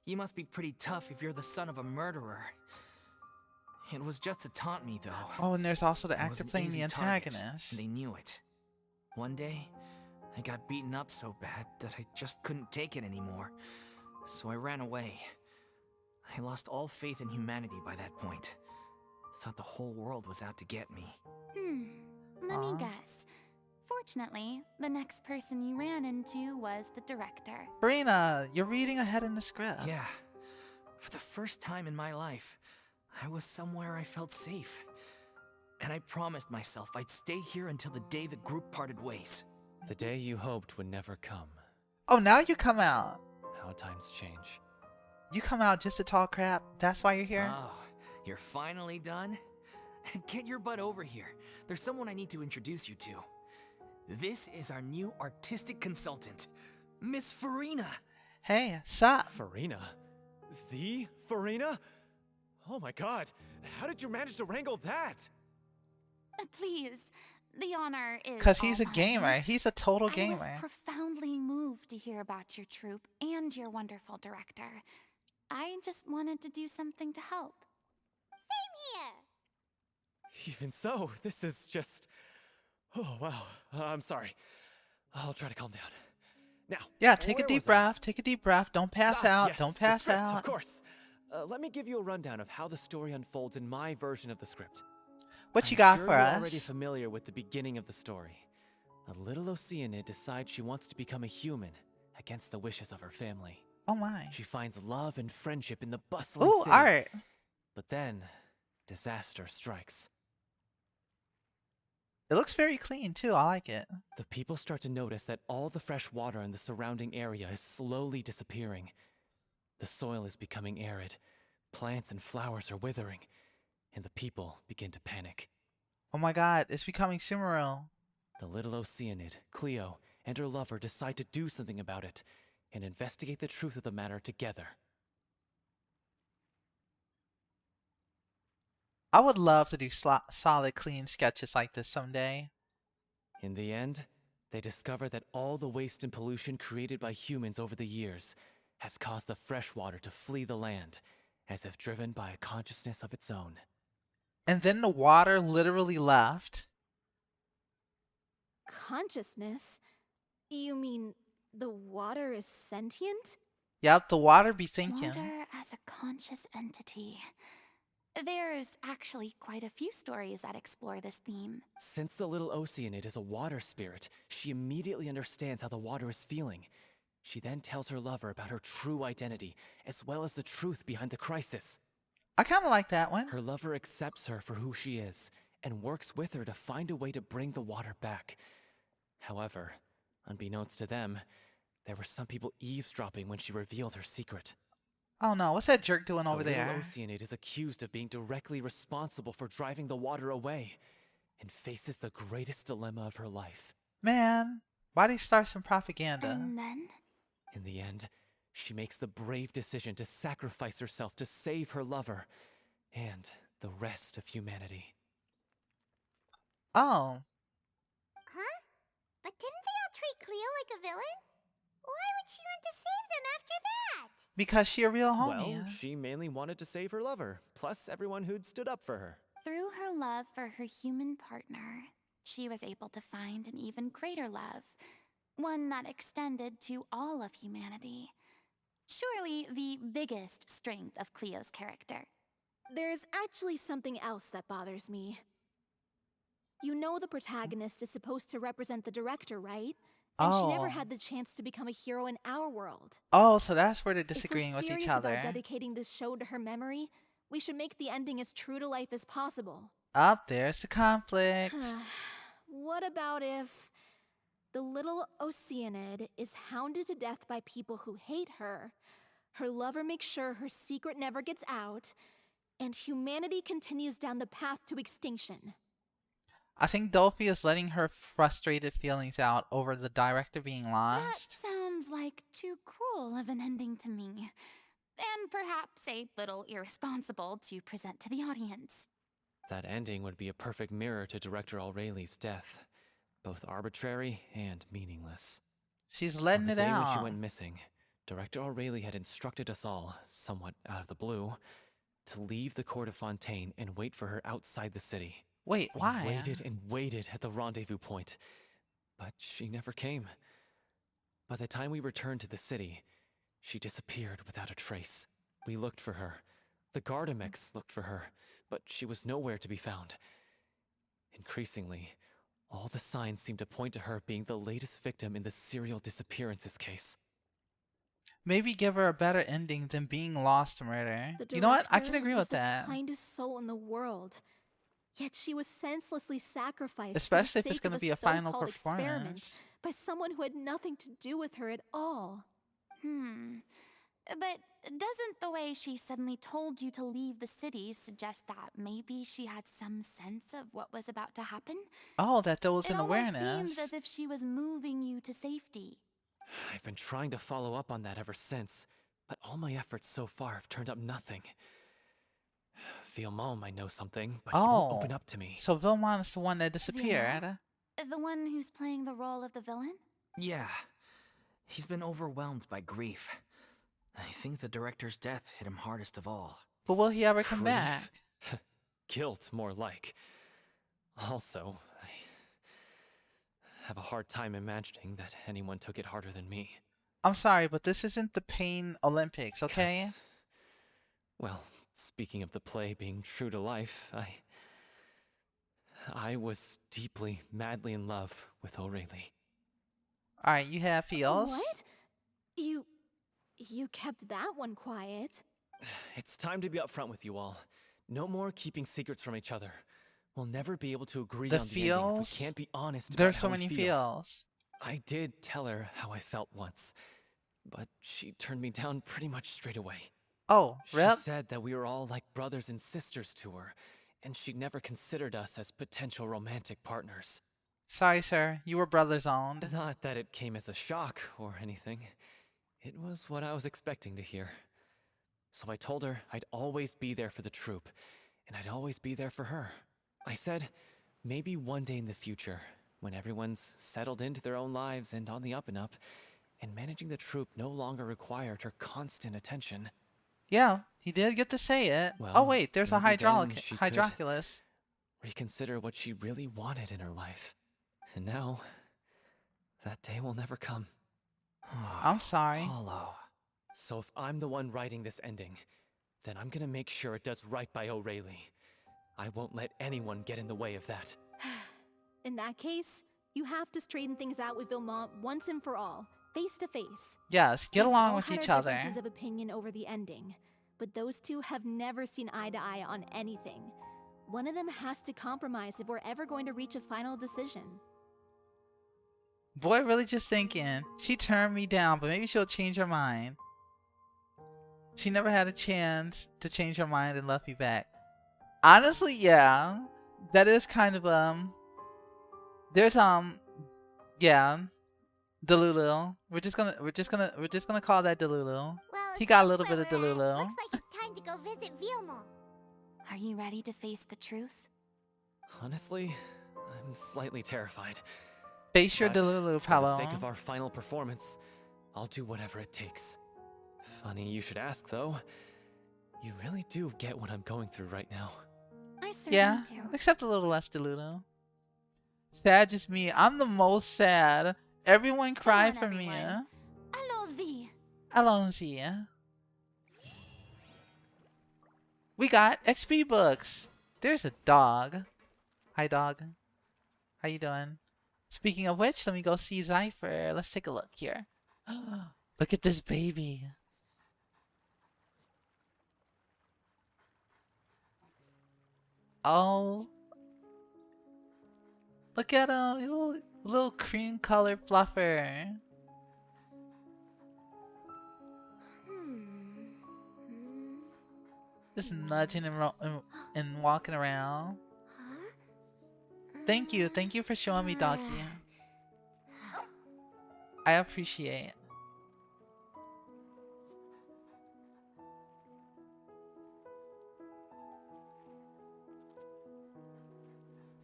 you must be pretty tough if you're the son of a murderer." It was just to taunt me, though. Oh, and there's also the I was actor an playing the easy target, antagonist. and they knew it. One day, I got beaten up so bad that I just couldn't take it anymore. So I ran away. I lost all faith in humanity by that point. Thought the whole world was out to get me. Let me Aw. guess. Fortunately, the next person you ran into was the director. Furina, you're reading ahead in the script. Yeah. For the first time in my life, I was somewhere I felt safe. And I promised myself I'd stay here until the day the group parted ways. The day you hoped would never come. Oh, now you come out. How times change. You come out just to talk crap. That's why you're here. Oh, you're finally done? Get your butt over here. There's someone I need to introduce you to. This is our new artistic consultant, Miss Furina. Hey, sup? Furina? The Furina? Oh my god, how did you manage to wrangle that? Please, the honor is Because he's a all mine. gamer. He's a total I gamer. was profoundly moved to hear about your troupe and your wonderful director. I just wanted to do something to help. Same here. Even so, this is just... Oh wow, I'm sorry. I'll try to calm down. Now, Yeah, take a where deep was I? breath. Take a deep breath. Don't pass out. Yes, Don't the pass script, out. Of course. Let me give you a rundown of how the story unfolds in my version of the script. What you I'm got sure for you're us? already familiar with the beginning of the story. A little Oceanid decides she wants to become a human against the wishes of her family. Oh my. She finds love and friendship in the bustling Ooh, city. art. But then, disaster strikes. It looks very clean too. I like it. The people start to notice that all the fresh water in the surrounding area is slowly disappearing. The soil is becoming arid, plants and flowers are withering, and the people begin to panic. Oh my god, it's becoming Sumeru. The little Oceanid, Cleo, and her lover decide to do something about it and investigate the truth of the matter together. I would love to do solid, clean sketches like this someday. In the end, they discover that all the waste and pollution created by humans over the years has caused the fresh water to flee the land, as if driven by a consciousness of its own. And then the water literally left. Consciousness? You mean the water is sentient? Yep, the water be thinking. Water as a conscious entity. There's actually quite a few stories that explore this theme. Since the little Oceanid is a water spirit, she immediately understands how the water is feeling. She then tells her lover about her true identity, as well as the truth behind the crisis. I kind of like that one. Her lover accepts her for who she is, and works with her to find a way to bring the water back. However, unbeknownst to them, there were some people eavesdropping when she revealed her secret. Oh no, what's that jerk doing over The there? little Oceanid is accused of being directly responsible for driving the water away, and faces the greatest dilemma of her life. Man, why'd he start some propaganda? And then? In the end, she makes the brave decision to sacrifice herself to save her lover, and the rest of humanity. Oh, Huh? But didn't they all treat Cleo like a villain? Why would she want to save them after that? because she a real homie. Well, she mainly wanted to save her lover, plus everyone who'd stood up for her. Through her love for her human partner, she was able to find an even greater love, one that extended to all of humanity. Surely the biggest strength of Cleo's character. There's actually something else that bothers me. You know the protagonist is supposed to represent the director, right? And she never had the chance to become a hero in our world. Oh, so that's where they're If we're disagreeing with each serious other. about dedicating this show to her memory, we should make the ending as true to life as possible. Up there's the conflict. What about if the little Oceanid is hounded to death by people who hate her, her lover makes sure her secret never gets out, and humanity continues down the path to extinction? I think Dolphy is letting her frustrated feelings out over the director being That lost. sounds like too cruel of an ending to me. And perhaps a little irresponsible to present to the audience. That ending would be a perfect mirror to Director Aureli's death, both arbitrary and meaningless. She's letting On the it day when she out. went missing, Director Aureli had instructed us all, somewhat out of the blue, to leave the court of Fontaine and wait for her outside the city. Wait, We why? waited and waited at the rendezvous point, but she never came. By the time we returned to the city, she disappeared without a trace. We looked for her. The Gardamex looked for her, but she was nowhere to be found. Increasingly, all the signs seemed to point to her being the latest victim in the serial disappearances case. Maybe give her a better ending than being lost to murder. The You know what? I can director agree was with the that. kindest soul in the world. Yet she was senselessly sacrificed Especially if for the it's sake going to of be a final so-called experiment performance. by someone who had nothing to do with her at all. But doesn't the way she suddenly told you to leave the city suggest that maybe she had some sense of what was about to happen? Oh, that there was It an almost awareness. seems as if she was moving you to safety. I've been trying to follow up on that ever since, but all my efforts so far have turned up nothing. Vilmon might know something, but he won't open up to me. So Vilmon is the one that disappeared. The one who's playing the role of the villain? Yeah. He's been overwhelmed by grief. I think the director's death hit him hardest of all. But will he ever come Grief? back? Guilt, more like. Also, I have a hard time imagining that anyone took it harder than me. I'm sorry, but this isn't the Pain Olympics, okay? 'Cause, well, speaking of the play being true to life, I was deeply, madly in love with Aurelie. Alright, you have feels. What? You kept that one quiet. It's time to be upfront with you all. No more keeping secrets from each other. We'll never be able to agree The on the ending if we feels. can't be honest about There's how so we many feel. feels. I did tell her how I felt once, but she turned me down pretty much straight away. Oh, She rip. said that we were all like brothers and sisters to her, and she'd never considered us as potential romantic partners. Sorry, sir. You were brothers owned. Not that it came as a shock or anything. It was what I was expecting to hear. So I told her I'd always be there for the troupe, and I'd always be there for her. I said, maybe one day in the future, when everyone's settled into their own lives and on the up and up, and managing the troupe no longer required her constant attention. Yeah, he did get to say it. Well, oh wait, there's a maybe then she could hydroculus. reconsider what she really wanted in her life. And now, that day will never come. I'm sorry. Hollow. So if I'm the one writing this ending, then I'm gonna make sure it does right by O'Reilly. I won't let anyone get in the way of that. In that case, you have to straighten things out with Vilmont once and for all, face to face. Yes, get We've along all with had each our other. differences of opinion over the ending, but those two have never seen eye to eye on anything. One of them has to compromise if we're ever going to reach a final decision. Boy, really just thinking. She turned me down, but maybe she'll change her mind. She never had a chance to change her mind and left me back. Honestly, yeah. That is kind of, there's, yeah. Delulu. We're just gonna call that Delulu. Well, He got a if little that's bit of where we're at, Delulu. looks like it's time to go visit Vilmont. Are you ready to face the truth? Honestly, I'm slightly terrified. Face your But Delulu, for the Paolo. sake of our final performance, I'll do whatever it takes. Funny you should ask, though. You really do get what I'm going through right now. I certainly Yeah, do. except a little less Delulu. Sad just me. I'm the most sad. Everyone cry on, for me. everyone. Allons-y. Allons-y. We got XP books. There's a dog. Hi, dog. How you doing? Speaking of which, let me go see Zypher. Let's take a look here. Look at this baby. Oh. Look at him. He's a little cream colored fluffer. Just nudging and walking around. Thank you. Thank you for showing me doggy. I appreciate it.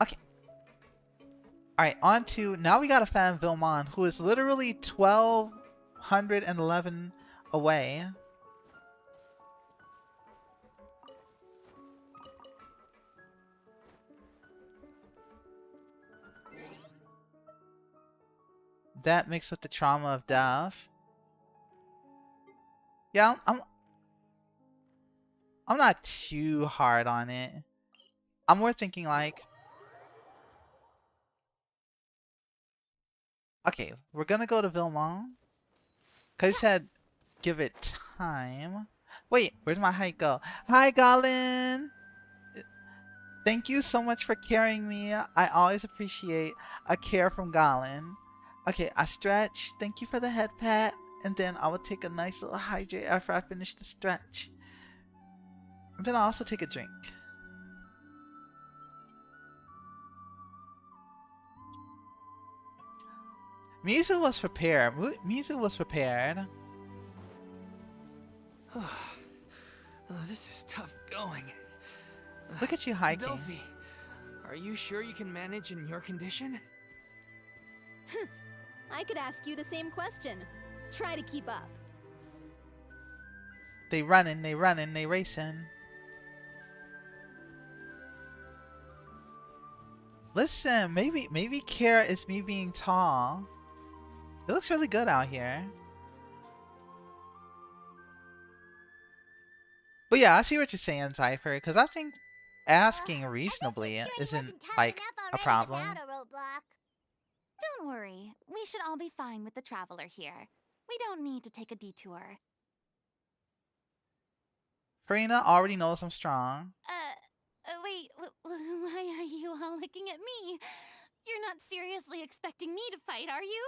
Okay. Alright, on to... Now we gotta find Vilmon, who is literally 1,211 away. That mixed with the trauma of death. Yeah, I'm not too hard on it. I'm more thinking like, okay, we're gonna go to Vilmont. Cause he said, give it time. Wait, where'd my height go? Hi, Galin! Thank you so much for carrying me. I always appreciate a care from Galin. Okay, I stretch. Thank you for the head pat. And then I will take a nice little hydrate after I finish the stretch. And then I'll also take a drink. Mizu was prepared. Mizu was prepared. This is tough going. Look at you hiking. Delphi, are you sure you can manage in your condition? I could ask you the same question. Try to keep up. They running, they racing. Listen, maybe Kara is me being tall. It looks really good out here. But yeah, I see what you're saying, Zypher, because I think asking reasonably isn't like a problem. Don't worry. We should all be fine with the traveler here. We don't need to take a detour. Furina already knows I'm strong. Wait, why are you all looking at me? You're not seriously expecting me to fight, are you?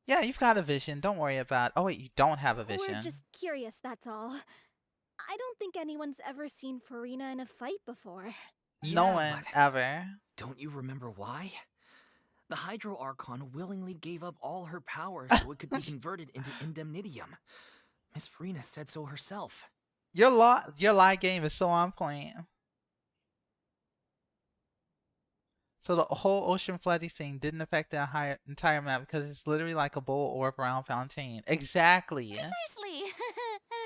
Yeah, you've got a vision. Don't worry about. Oh wait, you don't have a We're vision. just curious, that's all. I don't think anyone's ever seen Furina in a fight before. No Yeah, one but ever. don't you remember why? The Hydro Archon willingly gave up all her powers so it could be converted into Indemnitium. Miss Furina said so herself. Your lie game is so on point. So the whole ocean flooding thing didn't affect the entire map because it's literally like a bowl orb around Fontaine. Exactly. Precisely.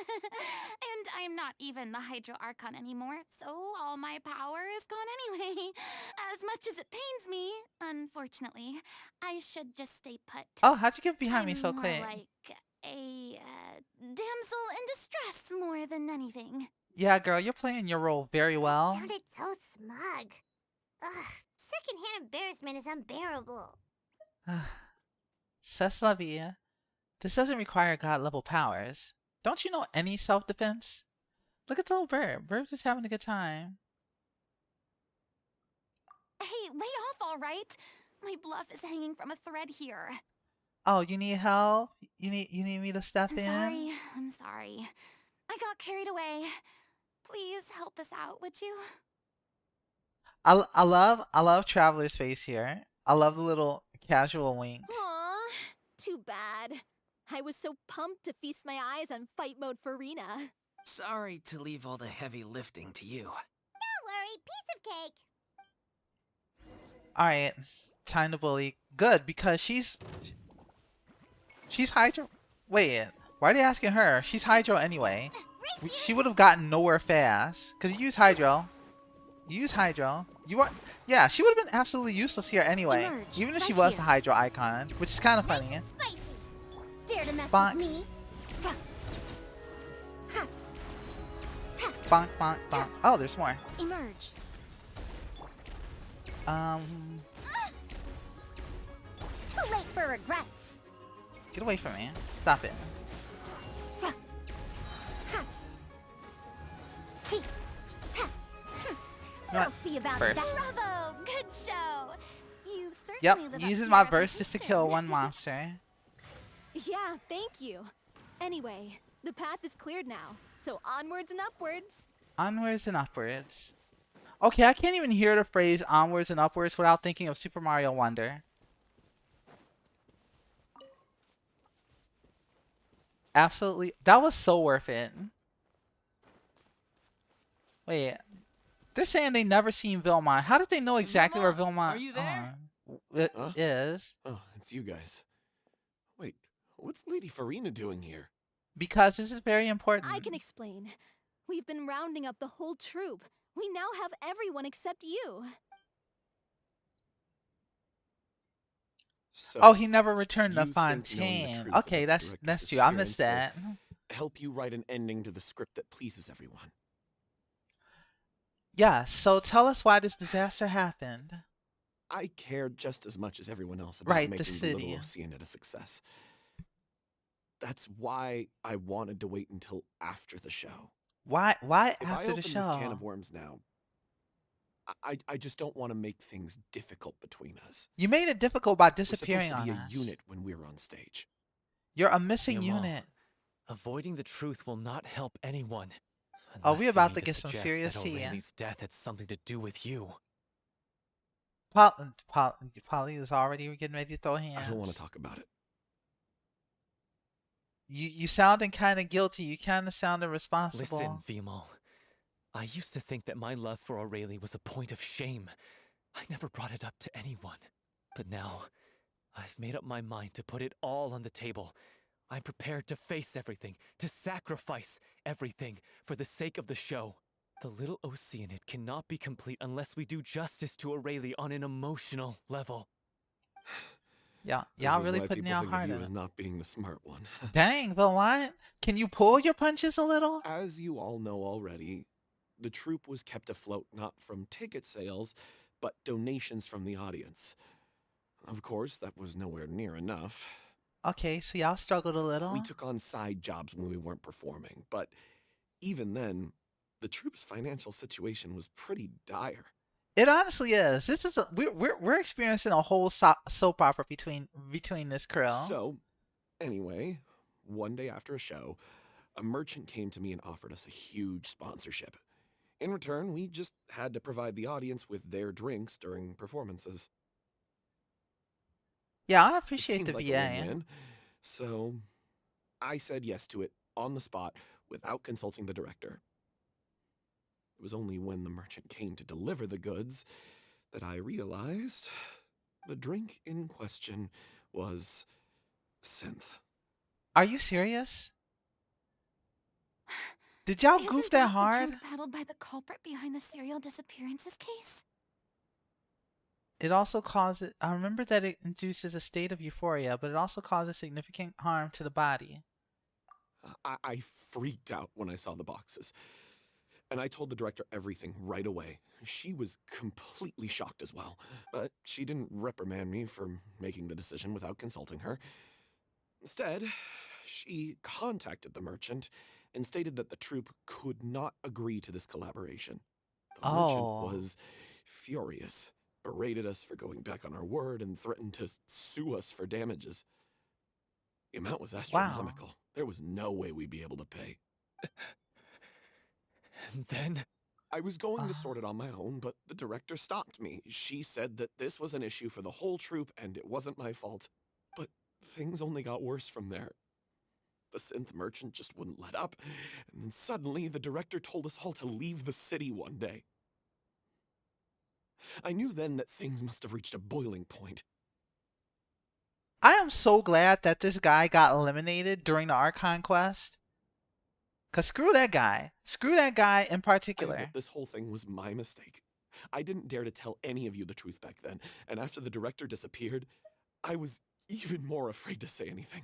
And I'm not even the Hydro Archon anymore, so all my power is gone anyway. As much as it pains me, unfortunately, I should just stay put. Oh, how'd you get behind me I'm so more quick? like a damsel in distress more than anything. Yeah, girl, you're playing your role very well. Sounded so smug. Ugh, secondhand embarrassment is unbearable. C'est la vie. This doesn't require god-level powers. Don't you know any self-defense? Look at the little bird. Bird's just having a good time. Hey, lay off, all right? My bluff is hanging from a thread here. Oh, you need help? You need me to step I'm in? sorry. I'm sorry. I got carried away. Please help us out, would you? I love Traveler's face here. I love the little casual wink. Aw, too bad. I was so pumped to feast my eyes on fight mode Furina. Sorry to leave all the heavy lifting to you. Don't worry, piece of cake. Alright, time to bully. Good, because she's Hydro. Wait, why are they asking her? She's Hydro anyway. She would have gotten nowhere fast. Because you use Hydro. You use Hydro. Yeah, she would have been absolutely useless here anyway. Emerge, Even if she right was here. a Hydro icon, which is kind of Nice funny. and spicy. Dare to mess Bonk. with me? Bonk, bonk, bonk. Oh, there's more. Emerge. Too late for regrets. Get away from me. Stop it. You know We'll what? see about First. that. Bravo! Good show! You certainly Yep, live up uses to my your burst just to kill reputation. one monster. Yeah, thank you. Anyway, the path is cleared now, so onwards and upwards. Onwards and upwards. Okay, I can't even hear the phrase onwards and upwards without thinking of Super Mario Wonder. Absolutely. That was so worth it. Wait. They're saying they never seen Vilmont. How did they know exactly where Vilmont are you there? Huh? is? Oh, it's you guys. Wait, what's Lady Furina doing here? Because this is very important. I can explain. We've been rounding up the whole troop. We now have everyone except you. So, Oh, he never returned you to think knowing the Fontaine. truth Okay, about the that's director's true. I missed disappearance that. will help you write an ending to the script that pleases everyone. Yeah, so tell us why this disaster happened. I care just as much as everyone else about Right, the making the city. Little Oceanid a success. That's why I wanted to wait until after the show. Why If I after the open show? this can of worms now, I just don't want to make things difficult between us. You made it difficult by We're disappearing supposed to on be a us. unit when we're on stage. You're a missing Yamal, unit. Avoiding the truth will not help anyone. Oh, Unless we you about mean to get some suggest serious that tea. Aureli's death had something to do with you. Polly was already getting ready to throw hands. I don't want to talk about it. You sounding kind of guilty. You kind of sounded responsible. Listen, Vimal. I used to think that my love for Aurelie was a point of shame. I never brought it up to anyone. But now, I've made up my mind to put it all on the table. I'm prepared to face everything, to sacrifice everything for the sake of the show. The Little Oceanid cannot be complete unless we do justice to Aurelie on an emotional level. Yeah, This y'all is really why putting people y'all think heart of you in as it. not being the smart one. Dang, but what? Can you pull your punches a little? As you all know already, the troupe was kept afloat not from ticket sales, but donations from the audience. Of course, that was nowhere near enough. Okay, so y'all struggled a little. We took on side jobs when we weren't performing, but even then, the troupe's financial situation was pretty dire. It honestly is. This is we're experiencing a whole soap opera between this crew. So, anyway, one day after a show, a merchant came to me and offered us a huge sponsorship. In return, we just had to provide the audience with their drinks during performances. Yeah, I It appreciate seemed the like VA. a win-win, so I said yes to it on the spot without consulting the director. It was only when the merchant came to deliver the goods that I realized the drink in question was synth. Are you serious? Did y'all Isn't goof that that the hard? drink peddled by the culprit behind the serial disappearances case? It also causes. I remember that it induces a state of euphoria, but it also causes significant harm to the body. I freaked out when I saw the boxes. And I told the director everything right away. She was completely shocked as well. But she didn't reprimand me for making the decision without consulting her. Instead, she contacted the merchant and stated that the troupe could not agree to this collaboration. The merchant was furious, berated us for going back on our word, and threatened to sue us for damages. The amount was astronomical. Wow. There was no way we'd be able to pay. And then? I was going to sort it on my own, but the director stopped me. She said that this was an issue for the whole troupe and it wasn't my fault. But things only got worse from there. The synth merchant just wouldn't let up, and then suddenly the director told us all to leave the city one day. I knew then that things must have reached a boiling point. I am so glad that this guy got eliminated during the Archon quest. Cause screw that guy. Screw that guy in particular. I admit this whole thing was my mistake. I didn't dare to tell any of you the truth back then, and after the director disappeared, I was even more afraid to say anything.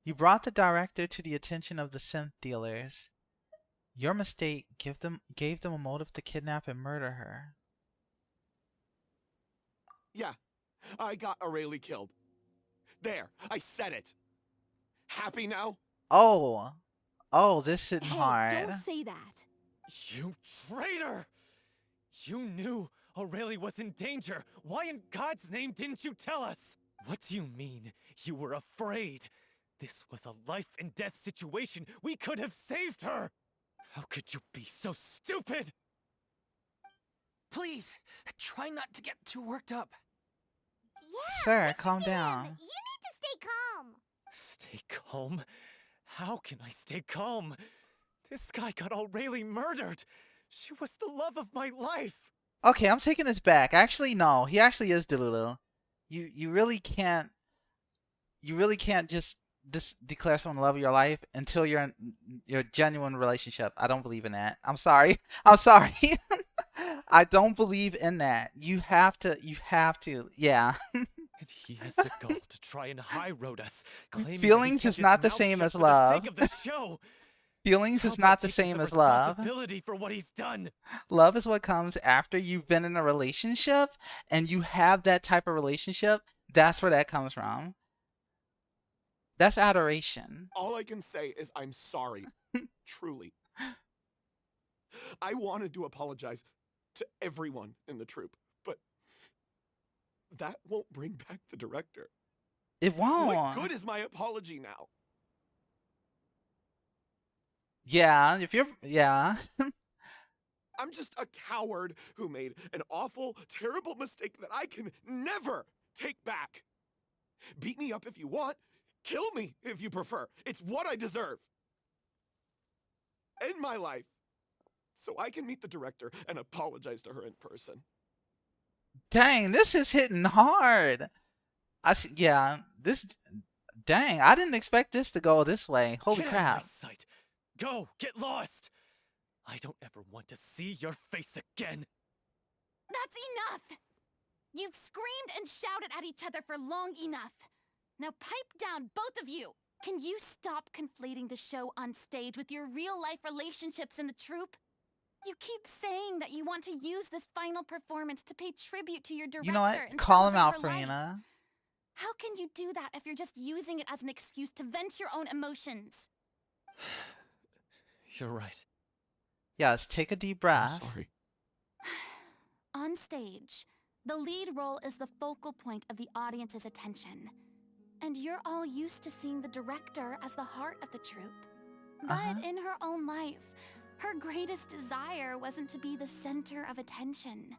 You brought the director to the attention of the synth dealers. Your mistake gave them a motive to kidnap and murder her. Yeah, I got Aurelie killed. There, I said it. Happy now? Oh, this hitting Hey, hard. don't say that. You traitor! You knew Aurelie was in danger. Why in God's name didn't you tell us? What do you mean? You were afraid? This was a life and death situation. We could have saved her! How could you be so stupid? Please, try not to get too worked up. Yeah, Sir, listen calm to him. down. You need to stay calm. Stay calm? How can I stay calm? This guy got Aurelie murdered. She was the love of my life. Okay, I'm taking this back. Actually, no. He actually is Delulu. You really can't just declare someone the love of your life until you're in your genuine relationship. I don't believe in that. I'm sorry. I don't believe in that. You have to, yeah. And he has the gall to try and high road us, claiming Feelings that he is kept not his the mouth same shut as for the love. sake of the show. Feelings How is about not the taking same some as love. responsibility for what he's done. Love is what comes after you've been in a relationship and you have that type of relationship. That's where that comes from. That's adoration. All I can say is I'm sorry. Truly. I wanted to apologize to everyone in the troupe, but that won't bring back the director. It won't. What good is my apology now? Yeah, I'm just a coward who made an awful, terrible mistake that I can never take back. Beat me up if you want. Kill me if you prefer. It's what I deserve. End my life so I can meet the director and apologize to her in person. Dang, this is hitting hard. Dang, I didn't expect this to go this way. Holy Get out of my crap. sight. Go, get lost. I don't ever want to see your face again. That's enough! You've screamed and shouted at each other for long enough. Now pipe down, both of you! Can you stop conflating the show on stage with your real-life relationships in the troupe? You keep saying that you want to use this final performance to pay tribute to your director You know what? and Call him out, celebrate her life. Furina. How can you do that if you're just using it as an excuse to vent your own emotions? You're right. Yes, take a deep I'm breath. sorry. On stage, the lead role is the focal point of the audience's attention. And you're all used to seeing the director as the heart of the troupe. Uh-huh. But in her own life, her greatest desire wasn't to be the center of attention.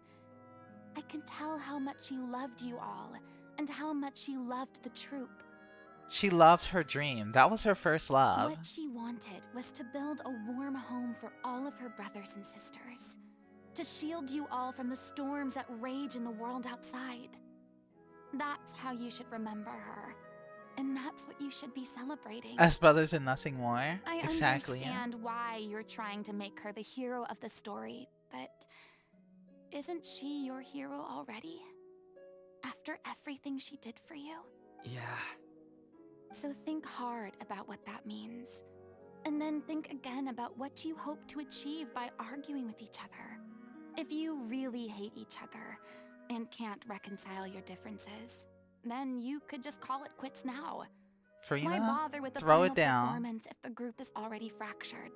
I can tell how much she loved you all, and how much she loved the troupe. She loved her dream. That was her first love. What she wanted was to build a warm home for all of her brothers and sisters. To shield you all from the storms that rage in the world outside. That's how you should remember her. And that's what you should be celebrating. As brothers and nothing more. I Exactly. understand why you're trying to make her the hero of the story, but isn't she your hero already? After everything she did for you? Yeah. So think hard about what that means. And then think again about what you hope to achieve by arguing with each other. If you really hate each other and can't reconcile your differences, then you could just call it quits now. Why Furina, bother with the throw final it down. performance if the group is already fractured?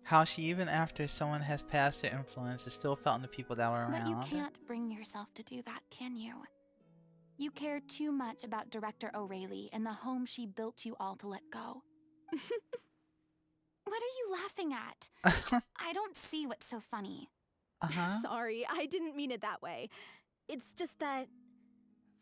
How she, even after someone has passed her influence, is still felt in the people that were But you around. can't bring yourself to do that, can you? You care too much about Director O'Reilly and the home she built you all to let go. What are you laughing at? I don't see what's so funny. Uh-huh. Sorry, I didn't mean it that way. It's just that,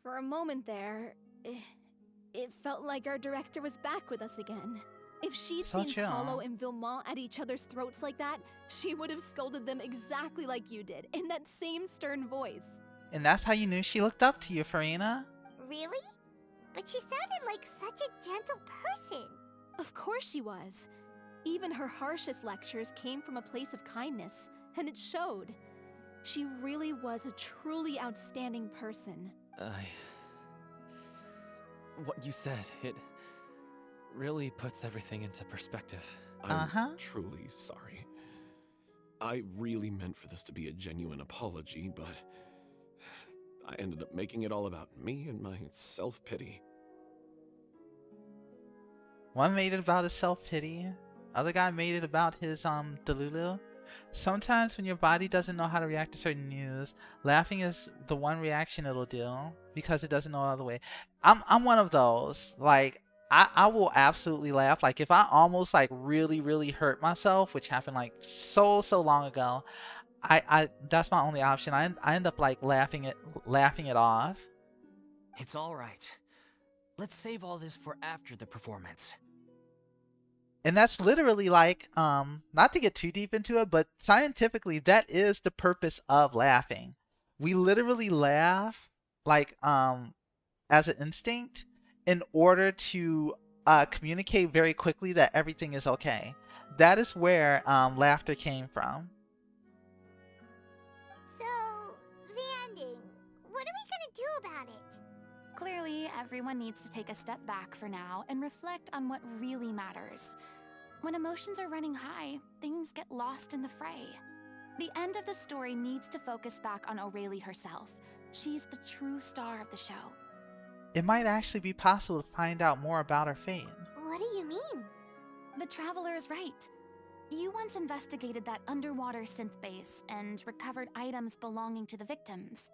for a moment there, it felt like our director was back with us again. If she'd So seen true. Paulo and Vilmont at each other's throats like that, she would have scolded them exactly like you did, in that same stern voice. And that's how you knew she looked up to you, Furina? Really? But she sounded like such a gentle person. Of course she was. Even her harshest lectures came from a place of kindness, and it showed. She really was a truly outstanding person. What you said, it really puts everything into perspective. I'm truly sorry. I really meant for this to be a genuine apology, but I ended up making it all about me and my self-pity. One made it about his self-pity. Other guy made it about his delulu. Sometimes when your body doesn't know how to react to certain news, laughing is the one reaction it'll do because it doesn't know other way. I'm one of those. Like I will absolutely laugh. Like if I almost like really hurt myself, which happened like so long ago, I that's my only option. I end up like laughing it off. It's all right. Let's save all this for after the performance. And that's literally like, not to get too deep into it, but scientifically, that is the purpose of laughing. We literally laugh, like, as an instinct in order to communicate very quickly that everything is okay. That is where laughter came from. So, the ending. What are we gonna do about it? Clearly, everyone needs to take a step back for now and reflect on what really matters. When emotions are running high, things get lost in the fray. The end of the story needs to focus back on O'Reilly herself. She's the true star of the show. It might actually be possible to find out more about her fate. What do you mean? The Traveler is right. You once investigated that underwater synth base and recovered items belonging to the victims.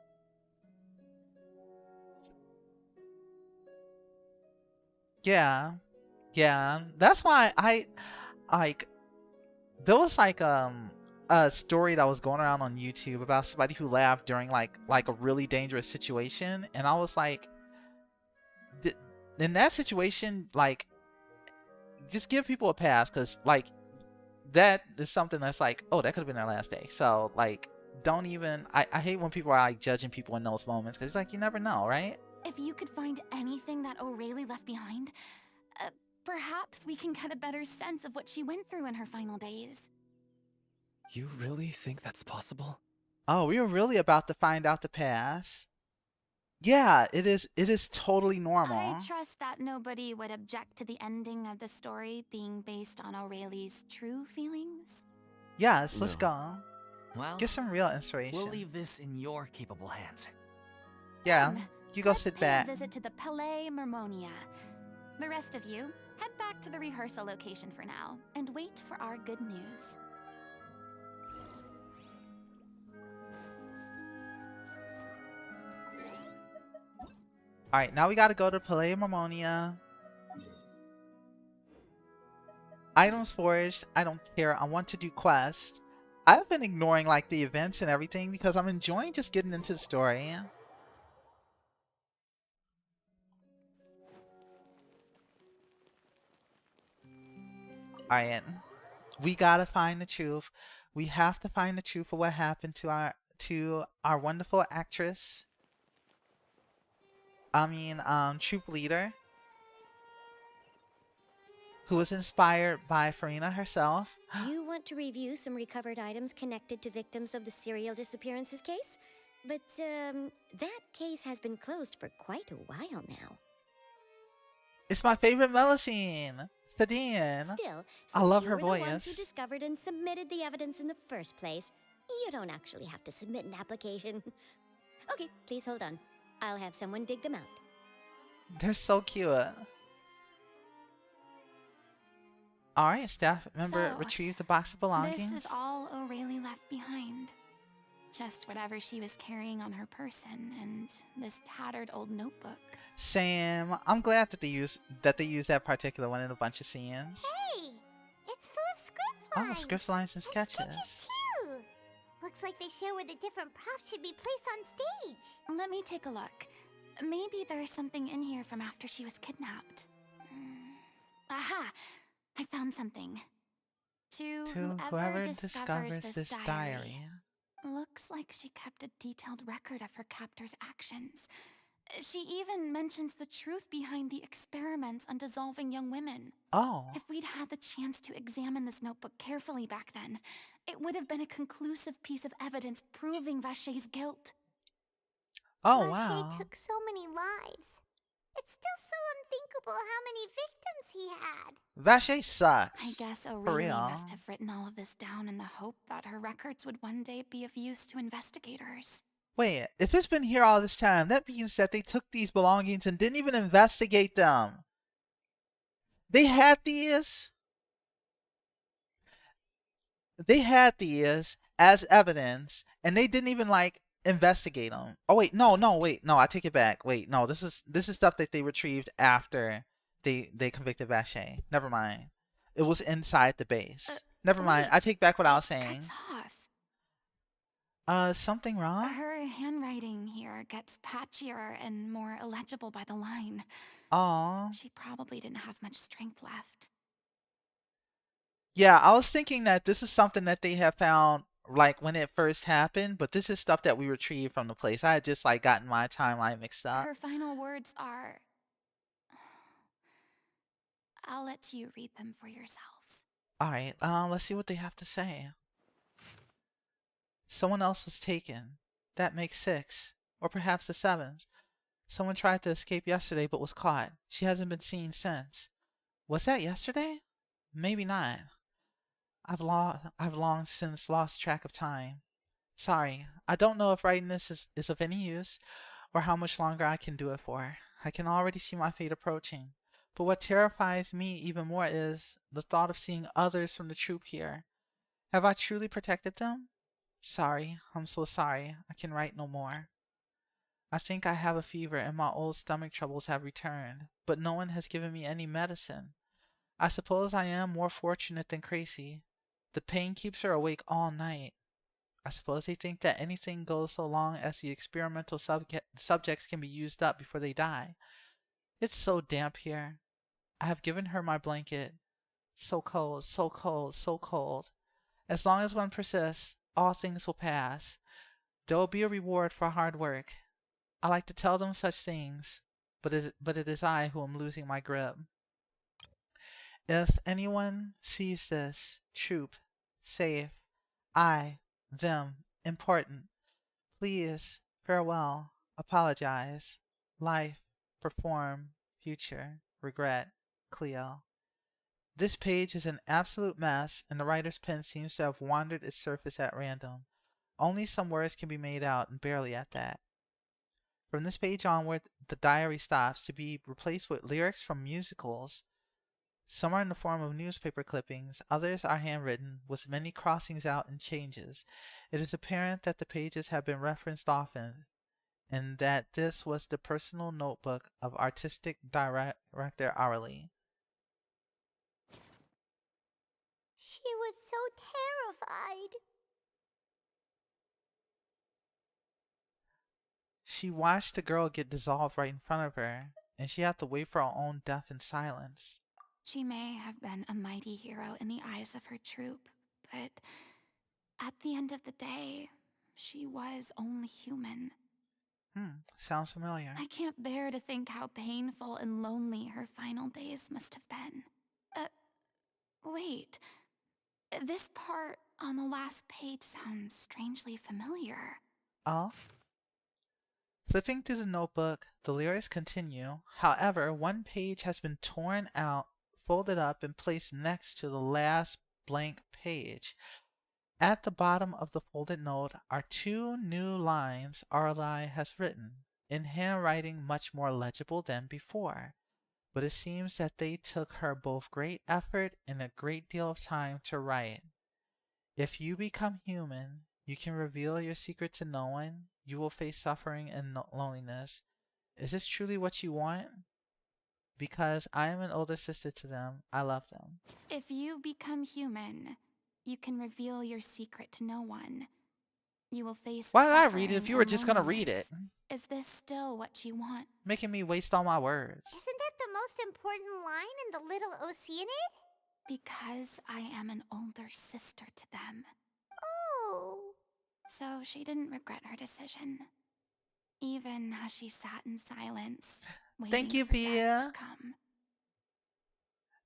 Yeah. That's why I like. There was like a story that was going around on YouTube about somebody who laughed during like a really dangerous situation, and I was like, in that situation, like, just give people a pass, because like that is something that's like, oh, that could have been their last day. So like, don't even. I hate when people are like judging people in those moments, because it's like you never know, right? If you could find anything that O'Reilly left behind, perhaps we can get a better sense of what she went through in her final days. You really think that's possible? Oh, we were really about to find out the past. Yeah, it is totally normal. I trust that nobody would object to the ending of the story being based on O'Reilly's true feelings. Yes, let's No. go. Well, Get some real inspiration. we'll leave this in your capable hands. Yeah, Then, you go let's sit pay back. a visit to the Palais Mermonia. The rest of you, head back to the rehearsal location for now and wait for our good news. Alright, now we gotta go to Palais Marmonia. Items foraged, I don't care. I want to do quests. I've been ignoring like the events and everything because I'm enjoying just getting into the story. Alright, we gotta find the truth. We have to find the truth of what happened to our wonderful actress. Troop leader, who was inspired by Furina herself. You want to review some recovered items connected to victims of the serial disappearances case? But, that case has been closed for quite a while now. It's my favorite Melusine, Sadine. Still, I love since her you were the ones voice. who discovered and submitted the evidence in the first place, you don't actually have to submit an application. Okay, please hold on. I'll have someone dig them out. They're so cute. Alright, staff member So, retrieve the box of belongings. This is all O'Reilly left behind. Just whatever she was carrying on her person and this tattered old notebook. Sam, I'm glad that they use that particular one in a bunch of scenes. Hey! It's full of script lines! Oh, script lines and sketches. Too! Looks like they show where the different props should be placed on stage. Let me take a look. Maybe there's something in here from after she was kidnapped. Aha! I found something. To whoever discovers this diary. Looks like she kept a detailed record of her captor's actions. She even mentions the truth behind the experiments on dissolving young women. Oh. If we'd had the chance to examine this notebook carefully back then, it would have been a conclusive piece of evidence proving Vacher's guilt. Oh, Vacher wow. took so many lives. It's still so unthinkable how many victims he had. Vacher sucks. I guess For O'Reilly real. must have written all of this down in the hope that her records would one day be of use to investigators. Wait, if it's been here all this time, that means that they took these belongings and didn't even investigate them. They had these as evidence, and they didn't even like investigate them. Oh wait, no, I take it back. Wait, no, this is stuff that they retrieved after they convicted Vacher. Never mind. It was inside the base. Never mind. I take back what I was saying. Cuts off. Something wrong? Her handwriting here gets patchier and more illegible by the line. Aw. She probably didn't have much strength left. Yeah, I was thinking that this is something that they have found like when it first happened, but this is stuff that we retrieved from the place. I had just like gotten my timeline mixed up. Her final words are... I'll let you read them for yourselves. Alright, let's see what they have to say. Someone else was taken. That makes 6. Or perhaps the 7th. Someone tried to escape yesterday but was caught. She hasn't been seen since. Was that yesterday? Maybe not. I've long since lost track of time. Sorry, I don't know if writing this is of any use, or how much longer I can do it for. I can already see my fate approaching. But what terrifies me even more is the thought of seeing others from the troop here. Have I truly protected them? Sorry, I'm so sorry. I can write no more. I think I have a fever and my old stomach troubles have returned, but no one has given me any medicine. I suppose I am more fortunate than crazy. The pain keeps her awake all night. I suppose they think that anything goes so long as the experimental subjects can be used up before they die. It's so damp here. I have given her my blanket. So cold, so cold, so cold. As long as one persists, all things will pass. There will be a reward for hard work. I like to tell them such things, but it is I who am losing my grip. If anyone sees this, troop, safe, I, them, important, please, farewell, apologize, life, perform, future, regret, Cleo. This page is an absolute mess, and the writer's pen seems to have wandered its surface at random. Only some words can be made out, and barely at that. From this page onward, the diary stops to be replaced with lyrics from musicals. Some are in the form of newspaper clippings, others are handwritten, with many crossings out and changes. It is apparent that the pages have been referenced often, and that this was the personal notebook of artistic director Arlie. She was so terrified. She watched the girl get dissolved right in front of her, and she had to wait for her own death in silence. She may have been a mighty hero in the eyes of her troop, but at the end of the day, she was only human. Sounds familiar. I can't bear to think how painful and lonely her final days must have been. Wait. This part on the last page sounds strangely familiar. Oh? Flipping through the notebook, the lyrics continue. However, one page has been torn out, folded up, and placed next to the last blank page. At the bottom of the folded note are 2 new lines Arlie has written, in handwriting much more legible than before. But it seems that they took her both great effort and a great deal of time to write. If you become human, you can reveal your secret to no one. You will face suffering and loneliness. Is this truly what you want? Because I am an older sister to them, I love them. If you become human, you can reveal your secret to no one. You will face Why did I suffering read it if you were and just gonna read it? loneliness. Is this still what you want? Making me waste all my words. Isn't that the most important line in the Little Oceanid? Because I am an older sister to them. Oh. So she didn't regret her decision. Even as she sat in silence, waiting Thank you, for death Pia. to come.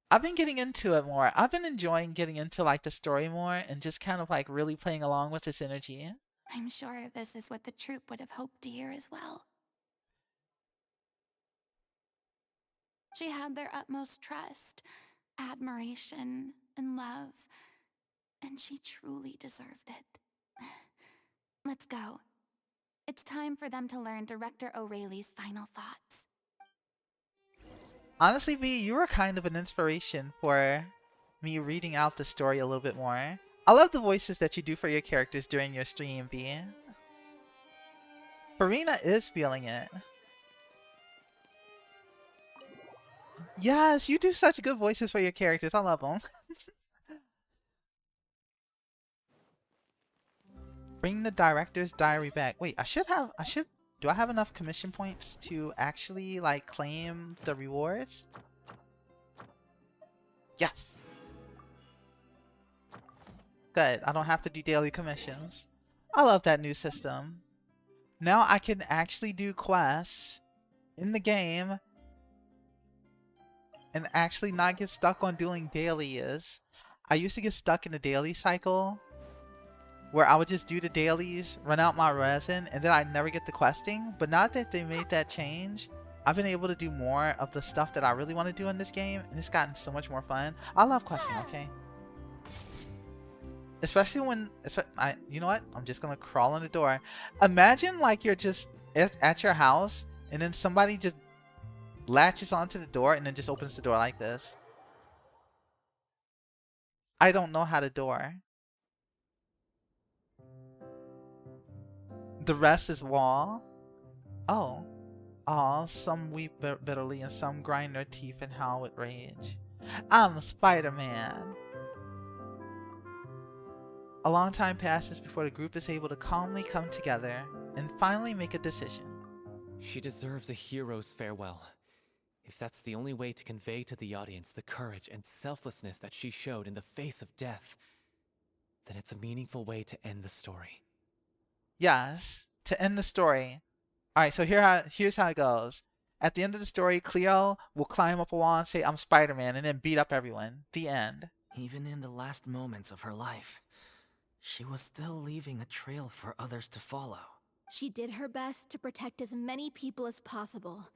I've been getting into it more. I've been enjoying getting into like the story more and just kind of like really playing along with this energy. I'm sure this is what the troupe would have hoped to hear as well. She had their utmost trust, admiration, and love, and she truly deserved it. Let's go. It's time for them to learn Director O'Reilly's final thoughts. Honestly, V, you were kind of an inspiration for me reading out the story a little bit more. I love the voices that you do for your characters during your stream, V. Furina is feeling it. Yes, you do such good voices for your characters. I love them. Bring the director's diary back. Wait, do I have enough commission points to actually, like, claim the rewards? Yes! Good, I don't have to do daily commissions. I love that new system. Now I can actually do quests in the game and actually not get stuck on doing dailies. I used to get stuck in the daily cycle where I would just do the dailies, run out my resin, and then I'd never get the questing. But now that they made that change, I've been able to do more of the stuff that I really want to do in this game, and it's gotten so much more fun. I love questing, okay? Especially when, you know what? I'm just gonna crawl in the door. Imagine like you're just at your house, and then somebody just latches onto the door and then just opens the door like this. I don't know how to door. The rest is wall. Oh. Aw, some weep bitterly and some grind their teeth and howl with rage. I'm Spider-Man. A long time passes before the group is able to calmly come together and finally make a decision. She deserves a hero's farewell. If that's the only way to convey to the audience the courage and selflessness that she showed in the face of death, then it's a meaningful way to end the story. Yes, to end the story. Alright, so here's how it goes. At the end of the story, Cleo will climb up a wall and say, I'm Spider-Man, and then beat up everyone. The end. Even in the last moments of her life, she was still leaving a trail for others to follow. She did her best to protect as many people as possible,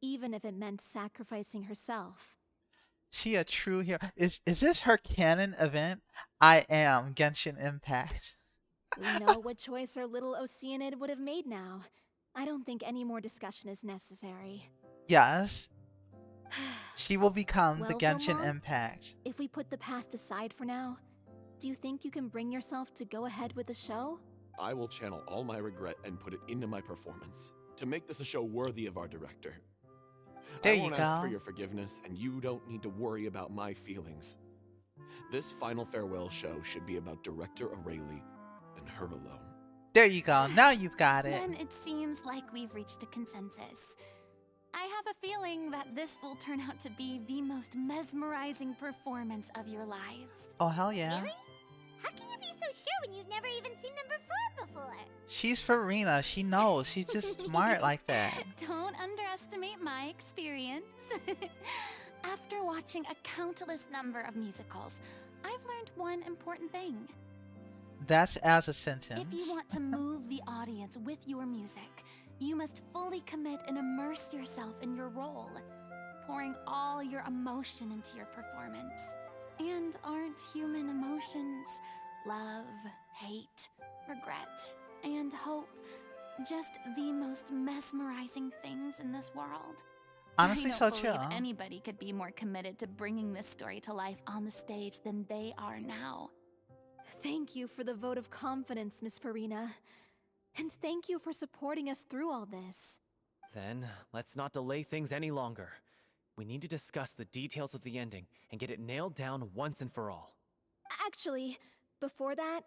even if it meant sacrificing herself. She a true hero. Is this her canon event? I am Genshin Impact. We know what choice our little Oceanid would have made now. I don't think any more discussion is necessary. Yes. She will become the Well, Genshin Filmon, Impact. if we put the past aside for now, do you think you can bring yourself to go ahead with the show? I will channel all my regret and put it into my performance to make this a show worthy of our director. There I you won't ask for go. your forgiveness, and you don't need to worry about my feelings. This final farewell show should be about Director Aurelie and her alone. There you go. Now you've got it. Then it seems like we've reached a consensus. I have a feeling that this will turn out to be the most mesmerizing performance of your lives. Oh, hell yeah. Really? How can you be so sure when you've never even seen them perform before? She's Furina. She knows. She's just smart like that. Don't underestimate my experience. After watching a countless number of musicals, I've learned one important thing. That's as a sentence. If you want to move the audience with your music, you must fully commit and immerse yourself in your role, pouring all your emotion into your performance. And aren't human emotions love, hate, regret, and hope just the most mesmerizing things in this world? Honestly, I so don't believe chill. anybody could be more committed to bringing this story to life on the stage than they are now. Thank you for the vote of confidence, Miss Furina. And thank you for supporting us through all this. Then, let's not delay things any longer. We need to discuss the details of the ending and get it nailed down once and for all. Actually, before that,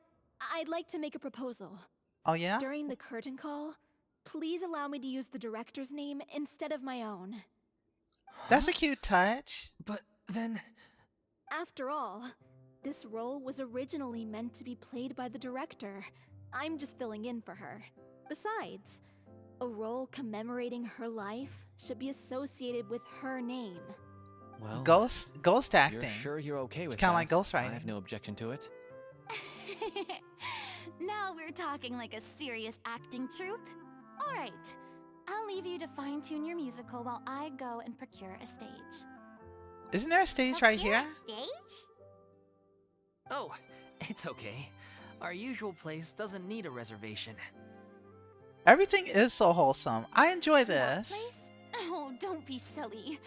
I'd like to make a proposal. Oh, yeah? During the curtain call, please allow me to use the director's name instead of my own. That's a cute touch. But then... After all, this role was originally meant to be played by the director. I'm just filling in for her. Besides, a role commemorating her life should be associated with her name. Well, Ghost you're acting. sure you're okay with It's kinda that? like ghostwriting. I have no objection to it. Now we're talking like a serious acting troupe. All right, I'll leave you to fine-tune your musical while I go and procure a stage. Isn't there a stage right Procure a here? Stage? Oh, it's okay. Our usual place doesn't need a reservation. Everything is so wholesome. I enjoy That this. place? Oh, don't be silly.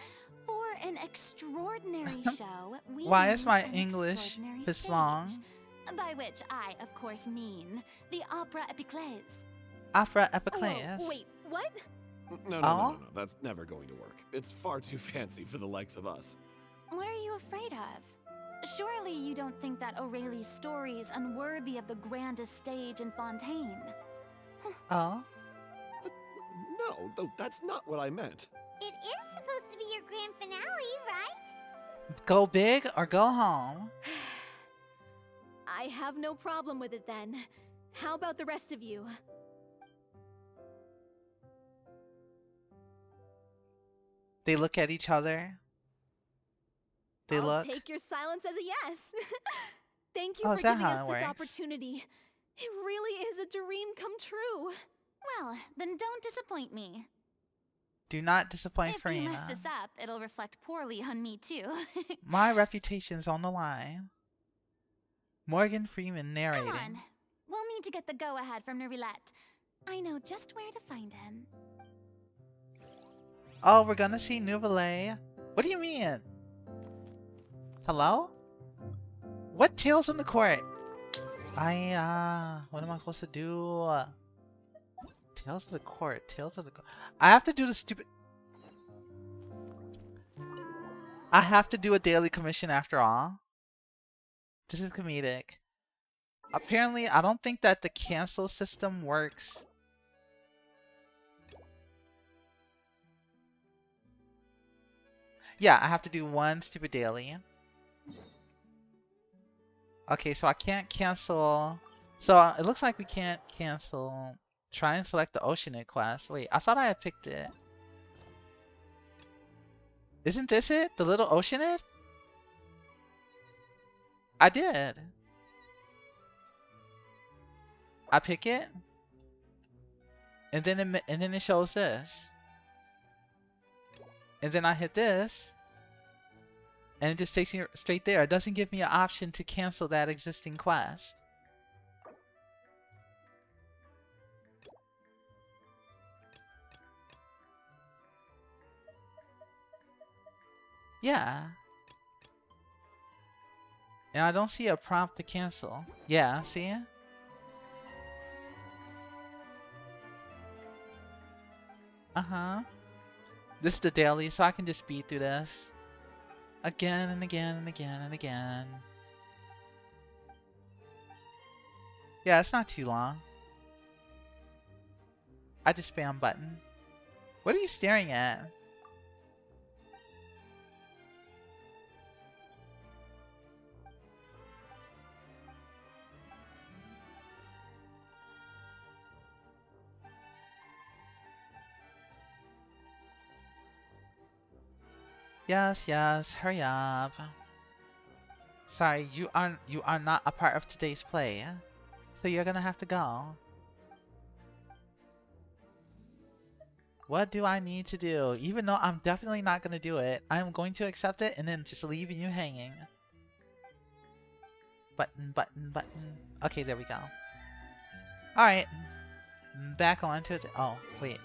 For an extraordinary show, we Why is need my an English extraordinary this stage. long? By which I, of course, mean the Opera Epiclese. Opera Whoa, Epiclese. wait, what? No. That's never going to work. It's far too fancy for the likes of us. What are you afraid of? Surely you don't think that Aurelie's story is unworthy of the grandest stage in Fontaine. Oh. No, that's not what I meant. It is supposed to be your grand finale, right? Go big or go home. I have no problem with it then. How about the rest of you? They look at each other. They I'll look. take your silence as a yes. Thank you Oh, for is that giving how us it this works? opportunity. It really is a dream come true. Well, then don't disappoint me. Do not disappoint If you mess Furina. this up, it'll reflect poorly on me too. My reputation's on the line. Morgan Freeman Come narrating. on. We'll need to get the go-ahead from Nerillette. I know just where to find him. Oh, we're gonna see Nouvelle. What do you mean? Hello? What Tales from the Court? What am I supposed to do? Tales of the Court, Tales of the Court. I have to do the stupid... I have to do a daily commission after all. This is comedic. Apparently, I don't think that the cancel system works. Yeah, I have to do one stupid daily. Okay, so I can't cancel. So it looks like we can't cancel. Try and select the Oceanid quest. Wait, I thought I had picked it. Isn't this it? The little Oceanid? I did. I pick it. And then it shows this. And then I hit this. And it just takes me straight there. It doesn't give me an option to cancel that existing quest. Yeah. And I don't see a prompt to cancel. Yeah, see? Uh-huh. This is the daily, so I can just speed through this. Again and again and again and again. Yeah, it's not too long. I just spam button. What are you staring at? Yes, yes, hurry up. Sorry, you are not a part of today's play. So you're gonna have to go. What do I need to do? Even though I'm definitely not gonna do it, I'm going to accept it and then just leaving you hanging. Button, button, button. Okay, there we go. Alright. Back on to it. Oh, wait.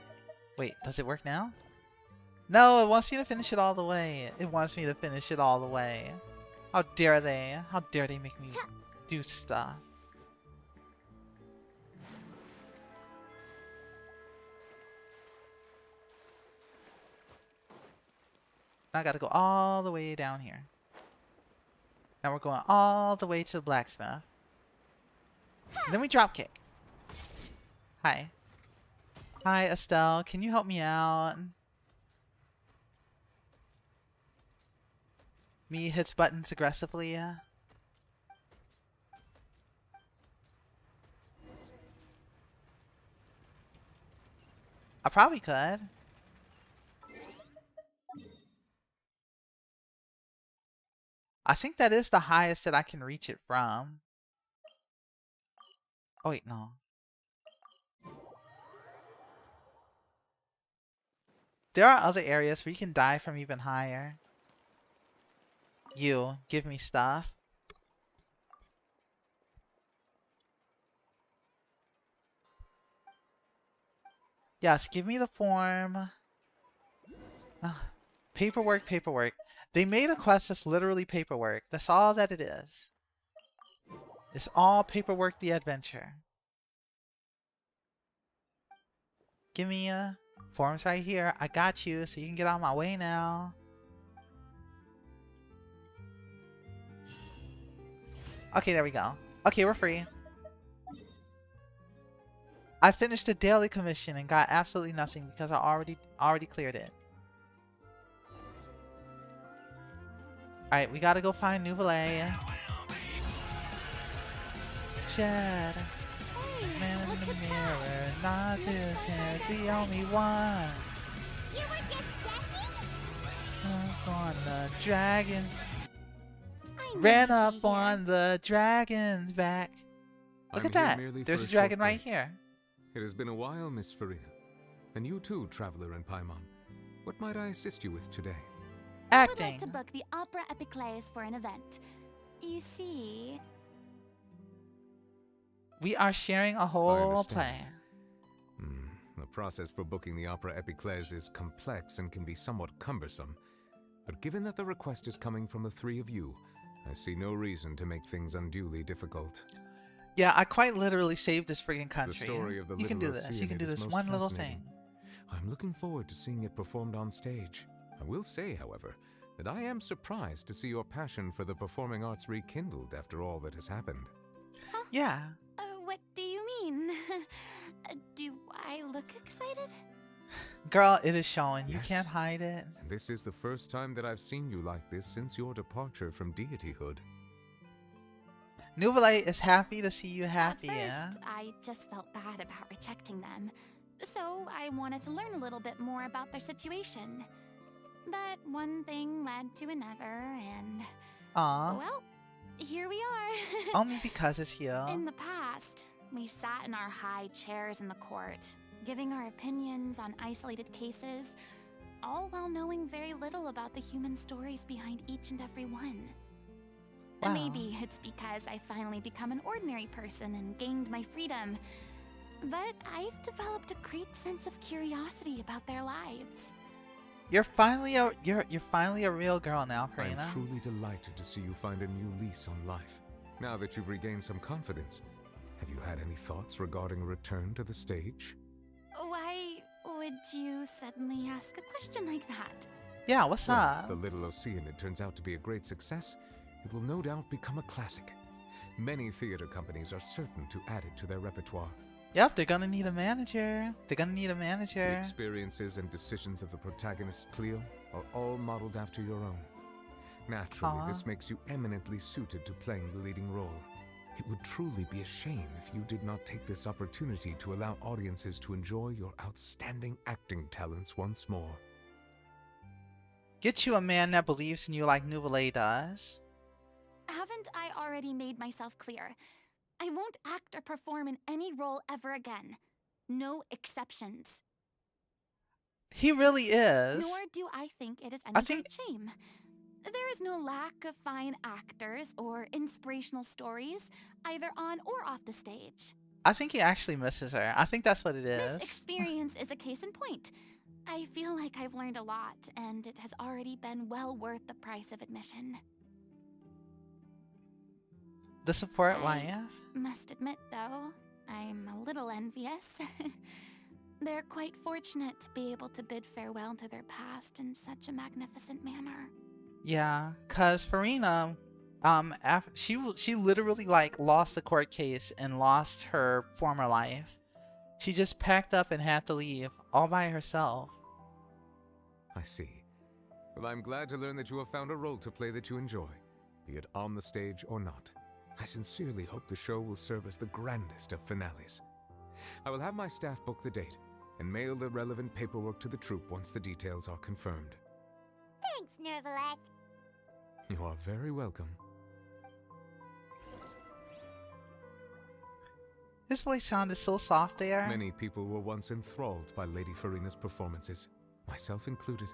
Wait, does it work now? No, it wants me to finish it all the way. It wants me to finish it all the way. How dare they? How dare they make me do stuff? Now I gotta go all the way down here. Now we're going all the way to the blacksmith. And then we drop kick. Hi. Hi, Estelle. Can you help me out? Me hits buttons aggressively. I probably could. I think that is the highest that I can reach it from. Oh wait, no. There are other areas where you can die from even higher. You, give me stuff. Yes, give me the form. Paperwork, paperwork. They made a quest that's literally paperwork. That's all that it is. It's all paperwork, the adventure. Give me forms right here. I got you, so you can get out of my way now. Okay, there we go. Okay, we're free. I finished the daily commission and got absolutely nothing because I already cleared it. Alright, we gotta go find Nouvelle. Shed. Man in the mirror, not his head, the only one. You were just guessing? Up on the dragon. I knew Ran you'd up be here. on the dragon's back. Look at that. There's a dragon right here. It has been a while, Miss Furina. And you too, traveler in Paimon. What might I assist you with today? I would Acting. like to book the Opera Epiclese for an event. You see, We are sharing a whole understand. play. The process for booking the Opera Epiclese is complex and can be somewhat cumbersome. But given that the request is coming from the three of you, I see no reason to make things unduly difficult. Yeah, I quite literally saved this friggin' country. The story of the You can do little this. You can Oceanid do is this most one little thing. fascinating. I'm looking forward to seeing it performed on stage. I will say, however, that I am surprised to see your passion for the performing arts rekindled after all that has happened. Yeah. what do you mean? Do I look excited? Girl, it is showing. You Yes. can't hide it. And this is the first time that I've seen you like this since your departure from deityhood. Nouvelle is happy to see you happy, At yeah? first, I just felt bad about rejecting them. So I wanted to learn a little bit more about their situation. But one thing led to another, and Aw. well, here we are. Only because it's you. In the past, we sat in our high chairs in the court, giving our opinions on isolated cases, all while knowing very little about the human stories behind each and every one. Wow. Maybe it's because I finally become an ordinary person and gained my freedom, but I've developed a great sense of curiosity about their lives. You're finally a real girl now, I am Furina. truly delighted to see you find a new lease on life. Now that you've regained some confidence, have you had any thoughts regarding a return to the stage? Why would you suddenly ask a question like that? Yeah, what's Well, up? if the Little Oceanid turns out to be a great success, it will no doubt become a classic. Many theater companies are certain to add it to their repertoire. Yep, they're gonna need a manager. They're gonna need a The manager. experiences and decisions of the protagonist, Cleo, are all modeled after your own. Naturally, this makes you eminently suited to playing the leading role. It would truly be a shame if you did not take this opportunity to allow audiences to enjoy your outstanding acting talents once more. Get you a man that believes in you like Nouvelle does. Haven't I already made myself clear? I won't act or perform in any role ever again. No exceptions. He really is. Nor do I think it is I any think- great shame. There is no lack of fine actors or inspirational stories, either on or off the stage. I think he actually misses her. I think that's what it This is. experience is a case in point. I feel like I've learned a lot, and it has already been well worth the price of admission. The support I wife. must admit, though, I'm a little envious. They're quite fortunate to be able to bid farewell to their past in such a magnificent manner. Yeah, cause Furina, she literally like lost the court case and lost her former life. She just packed up and had to leave all by herself. I see. Well, I'm glad to learn that you have found a role to play that you enjoy, be it on the stage or not. I sincerely hope the show will serve as the grandest of finales. I will have my staff book the date and mail the relevant paperwork to the troupe once the details are confirmed. Thanks, Nervalette. You are very welcome. His voice sounded so soft there. Many people were once enthralled by Lady Furina's performances, myself included.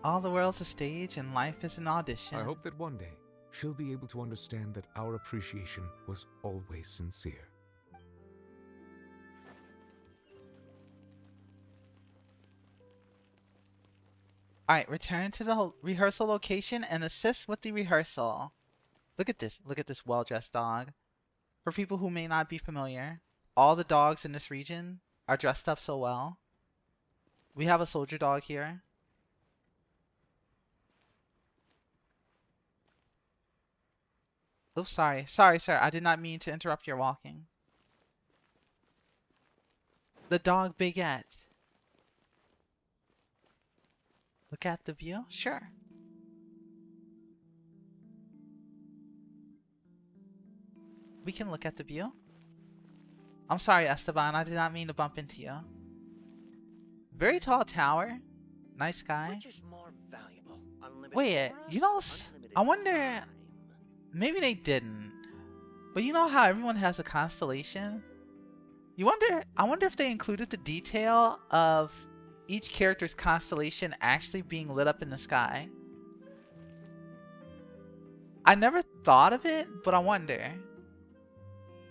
All the world's a stage and life is an audition. I hope that one day she'll be able to understand that our appreciation was always sincere. Alright, return to the rehearsal location and assist with the rehearsal. Look at this well-dressed dog. For people who may not be familiar, all the dogs in this region are dressed up so well. We have a soldier dog here. Oops, sorry. Sorry, sir. I did not mean to interrupt your walking. The dog Baguette. Look at the view? Sure. We can look at the view. I'm sorry, Esteban. I did not mean to bump into you. Very tall tower. Nice guy. Which is more valuable? Unlimited Wait, aura, you know, unlimited I wonder... time? Maybe they didn't. But you know how everyone has a constellation? I wonder if they included the detail of each character's constellation actually being lit up in the sky. I never thought of it, but I wonder.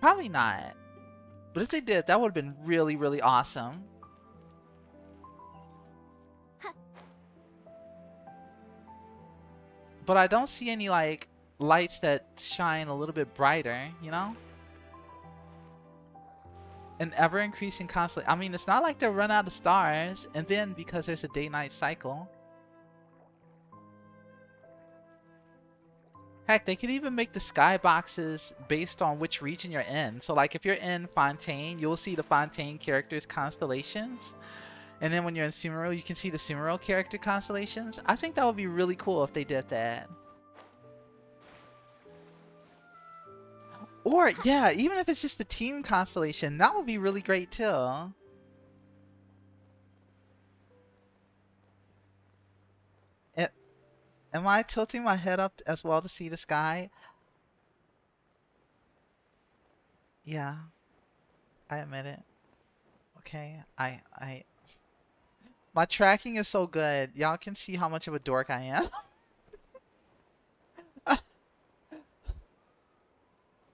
Probably not. But if they did, that would have been really, really awesome. But I don't see any, like, lights that shine a little bit brighter, you know? An ever-increasing constellation. I mean, it's not like they'll run out of stars, and then because there's a day-night cycle. Heck, they could even make the skyboxes based on which region you're in. So, like, if you're in Fontaine, you'll see the Fontaine characters' constellations. And then when you're in Sumeru, you can see the Sumeru character constellations. I think that would be really cool if they did that. Or, yeah, even if it's just the team constellation, that would be really great too. Am I tilting my head up as well to see the sky? Yeah, I admit it. Okay, my tracking is so good. Y'all can see how much of a dork I am.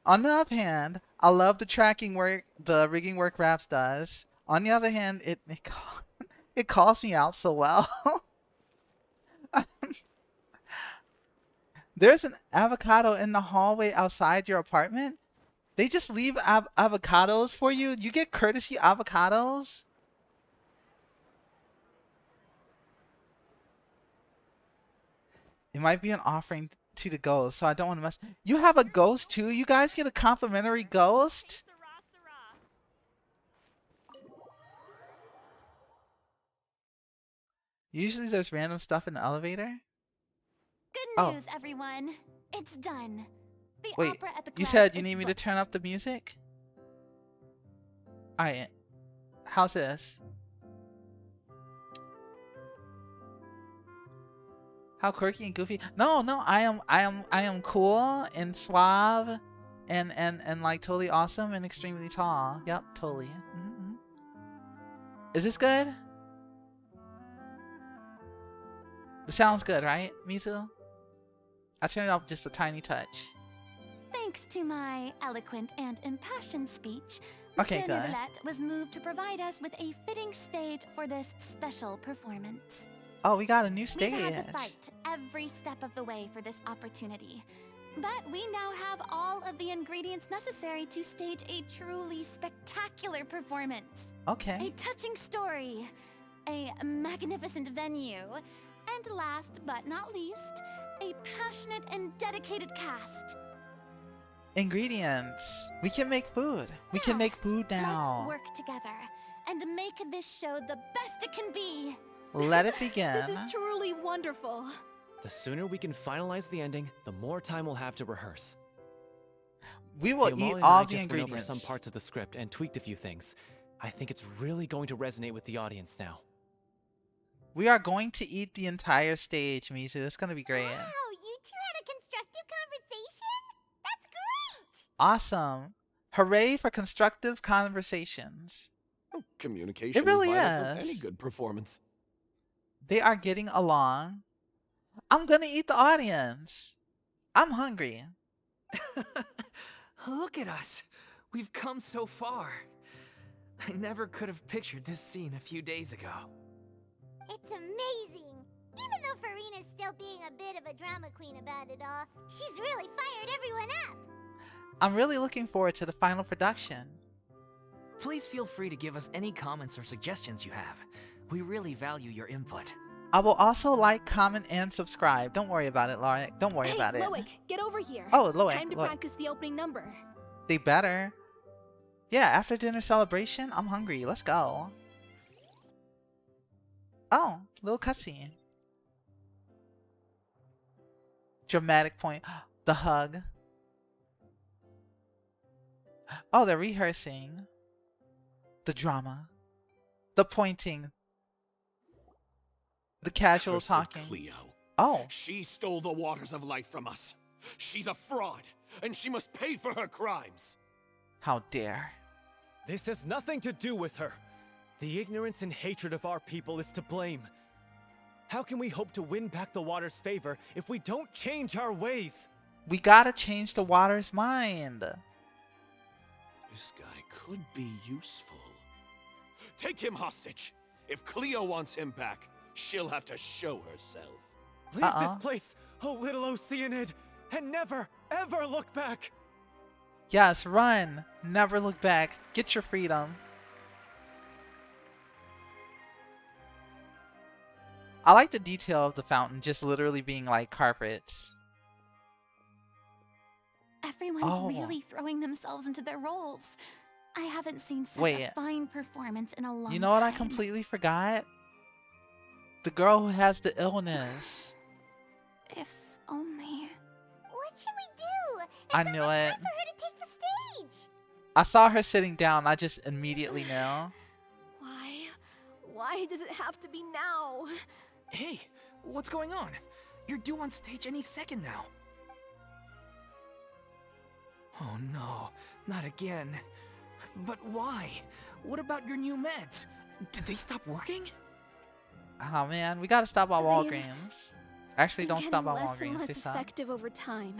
On the other hand, I love the tracking work, the rigging work Raps does. On the other hand, It calls me out so well. There's an avocado in the hallway outside your apartment. They just leave avocados for you. You get courtesy avocados. It might be an offering to the ghost, so I don't want to mess. You have a ghost too? You guys get a complimentary ghost? Usually there's random stuff in the elevator. Good news, everyone. It's done. The Wait, opera Epiclese you said you is need me to booked. turn up the music? Alright. How's this? How quirky and goofy? No, I am cool and suave and like totally awesome and extremely tall. Yep, totally. Mm-hmm. Is this good? It sounds good, right, Mizu? I turned it up just a tiny touch. Thanks to my eloquent and impassioned speech, Okay, Mr. good. Neuvillette was moved to provide us with a fitting stage for this special performance. Oh, we got a new stage. We've had to fight every step of the way for this opportunity, but we now have all of the ingredients necessary to stage a truly spectacular performance. Okay. A touching story, a magnificent venue, and last but not least, a passionate and dedicated cast. Ingredients. We can make food. We can make food now. Let's work together and make this show the best it can be. Let it begin. This is truly wonderful. The sooner we can finalize the ending, the more time we'll have to rehearse. We will Hey, eat Molly and all I the just went over ingredients. some parts of the script and tweaked a few things. I think it's really going to resonate with the audience now. We are going to eat the entire stage, Mizu. It's going to be great. Wow, you two had a constructive conversation? That's great! Awesome. Hooray for constructive conversations. Communication It really is vital for is. any good performance. They are getting along. I'm going to eat the audience. I'm hungry. Look at us. We've come so far. I never could have pictured this scene a few days ago. It's amazing! Even though Furina's still being a bit of a drama queen about it all, she's really fired everyone up! I'm really looking forward to the final production. Please feel free to give us any comments or suggestions you have. We really value your input. I will also like, comment, and subscribe. Don't worry about it, Loic. Don't worry about it. Loic, get over here. Oh, Loic, Time to look. practice the opening number. They better. Yeah, after dinner celebration, I'm hungry. Let's go. Oh, little cutscene. Dramatic point. The hug. Oh, they're rehearsing. The drama. The pointing. The casual Cursed talking. Cleo. Oh. She stole the waters of life from us. She's a fraud, and she must pay for her crimes. How dare. This has nothing to do with her. The ignorance and hatred of our people is to blame. How can we hope to win back the water's favor if we don't change our ways? We gotta change the water's mind. This guy could be useful. Take him hostage. If Cleo wants him back, she'll have to show herself. Leave this place, oh little Oceanid, and never, ever look back! Yes, run. Never look back. Get your freedom. I like the detail of the fountain just literally being like carpets. Everyone's really throwing themselves into their roles. I haven't seen such Wait. a fine performance in a long time. You know what I completely forgot? The girl who has the illness. If only. What should we do? It's I knew almost it. time for her to take the stage! I saw her sitting down. I just immediately knew. Why? Why does it have to be now? Hey, what's going on? You're due on stage any second now. Oh no, not again. But why? What about your new meds? Did they stop working? Oh man, we gotta stop at They've Walgreens. Actually, don't stop at Getting less and Walgreens. less They stop. effective over time.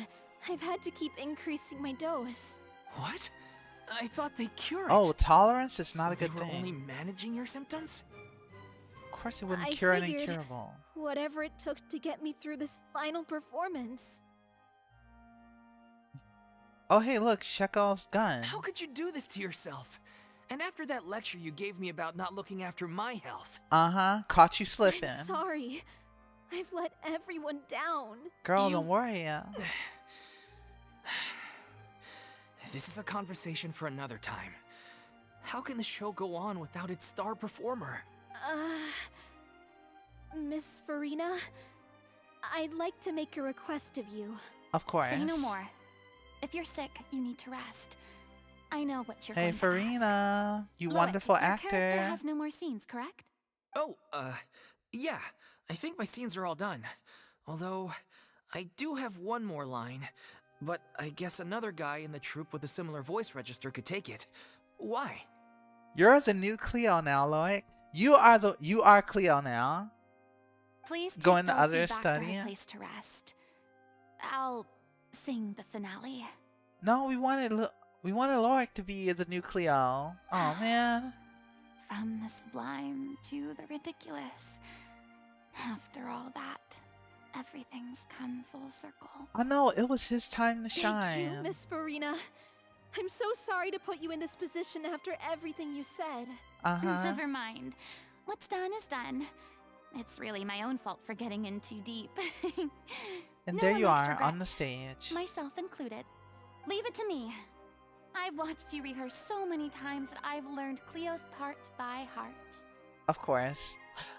I've had to keep increasing my dose. What? I thought they cured. Oh, tolerance is not So a good they were thing. only managing your symptoms? course it wouldn't I cure an figured incurable. whatever it took to get me through this final performance. Oh, hey, look, Chekhov's gun. How could you do this to yourself? And after that lecture you gave me about not looking after my health. Uh-huh, caught you slipping. I'm sorry. I've let everyone down. Girl, don't worry. This is a conversation for another time. How can the show go on without its star performer? Miss Furina, I'd like to make a request of you. Of course. Say no more. If you're sick, you need to rest. I know what you're Hey, going to ask. Furina, you Look, wonderful your actor. character has no more scenes, correct? Oh, yeah. I think my scenes are all done. Although, I do have one more line. But I guess another guy in the troupe with a similar voice register could take it. Why? You're the new Cleo now, Loic. You are Cleo now. Please take Going to Dolphy others back to studying? her place to rest. I'll sing the finale. No, we wanted Loic to be the new Cleo. Oh man. From the sublime to the ridiculous. After all that, everything's come full circle. I know, it was his time to Thank shine. you, Miss Furina. I'm so sorry to put you in this position after everything you said. Uh-huh. Never mind. What's done is done. It's really my own fault for getting in too deep. And No there one you likes are on the regrets, stage. myself included. Leave it to me. I've watched you rehearse so many times that I've learned Cleo's part by heart. Of course.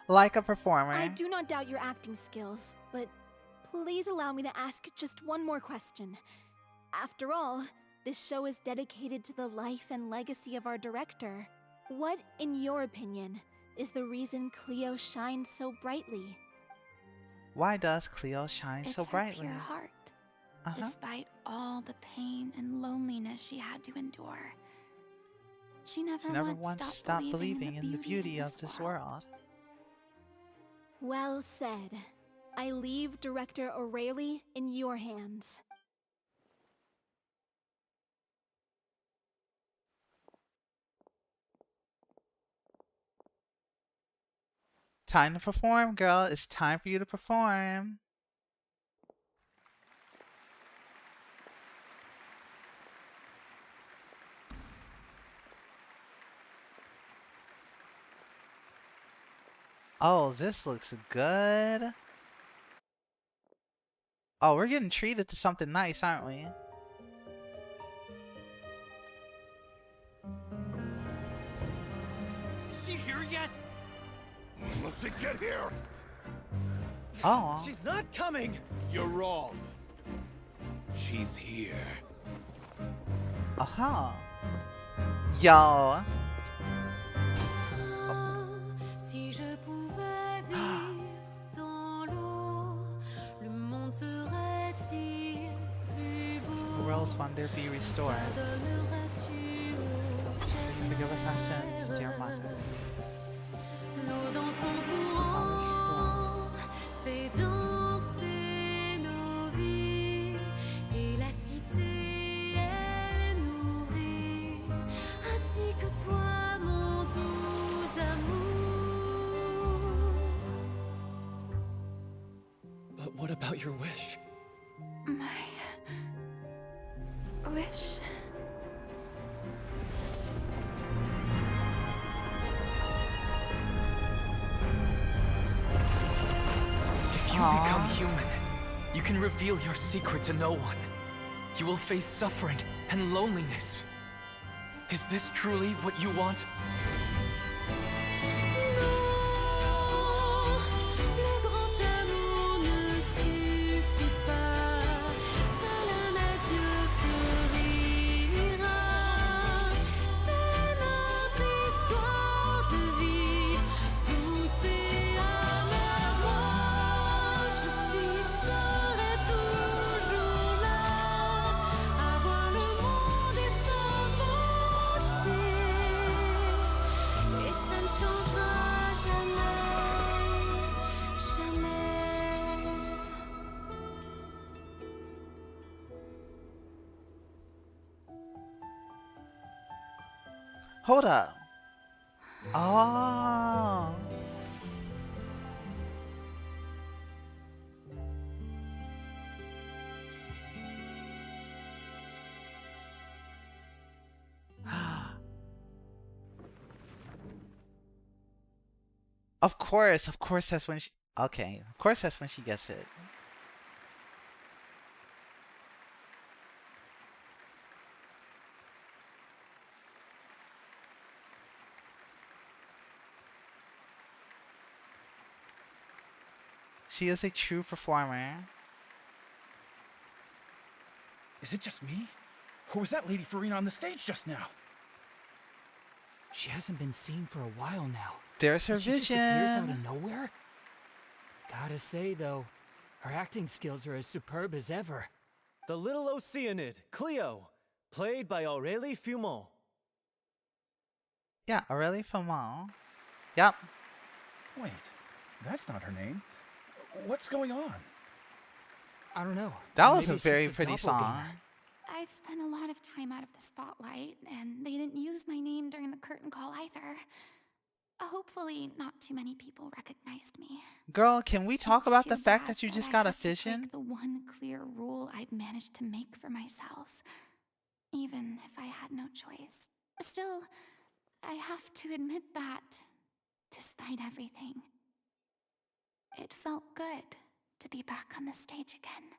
Like a performer. I do not doubt your acting skills, but please allow me to ask just one more question. After all, this show is dedicated to the life and legacy of our director. What, in your opinion, is the reason Cleo shines so brightly? Why does Cleo shine It's so her brightly? pure heart. Uh-huh. Despite all the pain and loneliness she had to endure, she never, She never once once stopped believing in the beauty of this world. Well said. I leave Director O'Reilly in your hands. Time to perform, girl. It's time for you to perform. Oh, this looks good. Oh, we're getting treated to something nice, aren't we? Is she here yet? Let's see, get here! Oh. She's not coming! You're wrong. She's here. Aha. Yo. Si je pouvais vivre dans l'eau, le monde serait-il plus beau? Worlds wonder be restored. Pardonneras-tu aux jeunes Forgive us our sins, dear mother. l'eau dans son courant fait danser nos vies et la cité est nourrie ainsi que toi mon doux amour. But what about your wish? My wish. If you become human, you can reveal your secret to no one. You will face suffering and loneliness. Is this truly what you want? Le grand amour ne suffit pas, seul un adieu fleurira. C'est notre histoire de vie, douce et amère. Moi, je suis seule et toujours là, à voir le monde et sa beauté. Et ça ne changera jamais, jamais. Hold up. Oh. Of course that's when she... Okay, of course that's when she gets it. She is a true performer. Is it just me? Or was that Lady Furina on the stage just now? She hasn't been seen for a while now. There's her She just appears out vision. of nowhere? Gotta say, though, her acting skills are as superb as ever. The little Oceanid, Cleo, played by Aurélie Fumont. Yeah, Aurélie Fumont. Yep. Wait, that's not her name. What's going on? I don't know. That was Maybe a it's very just a pretty song. doppelganger. I've spent a lot of time out of the spotlight, and they didn't use my name during the curtain call either. Hopefully, not too many people recognized me. Girl, can we talk It's about too the fact bad that you just I got a had to break vision? the one clear rule I'd managed to make for myself, even if I had no choice. Still, I have to admit that, despite everything, it felt good to be back on the stage again.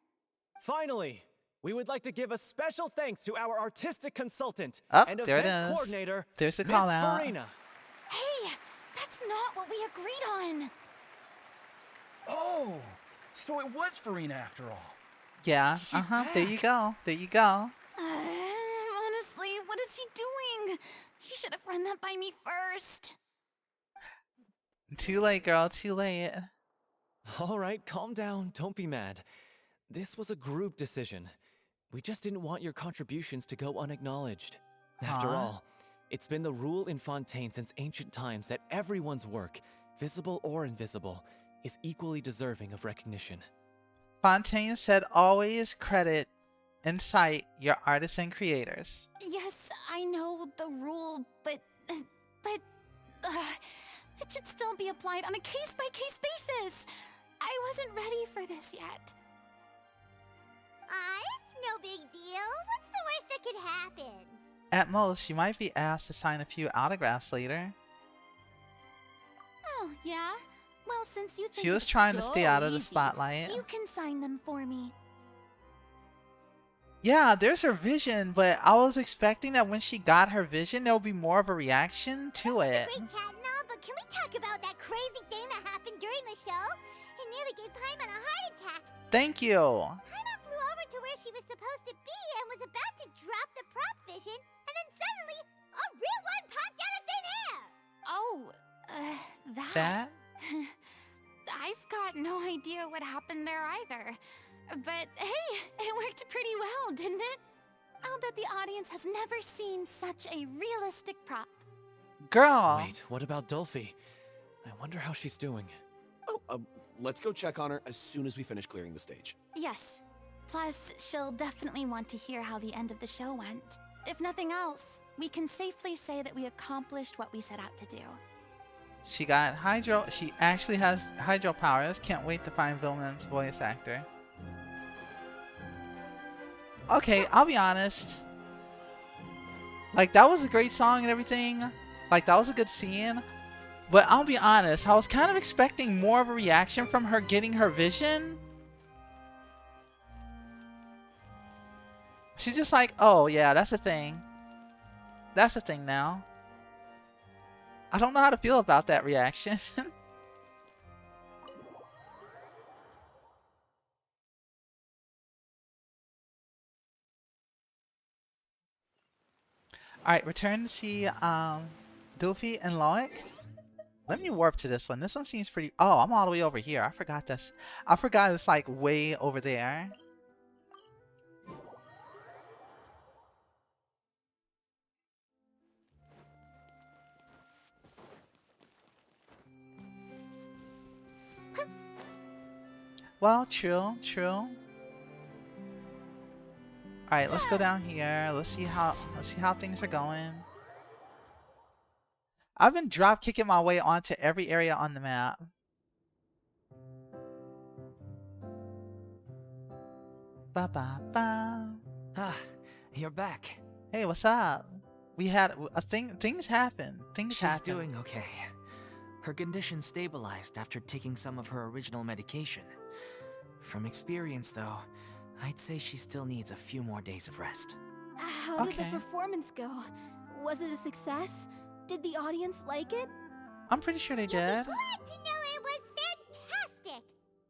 Finally, we would like to give a special thanks to our artistic consultant Oh, and there it event is. coordinator, There's the Miss call out. Furina. Hey, that's not what we agreed on. Oh, so it was Furina after all. Yeah, She's there you back. go. There you go. Honestly, what is he doing? He should have run that by me first. Too late, girl. Too late. All right, calm down. Don't be mad. This was a group decision. We just didn't want your contributions to go unacknowledged. After Aw. all, it's been the rule in Fontaine since ancient times that everyone's work, visible or invisible, is equally deserving of recognition. Fontaine said always credit and cite your artists and creators. Yes, I know the rule, but it should still be applied on a case-by-case basis. I wasn't ready for this yet. It's no big deal. What's the worst that could happen? At most, she might be asked to sign a few autographs later. Oh, yeah? Well, since you think She was it's trying to so stay out of the easy, spotlight. you can sign them for me. Yeah, there's her vision, but I was expecting that when she got her vision, there would be more of a reaction to it. Great chat and all, but can we talk about that crazy thing that happened during the show? It nearly gave Paimon a heart attack. Thank you. Paimon flew over to where she was supposed to be and was about to drop the prop vision, and then suddenly, a real one popped out of thin air! Oh, That? I've got no idea what happened there either. But hey, it worked pretty well, didn't it? I'll bet the audience has never seen such a realistic prop. Girl. Wait, what about Dolphy? I wonder how she's doing. Oh, let's go check on her as soon as we finish clearing the stage. Yes. Plus, she'll definitely want to hear how the end of the show went. If nothing else, we can safely say that we accomplished what we set out to do. She got hydro. She actually has hydro powers. Can't wait to find Vilman's voice actor. Okay, I'll be honest. Like, that was a great song and everything. Like, that was a good scene. But I'll be honest, I was kind of expecting more of a reaction from her getting her vision. She's just like, oh yeah, that's a thing. That's a thing now. I don't know how to feel about that reaction. Alright, return to see Doofy and Loic. Let me warp to this one. This one seems pretty... Oh, I'm all the way over here. I forgot this. I forgot it's like way over there. Well, true, true. Alright, let's go down here. Let's see how things are going. I've been drop kicking my way onto every area on the map. Ba ba ba. Ah, you're back. Hey, what's up? We had a thing. Things happen. Things She's happen. doing okay. Her condition stabilized after taking some of her original medication. From experience, though, I'd say she still needs a few more days of rest. How did the performance go? Was it a success? Did the audience like it? I'm pretty sure they did. Glad to know it was fantastic!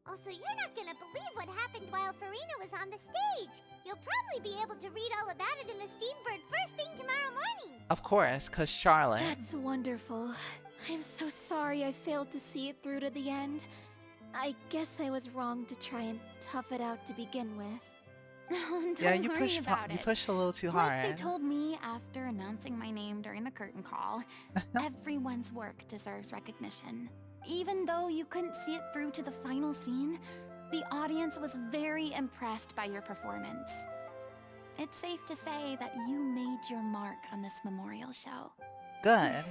Also, you're not gonna believe what happened while Furina was on the stage. You'll probably be able to read all about it in the Steambird first thing tomorrow morning. Of course, cause Charlotte. That's wonderful. I'm so sorry I failed to see it through to the end. I guess I was wrong to try and tough it out to begin with. Don't Yeah, you worry pushed about you it. pushed a little too Like hard. they told me after announcing my name during the curtain call, everyone's work deserves recognition. Even though you couldn't see it through to the final scene, the audience was very impressed by your performance. It's safe to say that you made your mark on this memorial show. Good.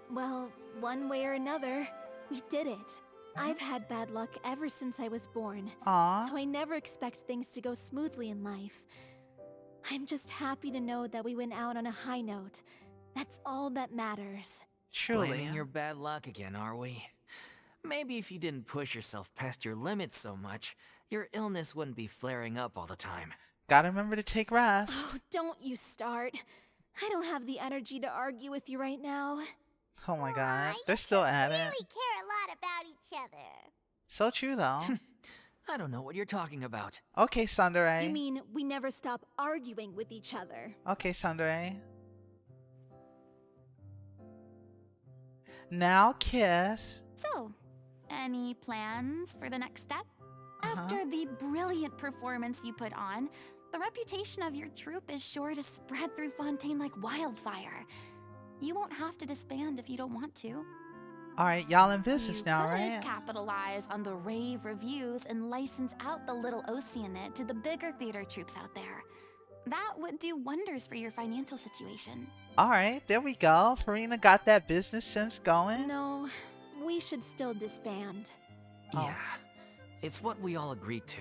Well, one way or another, we did it. I've had bad luck ever since I was born. Aw. So I never expect things to go smoothly in life. I'm just happy to know that we went out on a high note. That's all that matters. Truly. Blaming your bad luck again, are we? Maybe if you didn't push yourself past your limits so much, your illness wouldn't be flaring up all the time. Gotta remember to take rest. Oh, don't you start. I don't have the energy to argue with you right now. Oh my god. They're still at it. Really care a lot about each other. So true though. I don't know what you're talking about. Okay, Sundere. You mean we never stop arguing with each other? Okay, Sundere. Now kiss. So, any plans for the next step? After the brilliant performance you put on, the reputation of your troupe is sure to spread through Fontaine like wildfire. You won't have to disband if you don't want to. Alright, y'all in business now, You right? could capitalize on the rave reviews and license out the little Oceanid to the bigger theater troupes out there. That would do wonders for your financial situation. Alright, there we go. Furina got that business sense going. No, we should still disband. Yeah, it's what we all agreed to.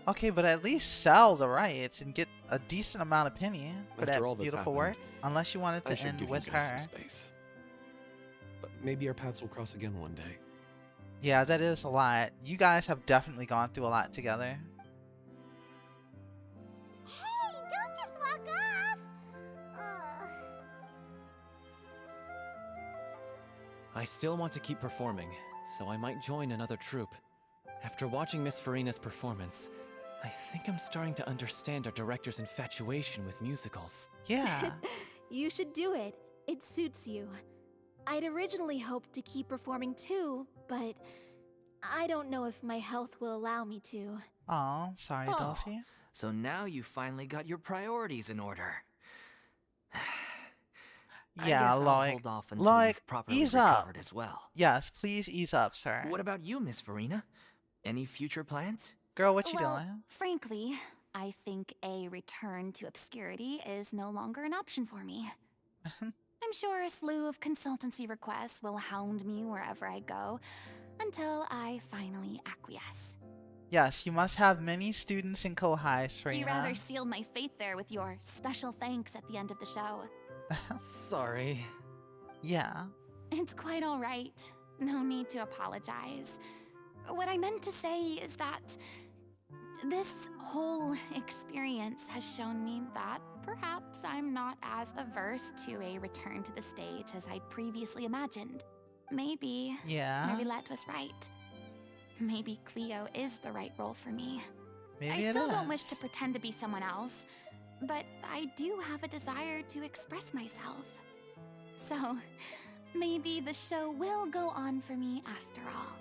Okay, but at least sell the rights and get a decent amount of penny for After all that that's beautiful happened, work. Unless you wanted I to should end give with you guys her. some space. But maybe our paths will cross again one day. Yeah, that is a lot. You guys have definitely gone through a lot together. Hey, don't just walk off! I still want to keep performing, so I might join another troupe. After watching Miss Furina's performance, I think I'm starting to understand our director's infatuation with musicals. Yeah. You should do it. It suits you. I'd originally hoped to keep performing too, but I don't know if my health will allow me to. Oh, sorry, Dolphy. So now you finally got your priorities in order. I Yeah, guess I'll like, hold off until like, you've properly ease up. recovered as well. Yes, please ease up, sir. What about you, Miss Furina? Any future plans? Girl, what you Well, doing? frankly, I think a return to obscurity is no longer an option for me. I'm sure a slew of consultancy requests will hound me wherever I go until I finally acquiesce. Yes, you must have many students in Kohais, Furina. You rather sealed my fate there with your special thanks at the end of the show. Sorry. Yeah. It's quite all right. No need to apologize. What I meant to say is that this whole experience has shown me that perhaps I'm not as averse to a return to the stage as I previously imagined. Maybe Marilette was right. Maybe Cleo is the right role for me. Maybe I it still don't is. wish to pretend to be someone else, but I do have a desire to express myself. So, maybe the show will go on for me after all.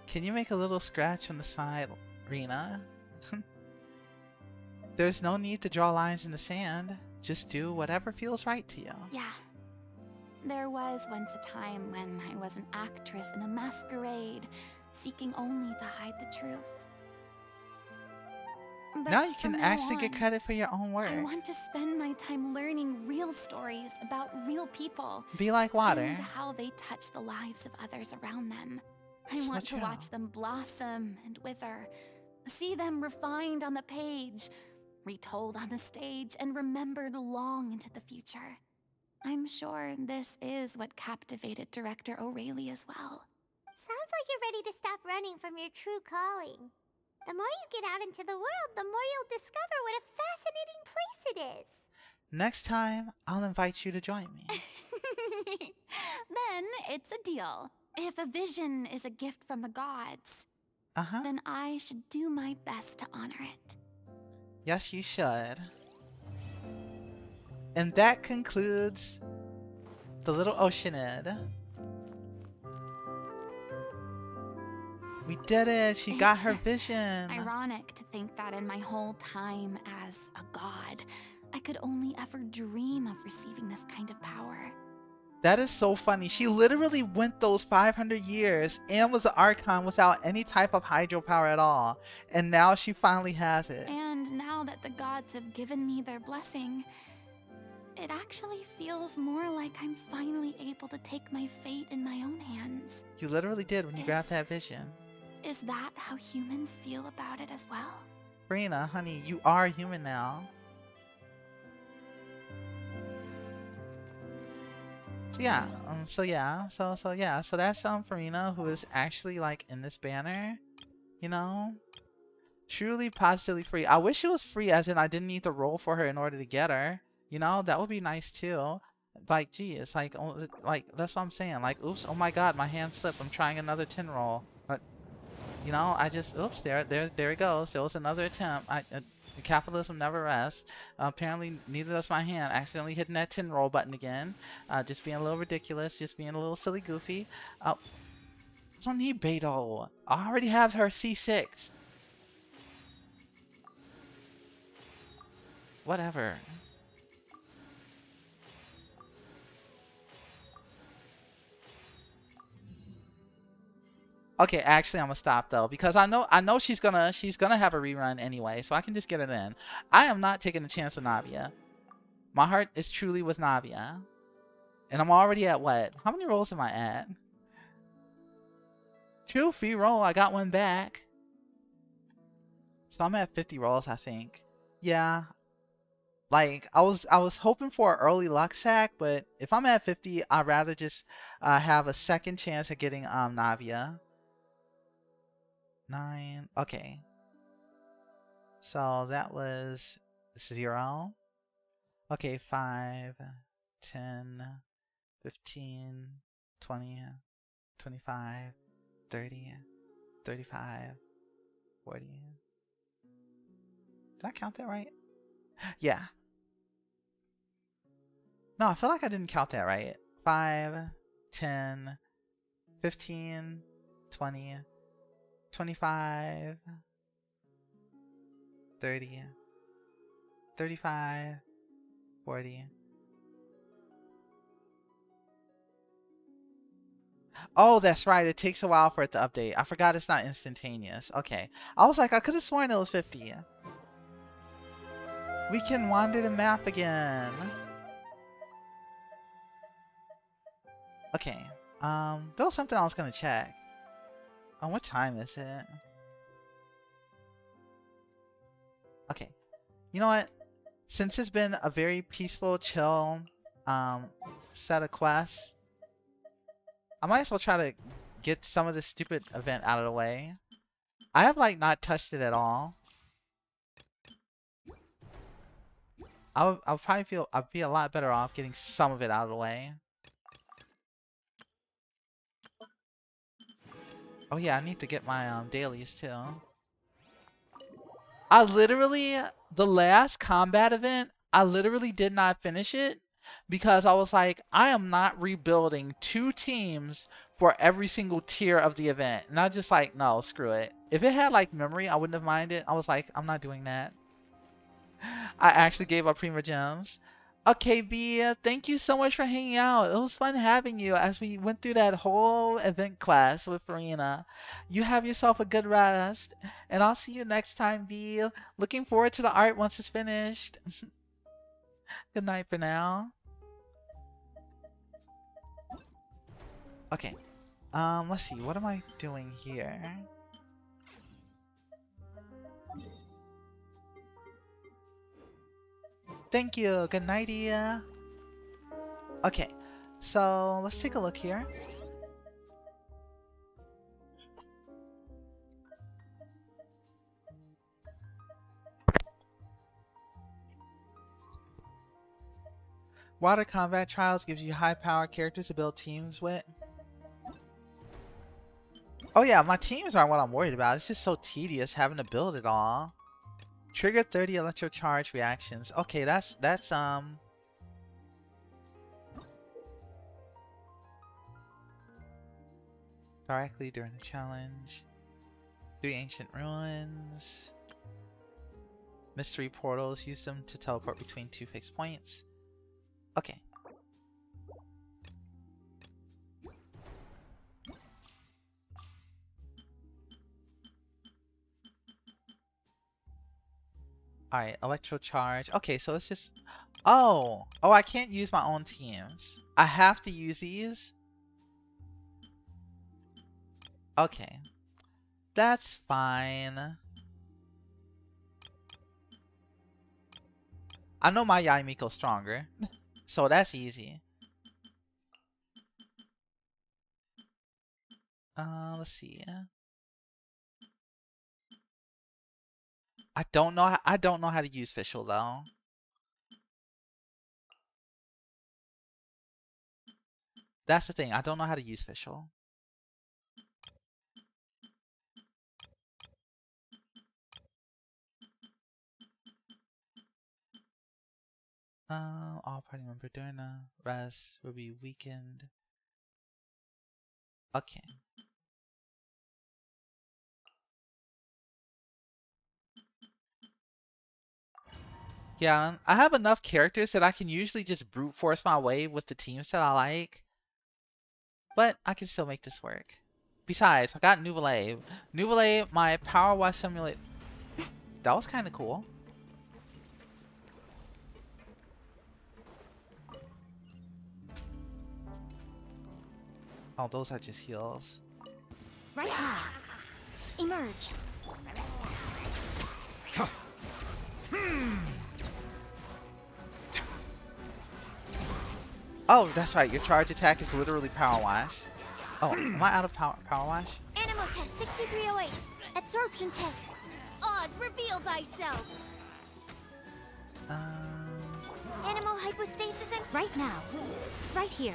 Can you make a little scratch on the side, Rena? There's no need to draw lines in the sand. Just do whatever feels right to you. Yeah. There was once a time when I was an actress in a masquerade, seeking only to hide the truth. But Now you can from actually now get on, credit for your own work. I want to spend my time learning real stories about real people. Be like water. And how they touch the lives of others around them. I So want to true. watch them blossom and wither, see them refined on the page, retold on the stage, and remembered long into the future. I'm sure this is what captivated Director O'Reilly as well. Sounds like you're ready to stop running from your true calling. The more you get out into the world, the more you'll discover what a fascinating place it is. Next time, I'll invite you to join me. Then it's a deal. If a vision is a gift from the gods, then I should do my best to honor it. Yes, you should. And that concludes the little Oceanid. We did it! She got her vision! Ironic to think that in my whole time as a god, I could only ever dream of receiving this kind of power. That is so funny. She literally went those 500 years and was an Archon without any type of hydropower at all. And now she finally has it. And now that the gods have given me their blessing, it actually feels more like I'm finally able to take my fate in my own hands. You literally did when you grabbed that vision. Is that how humans feel about it as well? Furina, honey, you are human now. So that's Furina, who is actually like in this banner, you know, truly positively free. I wish it was free, as in I didn't need to roll for her in order to get her. You know, that would be nice too. Like, gee, it's like that's what I'm saying. Like, oops, oh my God, my hand slipped. I'm trying another 10 roll, but you know, I just oops, there it goes. There was another attempt. Capitalism never rests. Apparently, neither does my hand. Accidentally hitting that 10 roll button again. Just being a little ridiculous. Just being a little silly goofy. I don't need Beto. I already have her C6. Whatever. Okay, actually, I'm gonna stop though, because I know she's gonna have a rerun anyway, so I can just get it in. I am not taking a chance with Navia. My heart is truly with Navia, and I'm already at what? How many rolls am I at? 2 free roll. I got one back, so I'm at 50 rolls, I think. Yeah, like I was hoping for an early luck sack, but if I'm at 50, I'd rather just have a second chance at getting Navia. 9. Okay. So that was 0. Okay, 5, 10, 15, 20, 25, 30, 35, 40. Did I count that right? Yeah. No, I feel like I didn't count that right. 5, 10, 15, 20, 25, 30, 35, 40. Oh, that's right. It takes a while for it to update. I forgot it's not instantaneous. Okay. I was like, I could have sworn it was 50. We can wander the map again. Okay. There was something I was gonna check. What time is it? Okay. You know what? Since it's been a very peaceful, chill set of quests, I might as well try to get some of this stupid event out of the way. I have like not touched it at all. I'll probably feel I'd be a lot better off getting some of it out of the way. Oh yeah, I need to get my dailies too. I literally, the last combat event, I literally did not finish it because I was like, I am not rebuilding 2 teams for every single tier of the event. And I just like, no, screw it. If it had like memory, I wouldn't have minded. I was like, I'm not doing that. I actually gave up Prima Gems. Okay, Bea, thank you so much for hanging out. It was fun having you as we went through that whole event class with Furina. You have yourself a good rest, and I'll see you next time, Bea. Looking forward to the art once it's finished. Good night for now. Okay. Let's see. What am I doing here? Thank you. Good night, Ia. Okay, so let's take a look here. Water Combat Trials gives you high power characters to build teams with. Oh yeah, my teams aren't what I'm worried about. It's just so tedious having to build it all. Trigger 30 electro charge reactions. Okay, that's directly during the challenge. 3 ancient ruins. Mystery portals. Use them to teleport between 2 fixed points. Okay. Alright, electro charge. Okay, so it's just... Oh! Oh, I can't use my own teams. I have to use these? Okay. That's fine. I know my Yaimiko's stronger. So that's easy. Let's see. I don't know how to use Fischl though. That's the thing. I don't know how to use Fischl. All party member during a rest will be weakened. Okay. Yeah, I have enough characters that I can usually just brute force my way with the teams that I like. But I can still make this work. Besides, I got Nuvele. Nuvele, my Power Wash Simulator. That was kind of cool. Oh, those are just heals. Right now. Emerge. Oh, that's right. Your charge attack is literally Power Wash. Oh, am I out of Power Wash? Animal test 6308. Absorption test. Oz, reveal thyself. Animal hypostasis and Right now. Right here.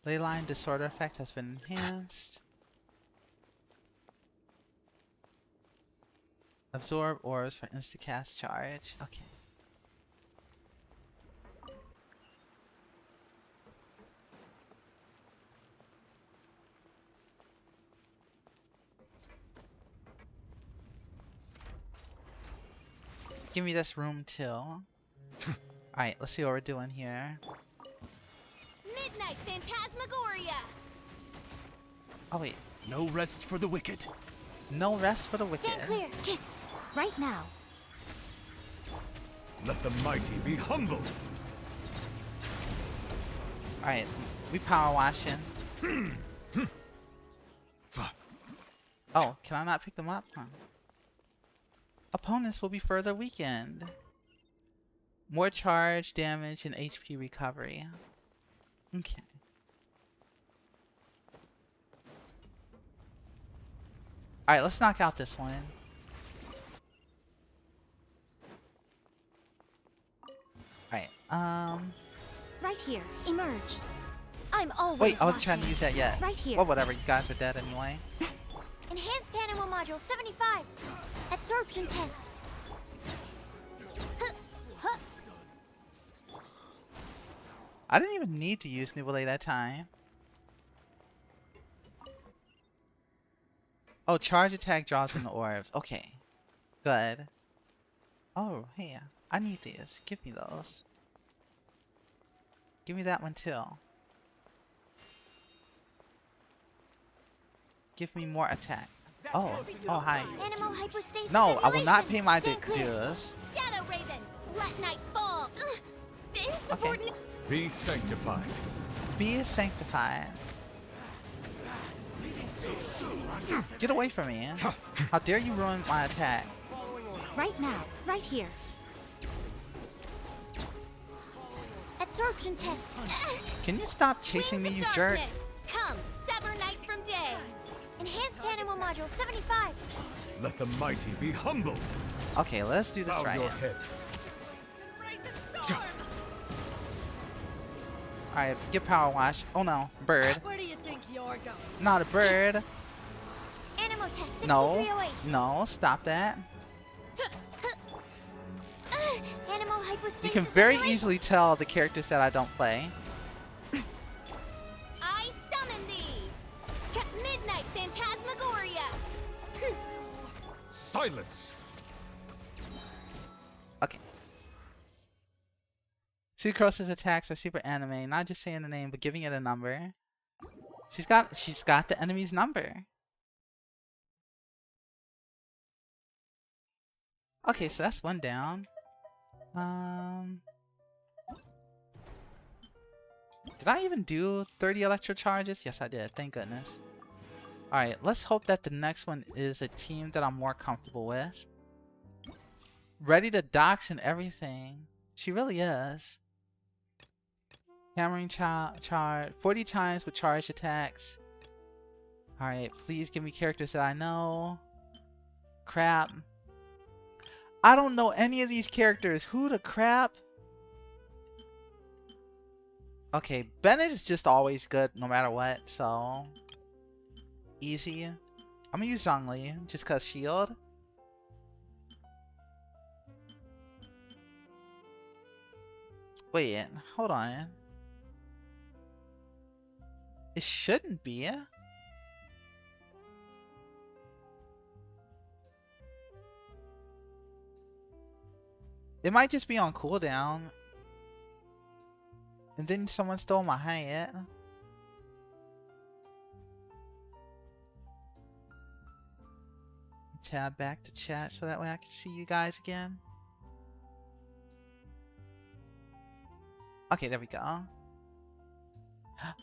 Leyline disorder effect has been enhanced. Absorb orbs for instacast charge. Okay. Give me this room till. Alright, let's see what we're doing here. Midnight Phantasmagoria. Oh wait. No rest for the wicked. No rest for the wicked. Stand clear. Kick. Right now. Let the mighty be humbled. Alright, we power washing. Oh, can I not pick them up? Huh. Opponents will be further weakened. More charge, damage, and HP recovery. Okay. Alright, let's knock out this one. Alright, Right here. Emerge. I'm always wait, I wasn't watching. trying to use that yet. Right here. Well, whatever, you guys are dead anyway. Enhanced Animal Module 75. Absorption test. I didn't even need to use Nuvele that time. Oh, charge attack draws in the orbs. Okay. Good. Oh, hey, I need these. Give me those. Give me that one too. Give me more attack. Oh, oh hi. Animal hypostasis. No, I will not emulation. pay my Stand clear. dues. Shadow Raven. Let night fall. The insubordinate. Be sanctified. Be sanctified. Get away from me. How dare you ruin my attack? Right now. Right here. absorption test. Can you stop chasing me, you jerk? Come, sever night from day. Enhanced animal module 75. Let the mighty be humbled. Okay, let's do this Bow right. your head. Alright, get power wash. Oh no, bird. Where do you think you're going? Not a bird. Animal test No, 6308. no, stop that. Animal hypostasis. You can very simulation. easily tell the characters that I don't play. I summon thee. Midnight Phantasmagoria. Silence. Okay. Sucrose's attacks are super anime, not just saying the name, but giving it a number. She's got the enemy's number. Okay, so that's one down. Did I even do 30 electro charges? Yes, I did. Thank goodness. Alright, let's hope that the next one is a team that I'm more comfortable with. Ready to dox and everything. She really is. Hammering charge 40 times with charged attacks. Alright, please give me characters that I know. Crap. I don't know any of these characters. Who the crap? Okay, Bennett is just always good no matter what, so easy. I'm gonna use Zhongli just cause shield. Wait, hold on. It shouldn't be. It might just be on cooldown. And then someone stole my hat. Tab back to chat so that way I can see you guys again. Okay, there we go.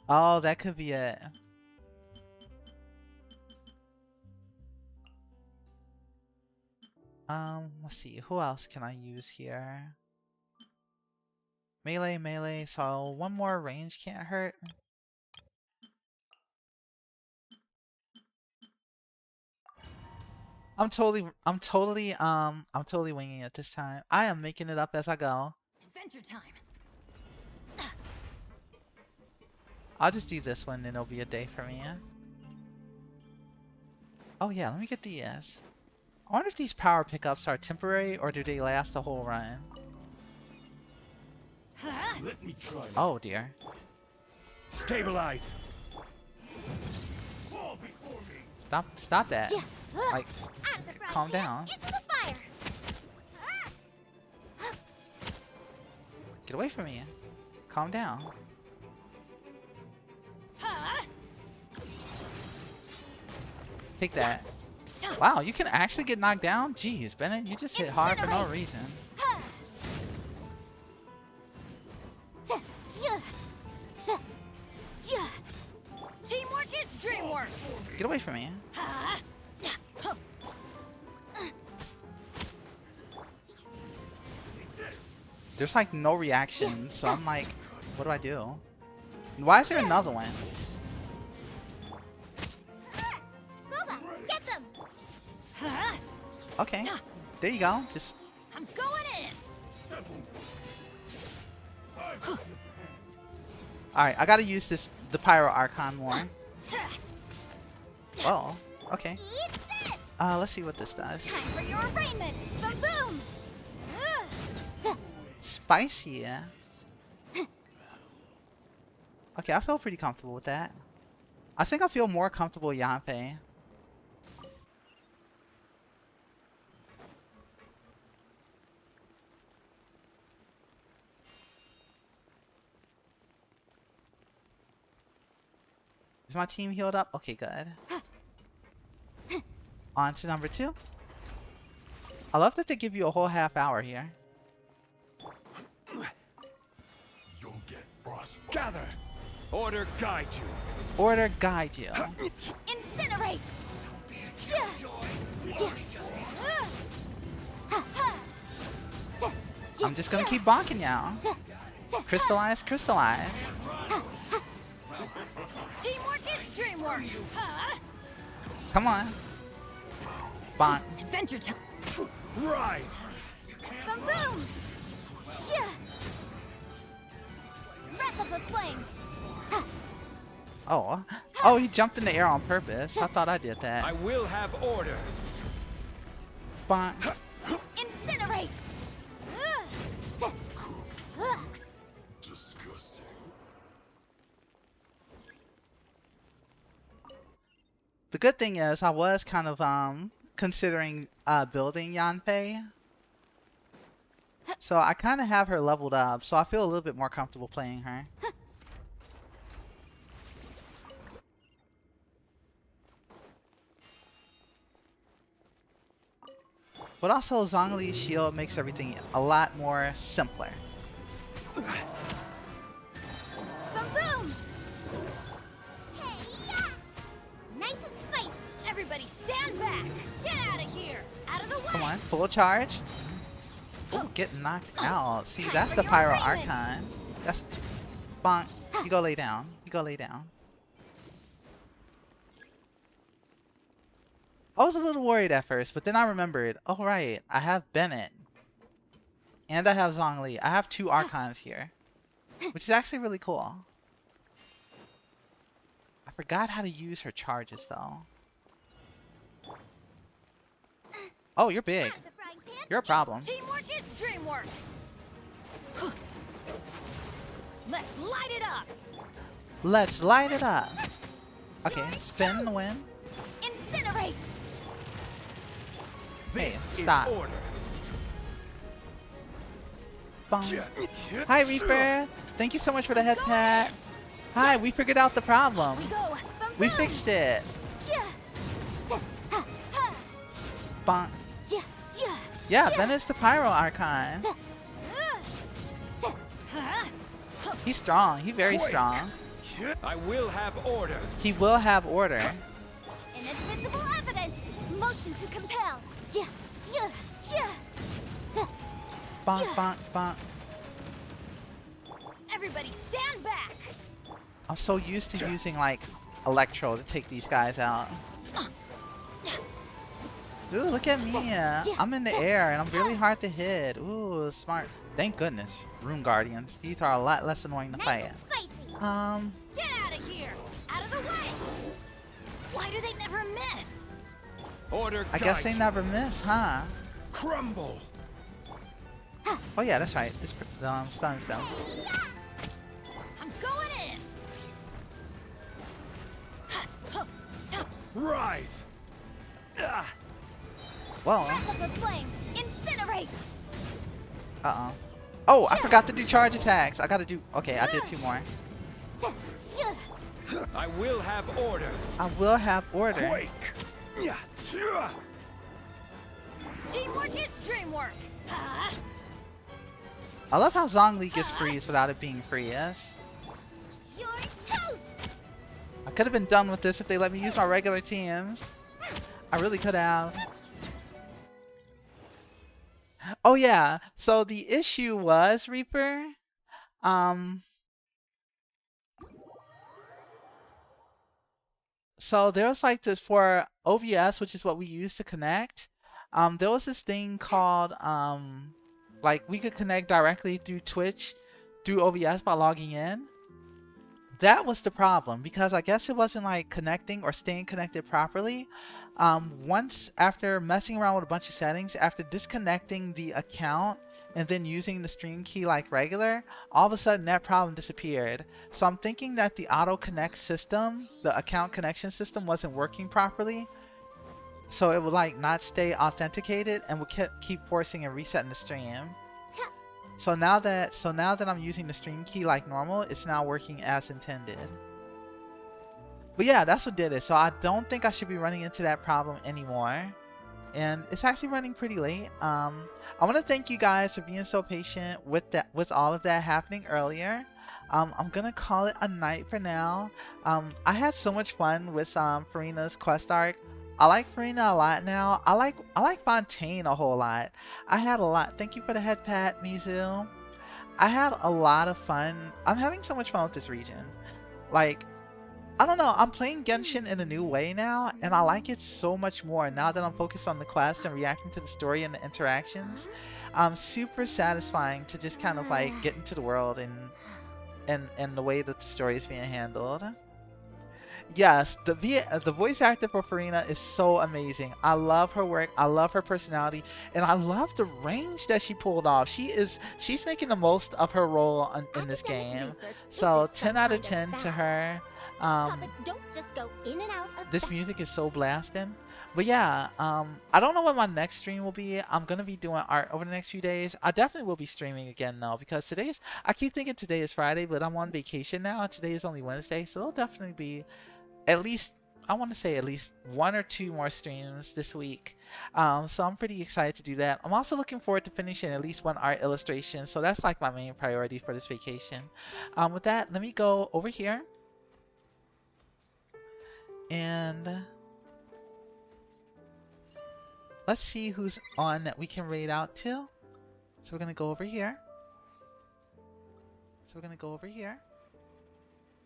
Oh, that could be it. Let's see. Who else can I use here? Melee, so one more range can't hurt. I'm totally winging it this time. I am making it up as I go. Adventure time. I'll just do this one and it'll be a day for me. Oh yeah, let me get these. I wonder if these power pickups are temporary or do they last the whole run? Let me try. Oh dear. Stabilize. Stop that. Like, calm down. Into the fire. Get away from me. Calm down. Take that. Wow, you can actually get knocked down? Jeez, Bennett, you just hit hard for no reason. Teamwork is dreamwork. Get away from me. There's like no reaction, so I'm like, what do I do? Why is there another one? Get them. Okay, there you go. Just I'm going in. alright, I gotta use the Pyro Archon more. Well, okay. Let's see what this does. Time for your arraignment. Boom. Spicy. Okay, I feel pretty comfortable with that. I think I feel more comfortable with Yanpei. Is my team healed up? Okay, good. On to number 2. I love that they give you a whole half hour here. You'll get frostbite. Gather. Order guide you. Order guide you. Incinerate. I'm just gonna keep bonking y'all. Crystallize, crystallize. Teamwork is dreamwork. Huh? Come on. Bonk. Adventure time. Rise! Boom boom! Yeah. Breath of the flame. Oh. Oh, he jumped in the air on purpose. I thought I did that. I will have order. Bonk. Incinerate. Disgusting. The good thing is I was kind of considering building Yanfei. So I kind of have her leveled up, so I feel a little bit more comfortable playing her. But also Zhongli's shield makes everything a lot more simpler. Boom boom! Hey-ya! Nice and spicy. Everybody stand back. Get out of here. Out of the way. Come on, full charge. Oh, getting knocked out. See, that's the Pyro Archon. That's... Bonk. You go lay down. You go lay down. I was a little worried at first, but then I remembered, oh right, I have Bennett. And I have Zhongli. I have 2 Archons here. Which is actually really cool. I forgot how to use her charges though. Oh, you're big. You're a problem. Teamwork is dreamwork. Let's light it up. Let's light it up. Okay, spin the win. Incinerate. Hey, This stop. is order. Bonk. Hi, Reaper. Thank you so much for the head pat. Hi, we figured out the problem. We go. We fixed it. Bonk. Yeah, Bennett's the Pyro Archon. He's strong. He's very strong. I will have order. He will have order. Inadmissible evidence. Motion to compel. Bonk, bonk, bonk. Everybody stand back. I'm so used to using like Electro to take these guys out. Ooh, look at me. I'm in the air and I'm really hard to hit. Ooh, smart. Thank goodness. Rune Guardians. These are a lot less annoying to fight. Get out of here. Out of the way. Why do they never miss? Order. I guess they guide never miss, huh? you. Crumble. Oh yeah, that's right. It's stuns them. I'm going in. Rise. Ah. Whoa. Breath of the flame. Incinerate. Uh-oh. Oh, I forgot to do charge attacks. I gotta do... Okay, I did 2 more. I will have order. I will have order. Quake. Yeah. Yeah. Teamwork is dreamwork. Huh? I love how Zhongli gets freeze without it being free, yes? You're toast. I could have been done with this if they let me use my regular teams. I really could have. Oh yeah, so the issue was, Reaper, so there was like this for OBS, which is what we use to connect. There was this thing called, like we could connect directly through Twitch, through OBS by logging in. That was the problem because I guess it wasn't like connecting or staying connected properly. Once after messing around with a bunch of settings, after disconnecting the account and then using the stream key like regular, all of a sudden that problem disappeared. So I'm thinking that the auto connect system, the account connection system, wasn't working properly. So it would like not stay authenticated and would keep forcing and resetting the stream. So now that I'm using the stream key like normal, it's now working as intended. But yeah, that's what did it. So I don't think I should be running into that problem anymore. And it's actually running pretty late. I want to thank you guys for being so patient with all of that happening earlier. I'm gonna call it a night for now. I had so much fun with Furina's quest arc. I like Furina a lot now. I like Fontaine a whole lot. I had a lot. Thank you for the head pat, Mizu. I had a lot of fun. I'm having so much fun with this region. Like, I don't know, I'm playing Genshin in a new way now, and I like it so much more now that I'm focused on the quest and reacting to the story and the interactions. Super satisfying to just kind of like get into the world and the way that the story is being handled. Yes, the voice actor for Furina is so amazing. I love her work, I love her personality, and I love the range that she pulled off. She's making the most of her role in this game. So 10 out of 10 to her. Don't just go in and out of This music is so blasting. But yeah, I don't know when my next stream will be. I'm gonna be doing art over the next few days. I definitely will be streaming again though, because I keep thinking today is Friday, but I'm on vacation now. Today is only Wednesday, so it'll definitely be at least, I want to say at least 1 or 2 more streams this week. So I'm pretty excited to do that. I'm also looking forward to finishing at least 1 art illustration. So that's like my main priority for this vacation. With that, let me go over here. And let's see who's on that we can raid out to. So we're going to go over here.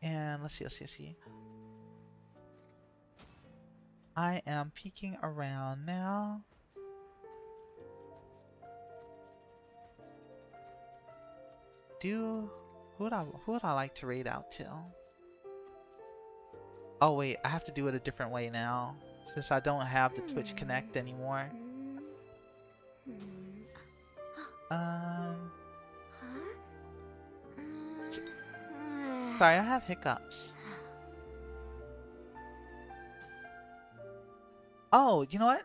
And let's see. I am peeking around now. Who would I like to raid out to? Oh wait, I have to do it a different way now, since I don't have the Twitch Connect anymore. Sorry, I have hiccups. Oh, you know what?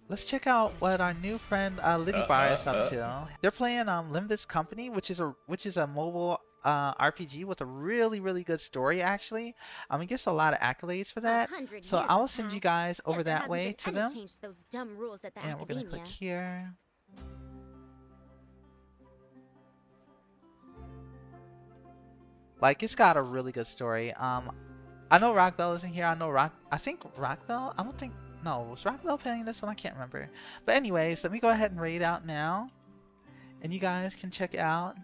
Let's check out what our new friend Liddy Bar is up to. They're playing Limbus Company, which is a mobile RPG with a really good story actually. It gets a lot of accolades for that. So I will send you guys over that way to them. And we're gonna click here. Like, it's got a really good story. I know Rockbell isn't here. I think Rockbell. I don't think. No, was Rockbell playing this one? I can't remember. But anyways, let me go ahead and raid out now, and you guys can check out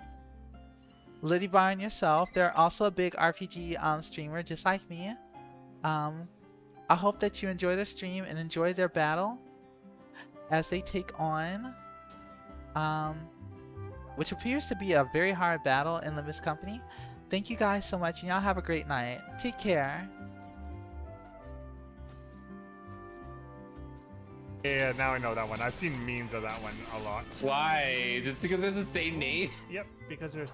Liddy Bar and yourself. They're also a big RPG streamer, just like me. I hope that you enjoy their stream and enjoy their battle as they take on, which appears to be a very hard battle in Limbus Company. Thank you guys so much, and y'all have a great night. Take care. Yeah, now I know that one. I've seen memes of that one a lot. Why? Just because it's the same name? Yep, because there's